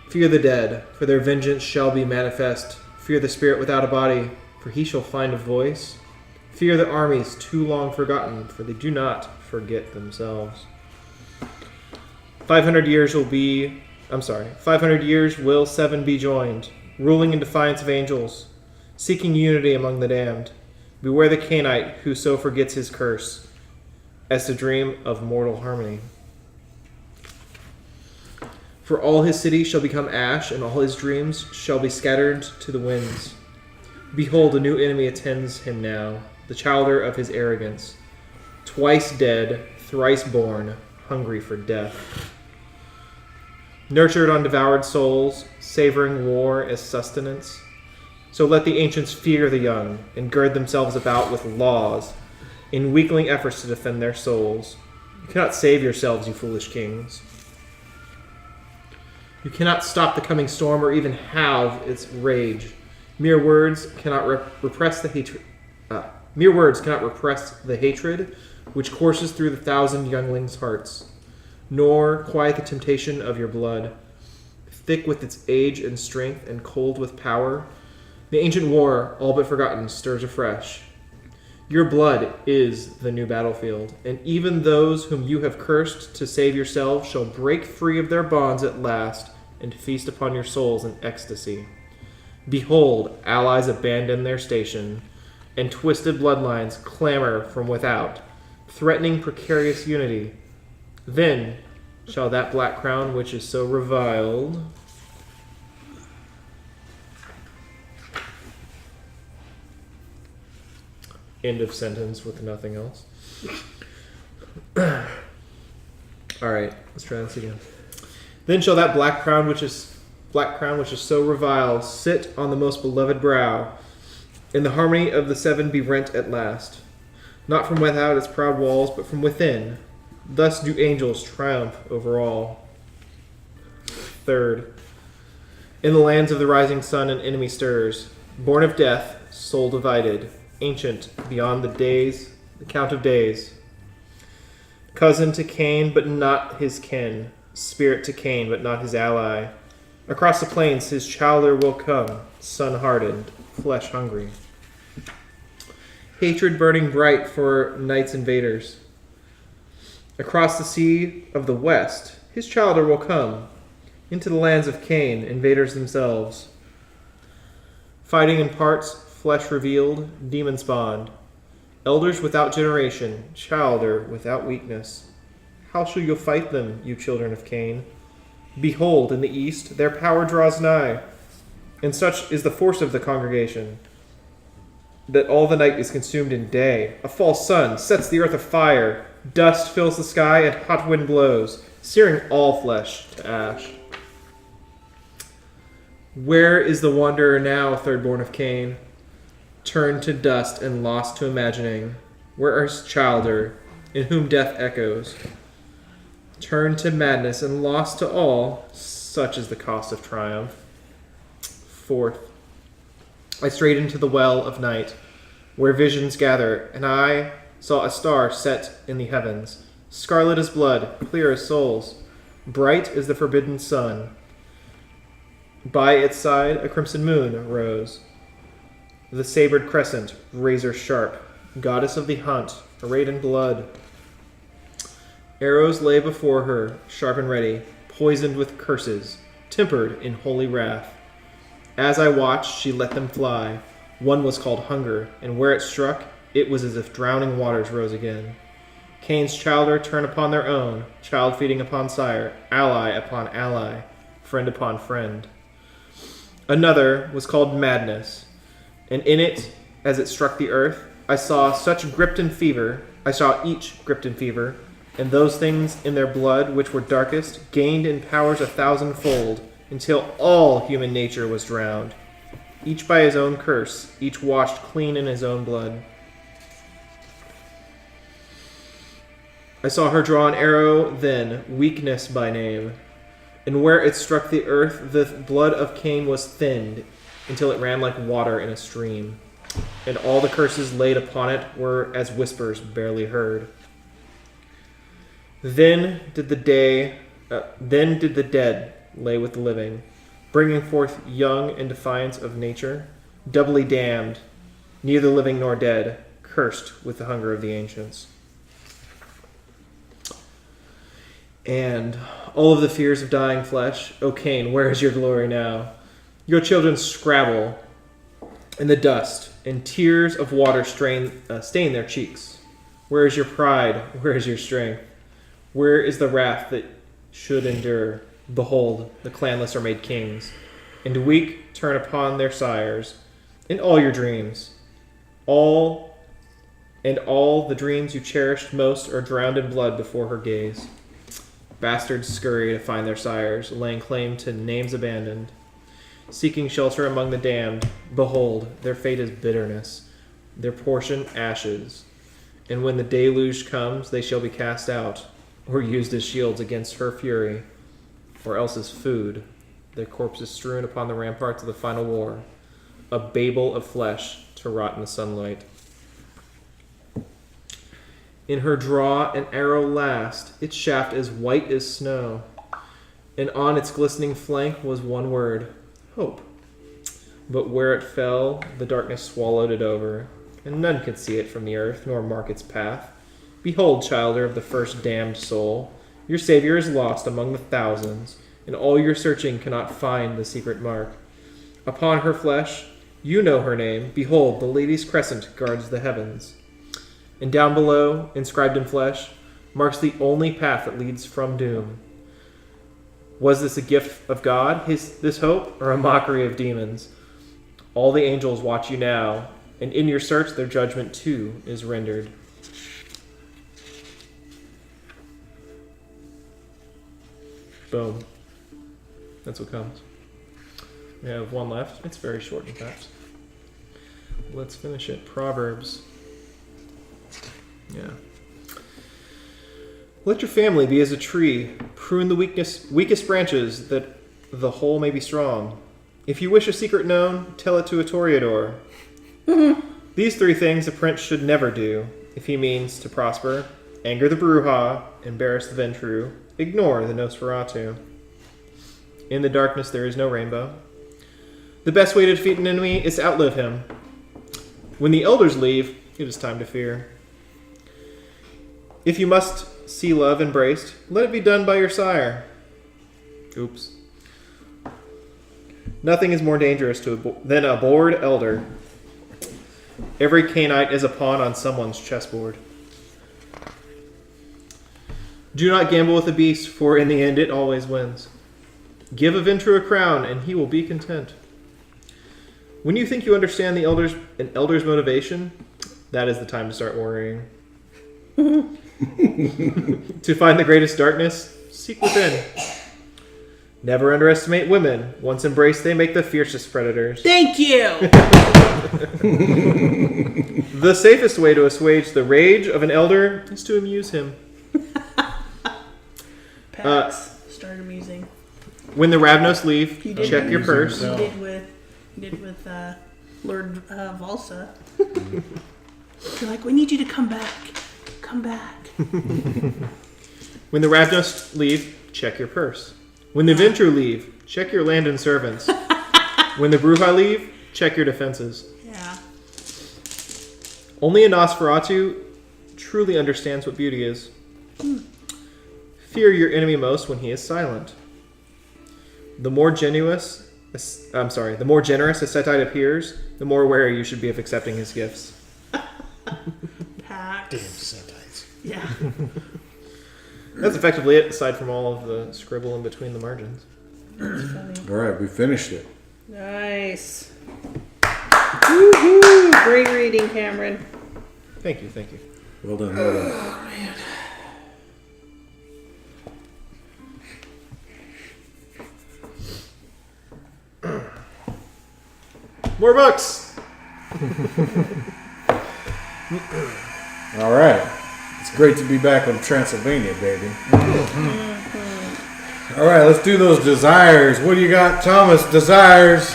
Fear the dead, for their vengeance shall be manifest. Fear the spirit without a body, for he shall find a voice. Fear the armies too long forgotten, for they do not forget themselves. 500 years will seven be joined, ruling in defiance of angels, seeking unity among the damned. Beware the Canaanite who so forgets his curse as to dream of mortal harmony. For all his cities shall become ash, and all his dreams shall be scattered to the winds. Behold, a new enemy attends him now, the childer of his arrogance, twice dead, thrice born, hungry for death. Nurtured on devoured souls, savoring war as sustenance, so let the ancients fear the young and gird themselves about with laws in weakling efforts to defend their souls. You cannot save yourselves, you foolish kings. You cannot stop the coming storm or even halve its rage. Mere words cannot repress the hatred. Mere words cannot repress the hatred which courses through the thousand younglings' hearts, nor quiet the temptation of your blood. Thick with its age and strength and cold with power, the ancient war, all but forgotten, stirs afresh. Your blood is the new battlefield, and even those whom you have cursed to save yourselves shall break free of their bonds at last and feast upon your souls in ecstasy. Behold, allies abandon their station, and twisted bloodlines clamor from without, threatening precarious unity. Then shall that black crown which is so reviled end of sentence with nothing else. Alright, let's try this again. Then shall that black crown which is so reviled sit on the most beloved brow, and the harmony of the seven be rent at last, not from without its proud walls, but from within. Thus do angels triumph over all. Third, in the lands of the rising sun an enemy stirs, born of death, soul divided, ancient beyond the count of days. Cousin to Cain, but not his kin, spirit to Cain, but not his ally. Across the plains his childer will come, sun-hardened, flesh-hungry. Hatred burning bright for night's invaders. Across the sea of the west his childer will come, into the lands of Cain, invaders themselves. Fighting in parts, flesh revealed, demon spawned. Elders without generation, childer without weakness. How shall you fight them, you children of Cain? Behold, in the east their power draws nigh, and such is the force of the congregation, that all the night is consumed in day. A false sun sets the earth afire, dust fills the sky, and hot wind blows, searing all flesh to ash. Where is the wanderer now, third-born of Cain? Turned to dust and lost to imagining. Where is childer, in whom death echoes? Turned to madness and lost to all, such is the cost of triumph. Fourth, I strayed into the well of night, where visions gather, and I saw a star set in the heavens, scarlet as blood, clear as souls, bright as the forbidden sun. By its side a crimson moon rose, the sabered crescent, razor sharp, goddess of the hunt, arrayed in blood. Arrows lay before her, sharp and ready, poisoned with curses, tempered in holy wrath. As I watched, she let them fly. One was called Hunger, and where it struck, it was as if drowning waters rose again. Cain's childer turn upon their own, child feeding upon sire, ally upon ally, friend upon friend. Another was called Madness, and in it, as it struck the earth, I saw each gripped in fever, and those things in their blood which were darkest gained in powers 1,000-fold, until all human nature was drowned, each by his own curse, each washed clean in his own blood. I saw her draw an arrow then, Weakness by name, and where it struck the earth, the blood of Cain was thinned, until it ran like water in a stream, and all the curses laid upon it were as whispers barely heard. Then did the dead lay with the living, bringing forth young in defiance of nature, doubly damned, neither living nor dead, cursed with the hunger of the ancients. And all of the fears of dying flesh, O Cain, where is your glory now? Your children scrabble in the dust, and tears of water stain their cheeks. Where is your pride? Where is your strength? Where is the wrath that should endure? Behold, the clanless are made kings, and weak turn upon their sires. In all your dreams, all the dreams you cherished most are drowned in blood before her gaze. Bastards scurry to find their sires, laying claim to names abandoned. Seeking shelter among the damned, behold, their fate is bitterness, their portion ashes. And when the deluge comes, they shall be cast out, or used as shields against her fury, or else as food, their corpses strewn upon the ramparts of the final war, a babel of flesh to rot in the sunlight. In her draw an arrow last, its shaft as white as snow, and on its glistening flank was one word, hope. But where it fell, the darkness swallowed it over, and none could see it from the earth, nor mark its path. Behold, childer of the first damned soul, your Savior is lost among the thousands, and all your searching cannot find the secret mark. Upon her flesh, you know her name. Behold, the lady's crescent guards the heavens. And down below, inscribed in flesh, marks the only path that leads from doom. Was this a gift of God, this hope, or a mockery of demons? All the angels watch you now, and in your search their judgment too is rendered. Boom. That's what comes. We have one left. It's very short, in fact. Let's finish it. Proverbs. Yeah. Let your family be as a tree. Prune the weakest branches, that the whole may be strong. If you wish a secret known, tell it to a toreador. These three things a prince should never do, if he means to prosper. Anger the Bruja, embarrass the Ventru, ignore the Nosferatu. In the darkness there is no rainbow. The best way to defeat an enemy is to outlive him. When the elders leave, it is time to fear. If you must see love embraced, let it be done by your sire. Oops. Nothing is more dangerous than a bored elder. Every Cainite is a pawn on someone's chessboard. Do not gamble with the beast, for in the end it always wins. Give a Ventru a crown, and he will be content. When you think you understand an elder's motivation, that is the time to start worrying. To find the greatest darkness, seek within. Never underestimate women. Once embraced, they make the fiercest predators. Thank you! The safest way to assuage the rage of an elder is to amuse him. Pax, start amusing. When the Ravnos leave, You did check your purse. You did with Lord Valsa. You're like, we need you to come back. Come back. When the Ravnos leave, check your purse. When the Ventru leave, check your land and servants. When the Bruja leave, check your defenses. Yeah. Only a Nosferatu truly understands what beauty is. Fear your enemy most when he is silent. The more generous a Setite appears, the more wary you should be of accepting his gifts. Pax. Damn Setites. Yeah. That's effectively it, aside from all of the scribble in between the margins. That's funny. All right, we finished it. Nice. Woo-hoo! Great reading, Cameron. Thank you, thank you. Well done. Well done. More books! All right. It's great to be back on Transylvania, baby. All right, let's do those desires. What do you got, Thomas? Desires.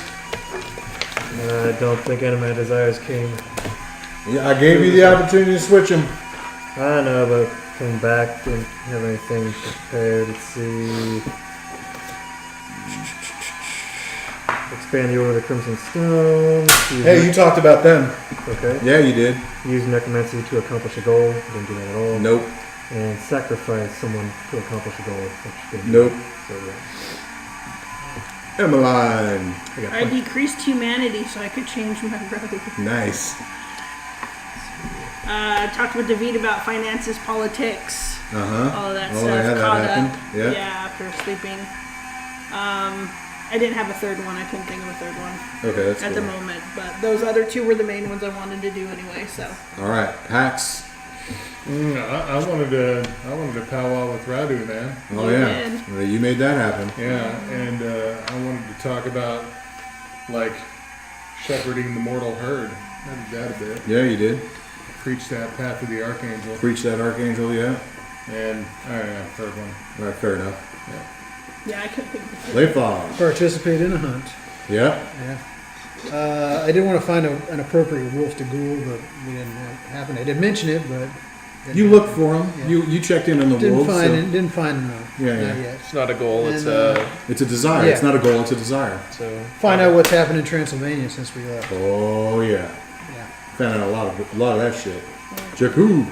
I don't think any of my desires came. Yeah, I gave you the opportunity to switch them. I know, but coming back, didn't have anything prepared. Let's see. Expand the Order of the Crimson Stone. Hey, you talked about them. Okay. Yeah, you did. Use necromancy to accomplish a goal. Didn't do that at all. Nope. And sacrifice someone to accomplish a goal. Which didn't Nope. So, yeah. Emmeline. I decreased humanity so I could change my road. Nice. Talked with David about finances, politics, Uh-huh. all of that Oh, stuff. yeah, that Caught happened. up. Yeah. After sleeping. I didn't have a third one. I couldn't think of a third one Okay, that's at cool. the moment. But those other two were the main ones I wanted to do anyway. So All right, Pax. I wanted to powwow with Radu, man. Oh, You yeah. did. Well, you made that happen. Yeah, and I wanted to talk about like shepherding the mortal herd. I did that a bit. Yeah, you did. Preach that path of the archangel. Preach that archangel, yeah. And third one. All right, fair enough. yeah, I couldn't think of a third. Layfog. Participate in a hunt. Yeah. Yeah. I did want to find an appropriate wolf to ghoul, but we didn't happen. I did mention it, but didn't You looked for him. Yeah. You checked in on the Didn't wolves. find so it. Didn't find enough. Yeah, Not yeah. yet. It's not a goal, it's And, It's a desire. Yeah. It's not a goal, it's a desire. so Find out what's happened in Transylvania since we left. Oh, yeah. Yeah. Found out a lot of that shit. Jacob.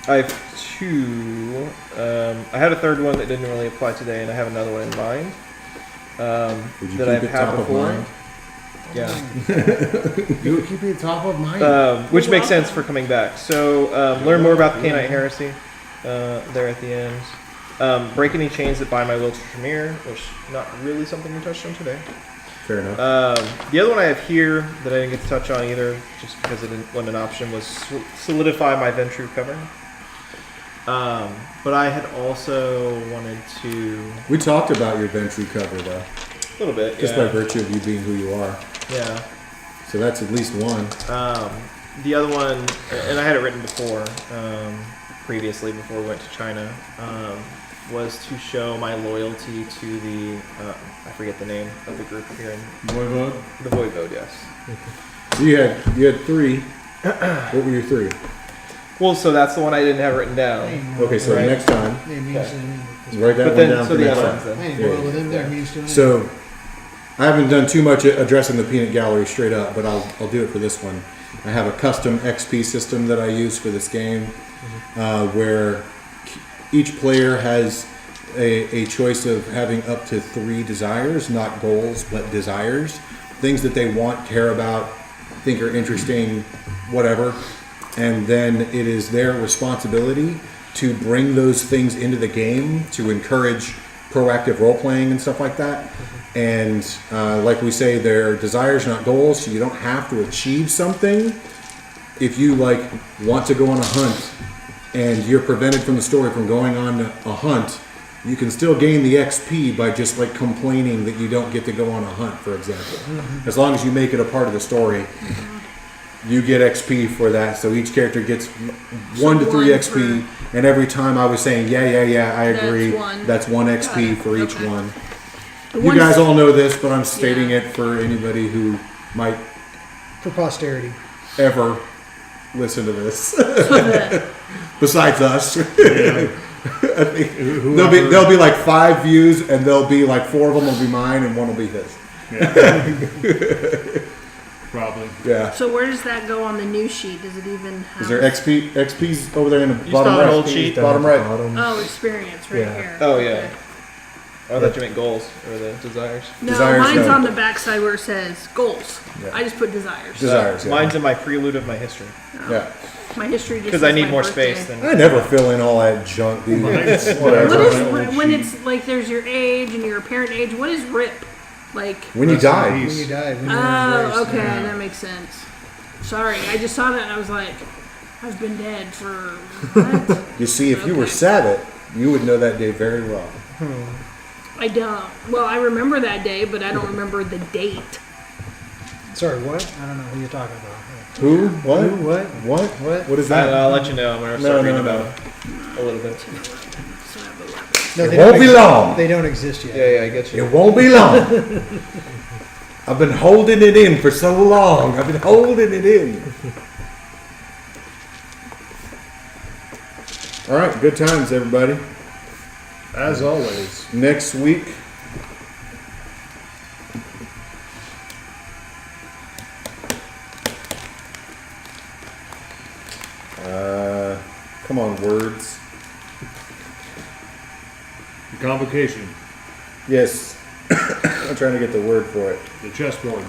I have two. I had a third one that didn't really apply today, and I have another one in mind. Would you that keep I've it had top of before. mind? Yeah. You keep it top of mind. Which makes sense for coming back. So learn more about the Canaanite heresy there at the end. Break any chains that bind my will to Tremere, which not really something we touched on today. Fair enough. The other one I have here that I didn't get to touch on either, just because it wasn't an option, was solidify my Ventru cover. But I had also wanted to We talked about your Ventru cover, though. a little bit, Just yeah. by virtue of you being who you are. Yeah. So that's at least one. The other one, and I had it written before, previously before we went to China, was to show my loyalty to the, I forget the name of the group here in Voivode. the Voivode, yes. You had three. What were your three? Well, so that's the one I didn't have written down. Okay, so Right. next time, It means Okay. write that But one then, down so for the next other time. ones then. I ain't Yeah. boiled with them. That means to anything. So, I haven't done too much addressing the peanut gallery straight up, but I'll do it for this one. I have a custom XP system that I use for this game, where each player has a choice of having up to 3 desires, not goals, but desires. Things that they want, care about, think are interesting, whatever. And then it is their responsibility to bring those things into the game to encourage proactive role playing and stuff like that. And like we say, they're desires, not goals. So you don't have to achieve something. If you want to go on a hunt and you're prevented from the story from going on a hunt, you can still gain the XP by just complaining that you don't get to go on a hunt, for example. As long as you make it a part of the story, you get XP for that. So each character gets 1 to 3 one XP, and every time I was saying, yeah, I That's agree. one. That's 1 XP it. for each Okay. one. The You ones- guys all know this, but I'm stating Yeah. it for anybody who might for posterity. ever listen to this. the- Besides us. I think there'll be 5 views, and there'll be 4 of them will be mine, and 1 will be his. Probably. Yeah. So where does that go on the new sheet? Does it even have? Is there XP? XP's over there in the You bottom saw an right. old sheet? Bottom right. Oh, experience right Yeah. here. Oh, yeah. Okay. Oh, I thought you meant goals or the desires. No, Desires, mine's no. on the back side where it says goals. Yeah. I just put desires. Desires. Yeah. Mine's in my prelude of my history. Yeah. My history just Because I says need my more birthday. space than. I never fill in all that junk, dude. Mine's Whatever. What is my old when sheet. it's like there's your age and your apparent age? What is RIP? Like, When you Rest in die. peace. When you died, when you were oh, embraced. okay, yeah. that makes sense. Sorry, I just saw that and I was like, I've been dead for what? You see, if you were Okay. Sabbath, you would know that day very well. I don't. Well, I remember that day, but I don't remember the date. Sorry, what? I don't know who you're talking about. Who? What? Who? What? What? What? What is that? I'll let you know. I'm gonna start reading no. about it a little bit. So I have 11. No, It they won't don't be exist- long. They don't exist yet. Yeah, I get you. It won't be long. I've been holding it in for so long. I've been holding it in. All right, good times, everybody. As always. Next week, come on, words. The convocation. Yes, I'm trying to get the word for it. The chessboard.